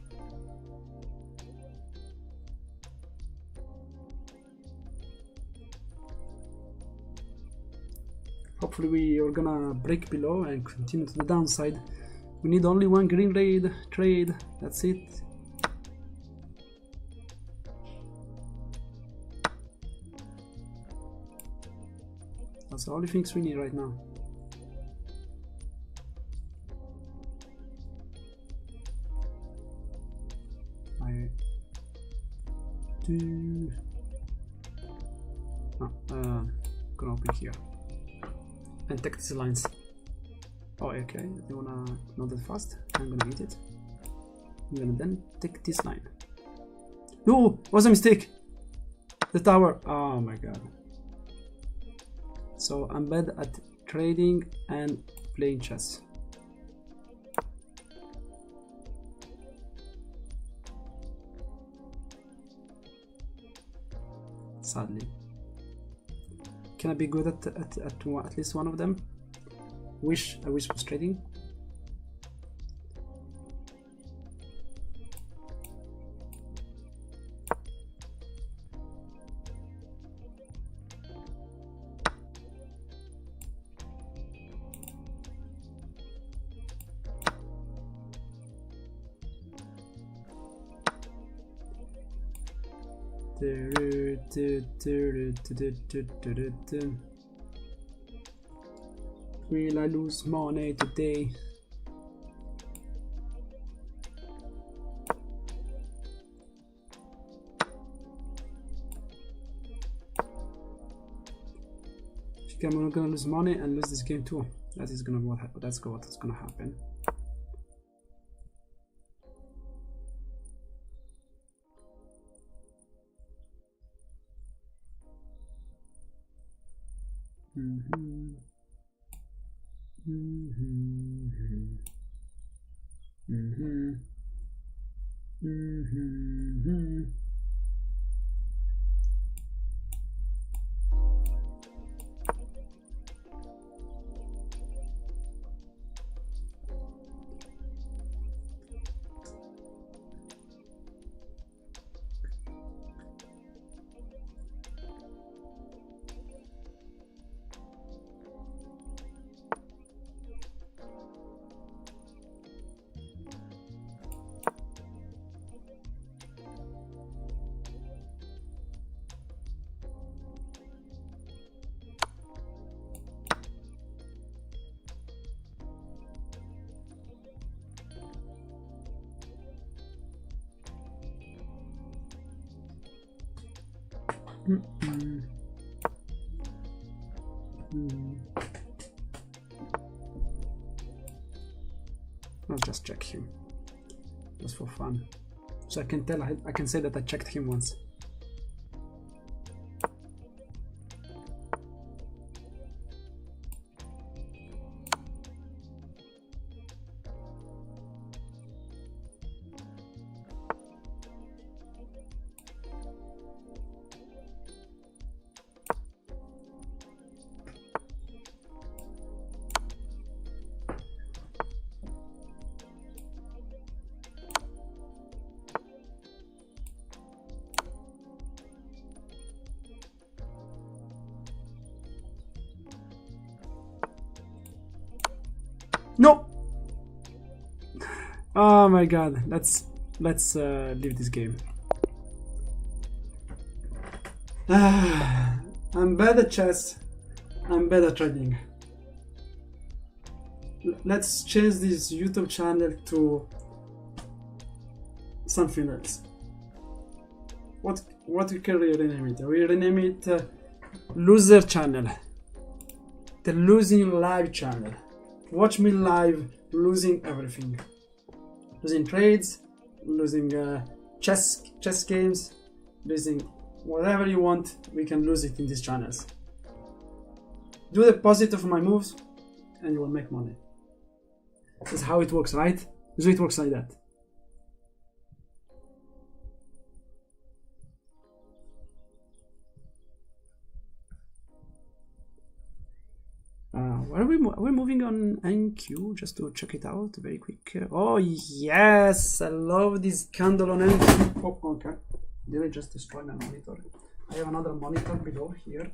S1: Hopefully we are gonna break below and continue to the downside. We need only one green trade, that's it. That's the only things we need right now. I do. Gonna open here and take these lines. Oh, okay. They wanna not that fast. I'm gonna eat it. I'm gonna then take this line. No, was a mistake. The tower. Oh my god. So I'm bad at trading and playing chess. Sadly. Can I be good at least one of them? I wish was trading. Will I lose money today? I'm gonna lose money and lose this game too. That is gonna what's gonna happen. I'll just check him, just for fun, so I can tell. I can say that I checked him once. No! Oh my god, let's leave this game. I'm bad at chess. I'm bad at trading. Let's change this YouTube channel to something else. What we can rename it? We rename it Loser Channel. The Losing Live Channel. Watch me live, losing everything. Losing trades, losing chess games, losing whatever you want, we can lose it in these channels. Do the opposite of my moves and you will make money. That's how it works, right? So it works like that. We're moving on NQ just to check it out very quick. Oh yes, I love this candle on NQ. Oh, okay. Did I just destroy my monitor? I have another monitor below here.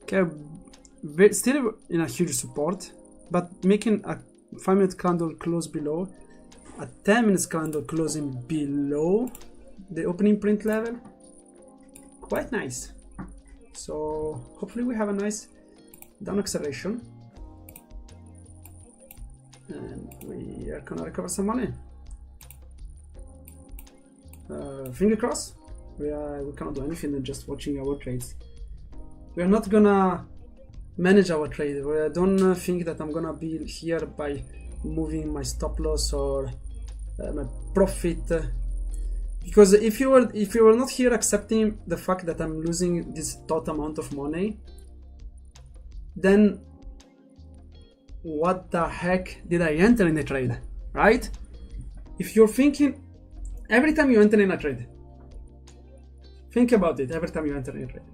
S1: Okay, still in a huge support, but making a 5-minute candle close below, a 10-minute candle closing below the opening print level. Quite nice. So hopefully we have a nice down acceleration. and we are gonna recover some money. Finger crossed. We cannot do anything than just watching our trades. We are not gonna manage our trade. I don't think that I'm gonna be here by moving my stop loss or my profit, because if you were not here accepting the fact that I'm losing this total amount of money, then what the heck did I enter in the trade, right? If you're thinking every time you enter in a trade, think about it every time you enter in a trade.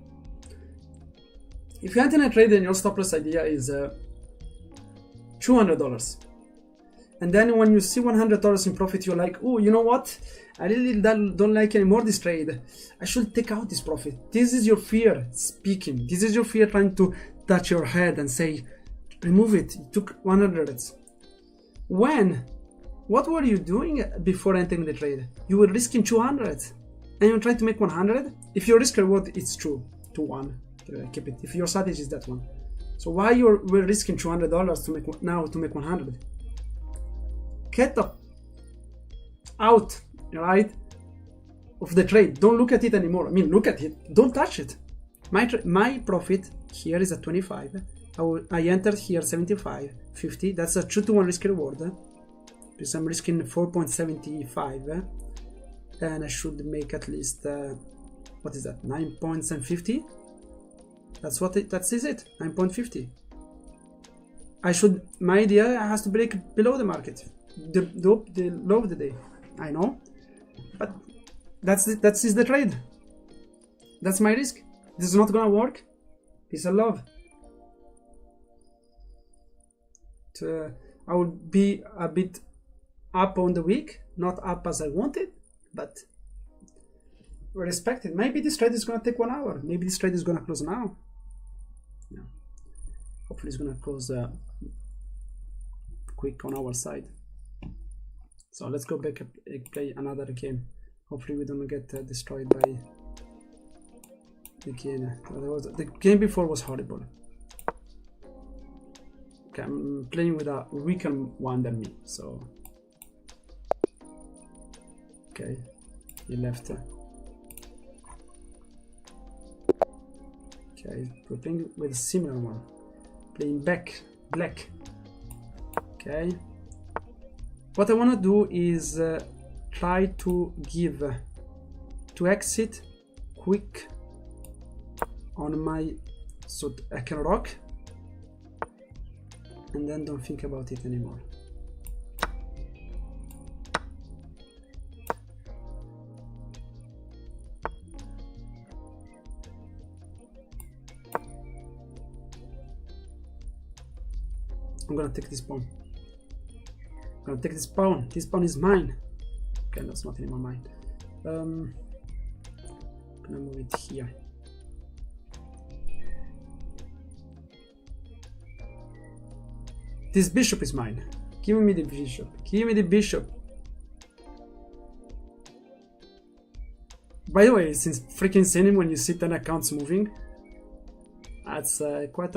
S1: If you enter in a trade and your stop loss idea is $200, and then when you see $100 in profit, you're like, oh, you know what? I really don't like anymore this trade. I should take out this profit. This is your fear speaking. This is your fear trying to touch your head and say, remove it. You took 100. What were you doing before entering the trade? You were risking 200 and you're trying to make 100. If your risk reward is true to 1, keep it. If your strategy is that one, so why we're risking $200 to make 100? Get out, right, of the trade. Don't look at it anymore. I mean, look at it. Don't touch it. My profit here is at 25. I entered here 75, 50. That's a 2-to-1 risk reward. Because I'm risking 4.75, and I should make at least what is that? 9 points and 50. That is it. 9.50. My idea has to break below the market, the low of the day. I know, but that's the trade. That's my risk. This is not gonna work. Peace and love. I will be a bit up on the week, not up as I wanted, but respect it. Maybe this trade is gonna take 1 hour. Maybe this trade is gonna close now. Yeah. Hopefully it's gonna close quick on our side. So let's go back and play another game. Hopefully we don't get destroyed by the game. The game before was horrible. Okay, I'm playing with a weaker one than me, so okay, he left. Okay, we're playing with a similar one. Playing back black. Okay. What I want to do is try to exit quick on my, so I can rock and then don't think about it anymore. I'm gonna take this pawn. I'm gonna take this pawn. This pawn is mine. Okay, that's not anymore mine. I'm gonna move it here. This bishop is mine. Give me the bishop. Give me the bishop. By the way, it's freaking insane when you see 10 accounts moving. That's quite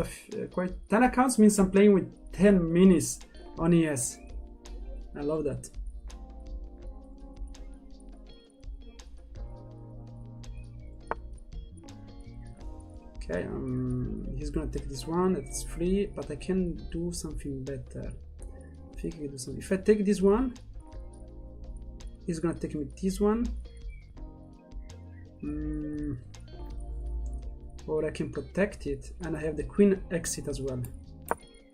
S1: 10 accounts means I'm playing with 10 minis on ES. I love that. Okay, he's gonna take this one. It's free, but I can do something better. I think I can do something. If I take this one, he's gonna take me this one. Or I can protect it, and I have the queen exit as well.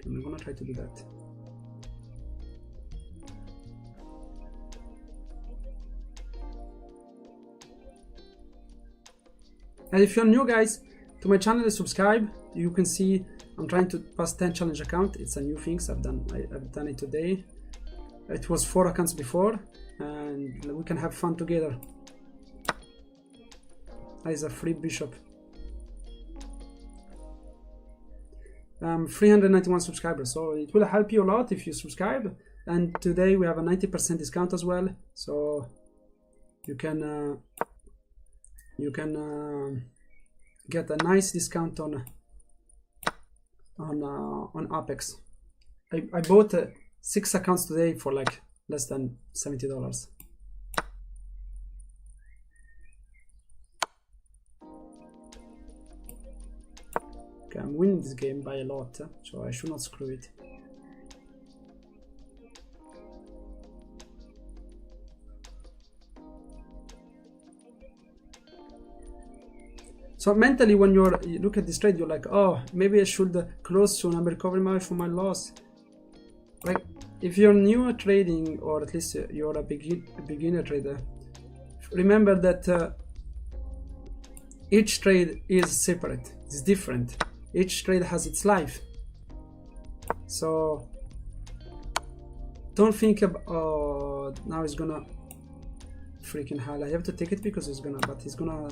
S1: I'm gonna try to do that. And if you're new, guys, to my channel, subscribe. You can see I'm trying to pass 10 challenge account. It's a new thing. I've done it today. It was 4 accounts before, and we can have fun together. That is a free bishop. 391 subscribers, so it will help you a lot if you subscribe. And today we have a 90% discount as well, so you can get a nice discount on Apex. I bought 6 accounts today for like less than $70. Okay, I'm winning this game by a lot, so I should not screw it. So mentally, when you look at this trade, you're like, oh, maybe I should close soon. I'm recovering money from my loss. Like, if you're new at trading, or at least you're a beginner trader, remember that each trade is separate. It's different. Each trade has its life. So don't think about, oh, now it's gonna freaking hell. I have to take it because it's gonna, but he's gonna.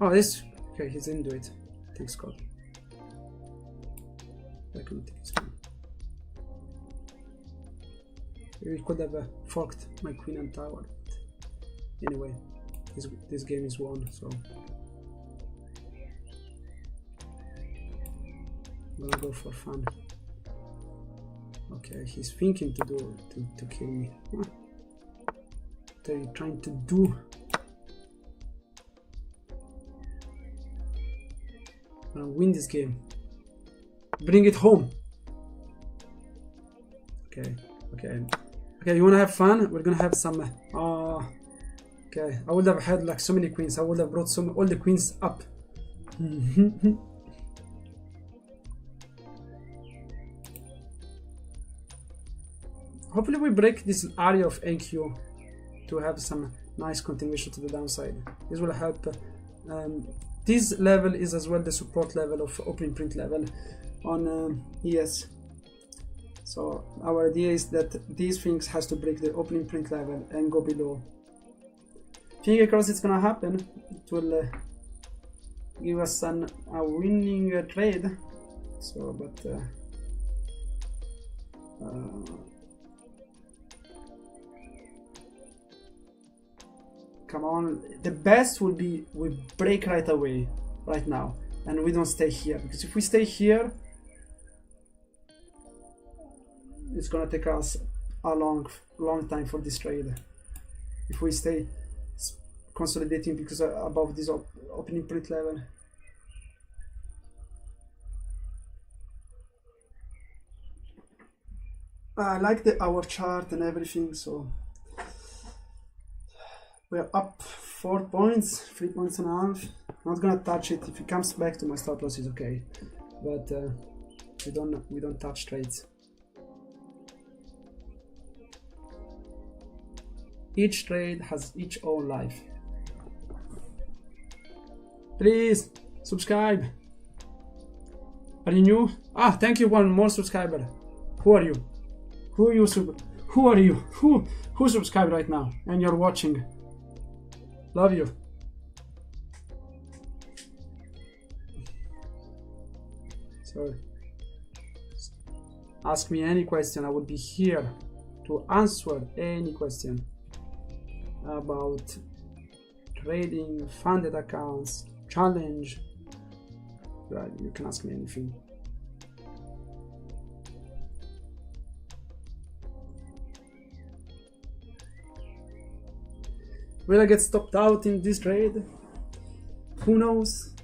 S1: Oh, this. Okay, he didn't do it. Thanks God. I couldn't take his one. We could have forked my queen and tower. Anyway, this game is won, so I'm gonna go for fun. Okay, he's thinking to kill me. What are you trying to do? I'm gonna win this game. Bring it home. Okay, okay, okay. You wanna have fun? We're gonna have some. Okay. I would have had like so many queens. I would have brought all the queens up. Hopefully we break this area of AQ to have some nice continuation to the downside. This will help. This level is as well the support level of opening print level on ES. So our idea is that these things has to break the opening print level and go below. Finger crossed it's gonna happen. It will give us a winning trade. So, but come on, the best would be we break right away, right now, and we don't stay here, because if we stay here, it's gonna take us a long time for this trade. If we stay consolidating because above this opening print level. I like the hour chart and everything, so we're up 4 points, 3.5 points. I'm not gonna touch it. If it comes back to my stop loss, it's okay, but we don't touch trades. Each trade has its own life. Please subscribe. Are you new? Ah, thank you, one more subscriber. Who are you? Who are you? Who are you? Who subscribed right now and you're watching? Love you. So ask me any question. I would be here to answer any question about trading, funded accounts, challenge. Right, you can ask me anything. Will I get stopped out in this trade? Who knows?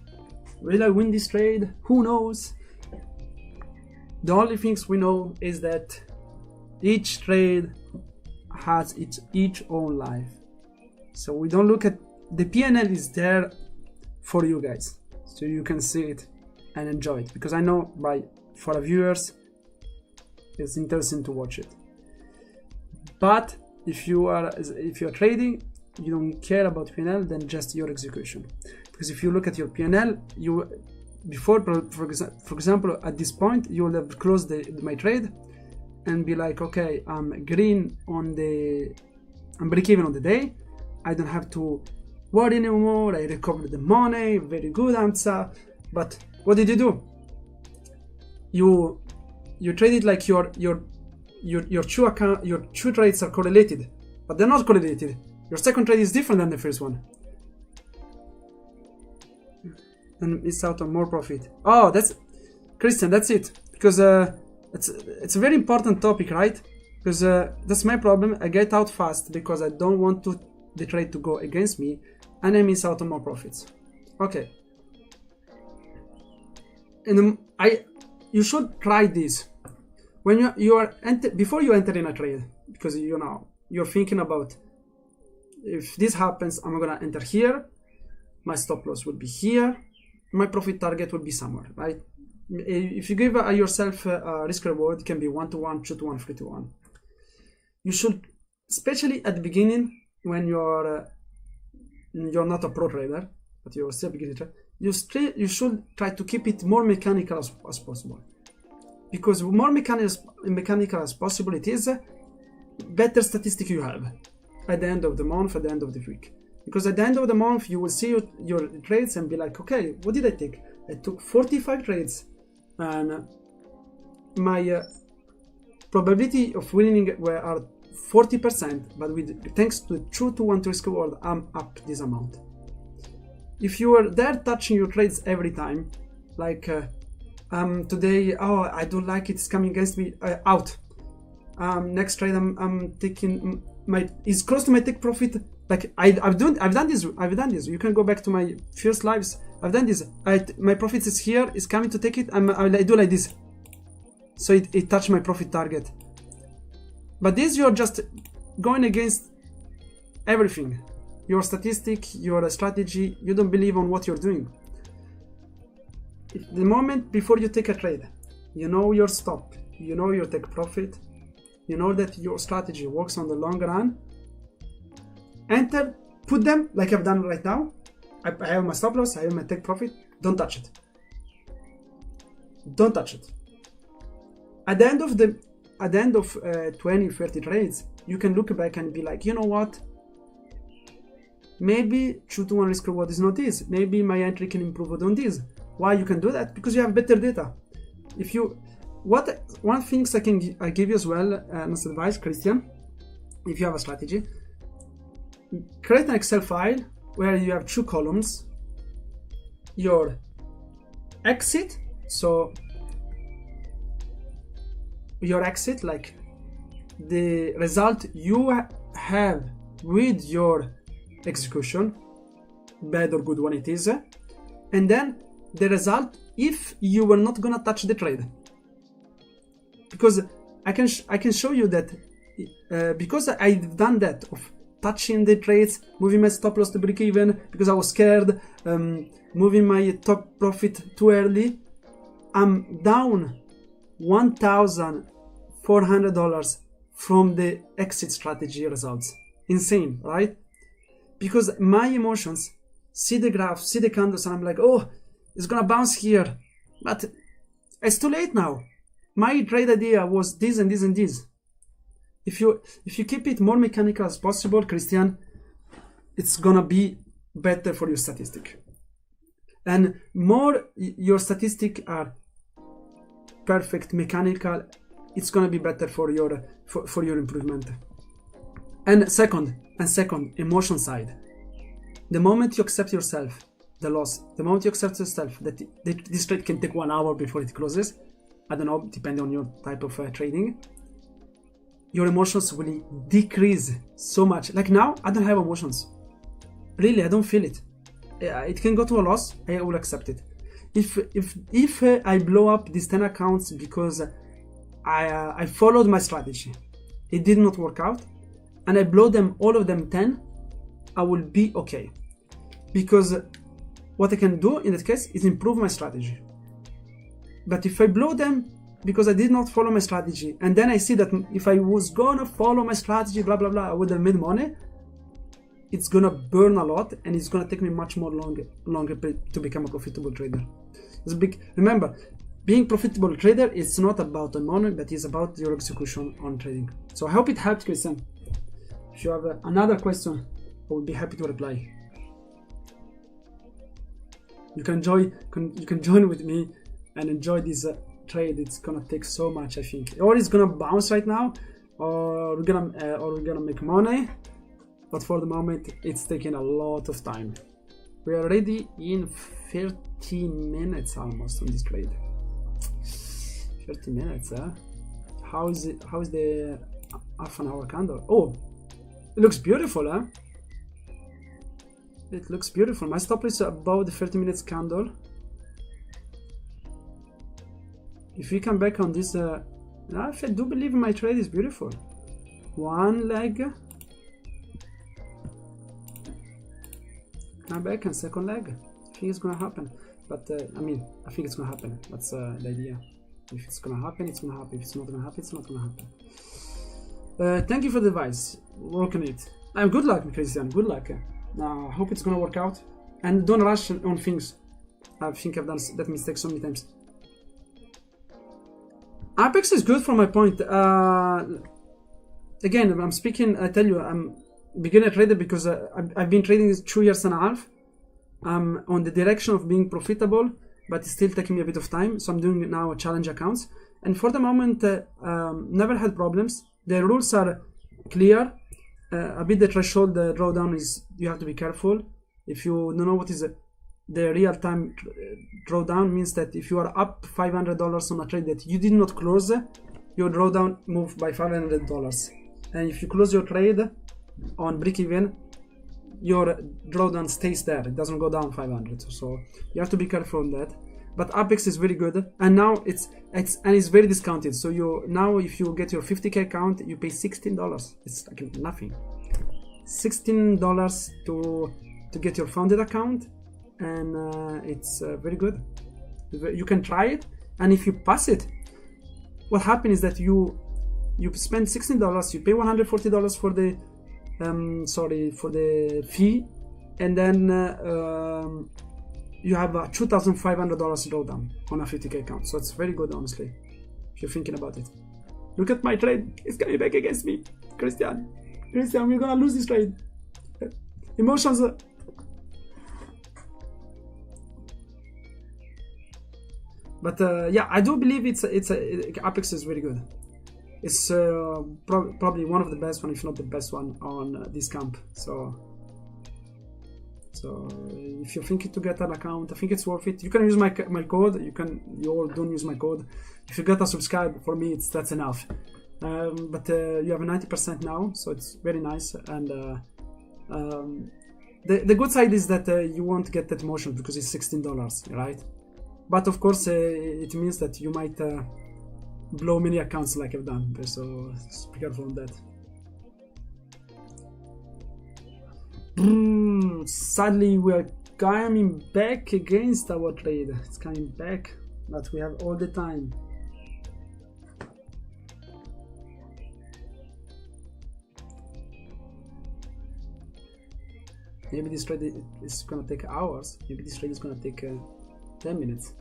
S1: Will I win this trade? Who knows? The only things we know is that each trade has its own life. So we don't look at the PNL is there for you guys, so you can see it and enjoy it, because I know for the viewers it's interesting to watch it. But if you're trading, you don't care about PNL, then just your execution. Because if you look at your PNL, for example, at this point, you will have closed my trade and be like, okay, I'm green I'm break even on the day. I don't have to worry anymore. I recovered the money. Very good, Amsa. But what did you do? You traded like your two trades are correlated, but they're not correlated. Your second trade is different than the first one, and it's out on more profit. Oh, that's Christian. That's it. Because it's a very important topic, right? Because that's my problem. I get out fast because I don't want the trade to go against me, and I miss out on more profits. Okay. And you should try this when before you enter in a trade, because you're thinking about, if this happens, I'm gonna enter here, my stop loss will be here, my profit target will be somewhere, right? If you give yourself a risk reward, it can be 1-to-1, 2-to-1, 3-to-1. You should, especially at the beginning, when you're not a pro trader, but you're still a beginner trader, you should try to keep it more mechanical as possible, because more mechanical as possible it is, better statistic you have at the end of the month, at the end of the week. Because at the end of the month you will see your trades and be like, okay, what did I take? I took 45 trades, and my probability of winning are 40%, but thanks to 2-to-1 risk reward, I'm up this amount. If you are there touching your trades every time, like today, oh, I don't like it's coming against me, out. Next trade I'm taking is close to my take profit. Like I've done this. You can go back to my first lives. I've done this. My profit is here, is coming to take it. I do like this, so it touched my profit target. But this, you're just going against everything. Your statistic, your strategy, you don't believe on what you're doing. The moment before you take a trade, you know your stop, you know your take profit, you know that your strategy works on the long run. Enter, put them like I've done right now. I have my stop loss, I have my take profit. Don't touch it. Don't touch it. At the end of 20-30 trades, you can look back and be like, you know what? Maybe 2-to-1 risk reward is not this. Maybe my entry can improve on this. Why you can do that? Because you have better data. One thing I give you as well as advice, Christian, if you have a strategy, create an Excel file where you have 2 columns. Your exit, so your exit, like the result you have with your execution, bad or good one it is, and then the result if you were not gonna touch the trade. Because I can show you that because I've done that of touching the trades, moving my stop loss to break even because I was scared, moving my top profit too early, I'm down $1,400 from the exit strategy results. Insane, right? Because my emotions see the graph, see the candles, and I'm like, oh, it's gonna bounce here, but it's too late now. My trade idea was this and this and this. If you keep it more mechanical as possible, Christian, it's gonna be better for your statistic. And more your statistic are perfect mechanical, it's gonna be better for your improvement. And second, emotion side. The moment you accept yourself the loss, the moment you accept yourself that this trade can take 1 hour before it closes, I don't know, depending on your type of trading, your emotions will decrease so much. Like now, I don't have emotions. Really, I don't feel it. It can go to a loss, I will accept it. If I blow up these 10 accounts because I followed my strategy, it did not work out, and I blow them, all of them 10, I will be okay. Because what I can do in that case is improve my strategy. But if I blow them because I did not follow my strategy, and then I see that if I was gonna follow my strategy, blah blah blah, I would have made money, it's gonna burn a lot, and it's gonna take me much more longer to become a profitable trader. Remember, being profitable trader is not about the money, but it's about your execution on trading. So I hope it helped, Christian. If you have another question, I would be happy to reply. You can join with me and enjoy this trade. It's gonna take so much, I think. Or it's gonna bounce right now, or we're gonna make money. But for the moment, it's taking a lot of time. We are already in 13 minutes almost on this trade. If 30 minutes, huh? How is it? How is the half an hour candle? Oh, it looks beautiful, huh? It looks beautiful. My stop is above the 30 minutes candle. If we come back on this, I do believe my trade is beautiful. One leg. Come back and second leg. I think it's gonna happen. But I mean, I think it's gonna happen. That's the idea. If it's gonna happen, it's gonna happen. If it's not gonna happen, it's not gonna happen. Thank you for the advice. Work on it. And good luck, Christian. Good luck. I hope it's gonna work out. And don't rush on things. I think I've done that mistake so many times. Apex is good from my point. Again, I'm speaking. I tell you, I'm beginner trader because I've been trading 2 years and a half. I'm on the direction of being profitable, but it's still taking me a bit of time. So I'm doing now challenge accounts, and for the moment, never had problems. The rules are clear. A bit the threshold drawdown is you have to be careful. If you don't know what is the real-time drawdown, means that if you are up $500 on a trade that you did not close, your drawdown moved by $500, and if you close your trade on break-even, your drawdown stays there. It doesn't go down 500. So you have to be careful on that. But Apex is very good, and now it's very discounted. So now if you get your 50k account, you pay $16. It's like nothing. $16 to get your founded account, and it's very good. You can try it, and if you pass it, what happens is that you spend $16, you pay $140 for the for the fee, and then you have a $2,500 drawdown on a 50k account. So it's very good, honestly, if you're thinking about it. Look at my trade. It's coming back against me. Christian, we're gonna lose this trade. Emotions. But yeah, I do believe Apex is very good. It's probably one of the best one, if not the best one on this camp. So if you're thinking to get an account, I think it's worth it. You can use my code. You all don't use my code. If you get a subscribe, for me, that's enough. But you have a 90% now, so it's very nice. And the good side is that you won't get that motion because it's $16, right? But of course, it means that you might blow many accounts like I've done. So be careful on that. Sadly, we are coming back against our trade. It's coming back, but we have all the time. Maybe this trade is gonna take hours. Maybe this trade is gonna take 10 minutes.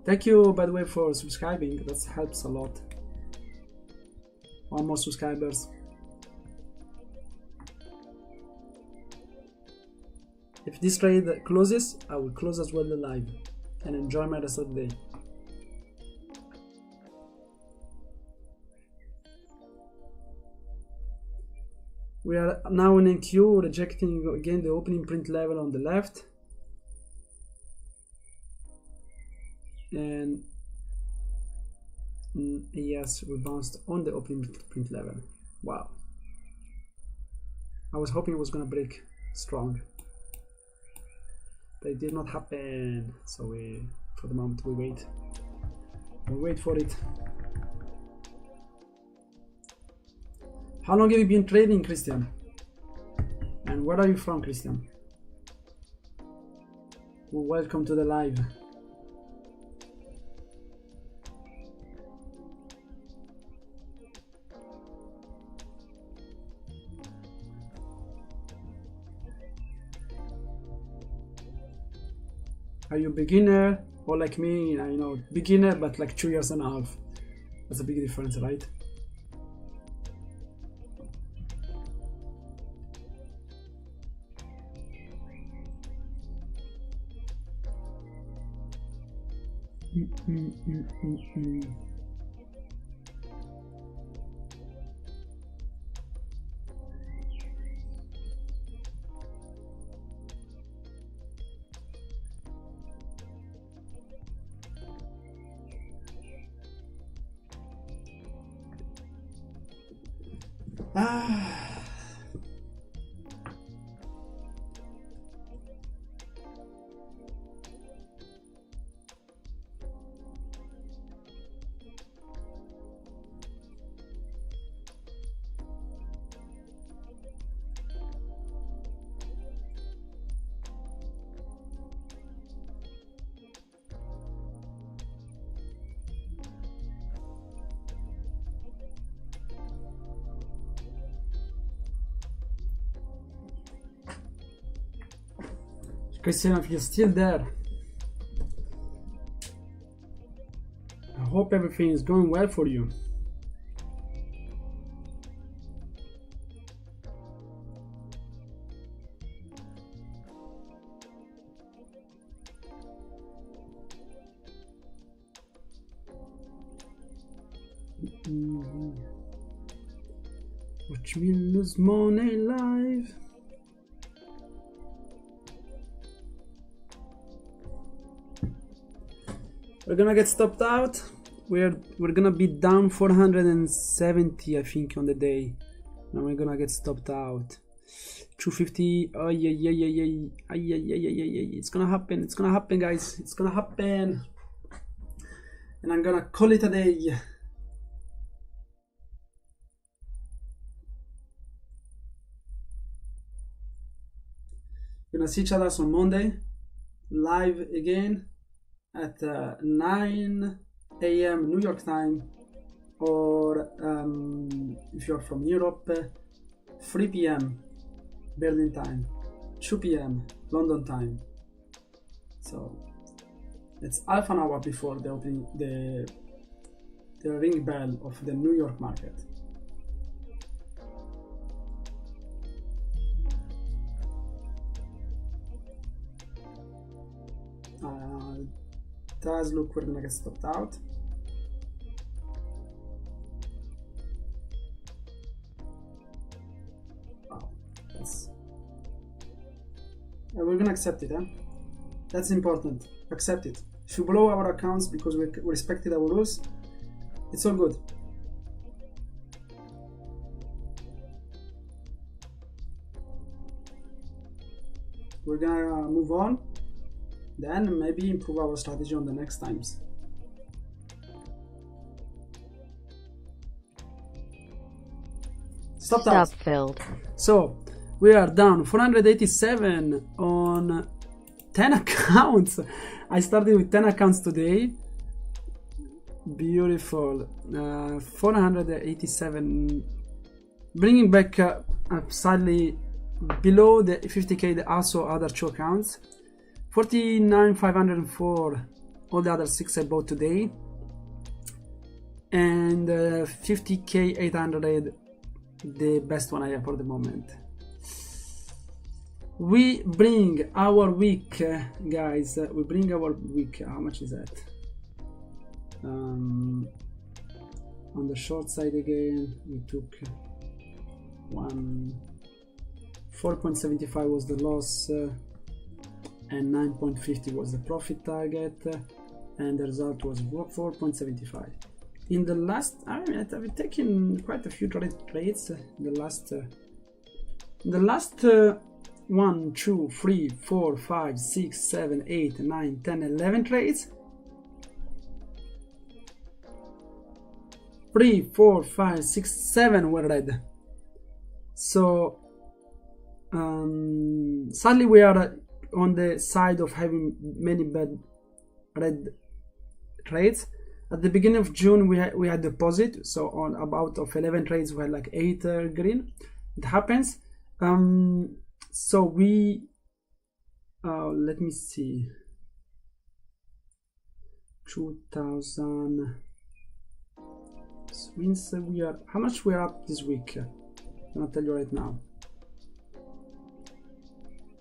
S1: Thank you, by the way, for subscribing. That helps a lot. One more subscribers. If this trade closes, I will close as well the live and enjoy my rest of the day. We are now in NQ, rejecting again the opening print level on the left. And yes, we bounced on the opening print level. Wow. I was hoping it was gonna break strong, but it did not happen. So for the moment, we wait. We wait for it. How long have you been trading, Christian? And where are you from, Christian? Well, welcome to the live. Are you beginner or like me? You know, beginner, but like 2 years and a half. That's a big difference, right? Christian, if you're still there, I hope everything is going well for you. Watch me lose money live. We're gonna get stopped out. We're gonna be down 470, I think, on the day. Now we're gonna get stopped out. 250. Oh yeah. It's gonna happen. It's gonna happen, guys. It's gonna happen. And I'm gonna call it a day. We're gonna see each other on Monday, live again at 9 a.m. New York time, or if you're from Europe, 3 p.m. Berlin time, 2 p.m. London time. So it's half an hour before the opening, the ring bell of the New York market. Does look we're gonna get stopped out. Wow, we're gonna accept it, huh? That's important. Accept it. If you blow our accounts because we respected our rules, it's all good. We're gonna move on. Then maybe improve our strategy on the next times.
S2: Stop failed.
S1: So we are down 487 on 10 accounts. I started with 10 accounts today. Beautiful. 487, bringing back slightly below the 50k, the also other two accounts. 49,504 all the other 6 I bought today, and 50k 800 the best one I have for the moment. We bring our week, guys, we bring our week. How much is that? On the short side again, we took 4.75 was the loss, and 9.50 was the profit target, and the result was 4.75. In the last, I've taken quite a few trades. In the last 1, 2, 3, 4, 5, 6, 7, 8, 9, 10, 11 trades. 3, 4, 5, 6, 7 were red. So sadly we are on the side of having many bad red trades. At the beginning of June we had deposit, so on about of 11 trades we had like 8 green. It happens. So we let me see, 2000 means we are, how much we are up this week? I'm gonna tell you right now.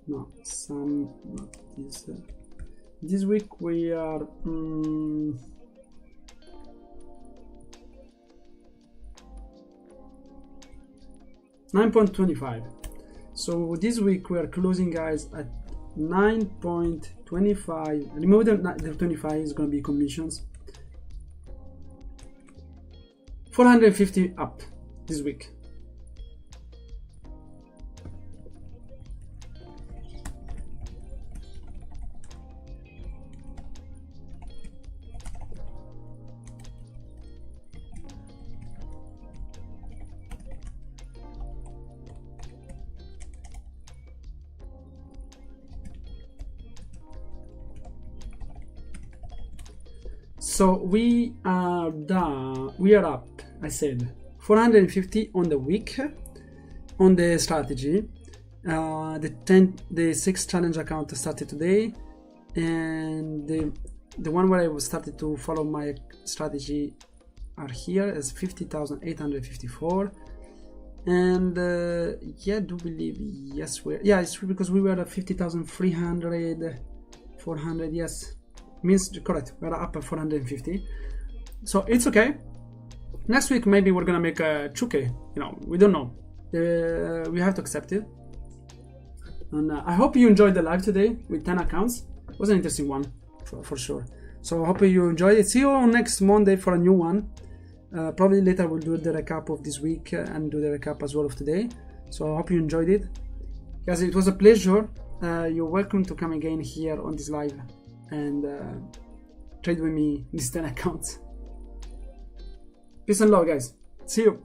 S1: No, some not this. This week we are 9.25. So this week we are closing, guys, at 9.25. Remove the 25 is going to be commissions. 450 up this week. So we are done. We are up, I said, 450 on the week on the strategy. The 6 challenge account started today, and the one where I started to follow my strategy are here as 50,854. And yeah, I do believe, yes, it's because we were at 50,300, 400, yes, means correct, we're up at 450, so it's okay. Next week maybe we're gonna make a 2K, you know, we don't know, we have to accept it. And I hope you enjoyed the live today with 10 accounts. It was an interesting one for sure, so I hope you enjoyed it. See you on next Monday for a new one. Probably later we'll do the recap of this week and do the recap as well of today. So I hope you enjoyed it, guys. It was a pleasure. You're welcome to come again here on this live and trade with me these 10 accounts. Peace and love, guys. See you.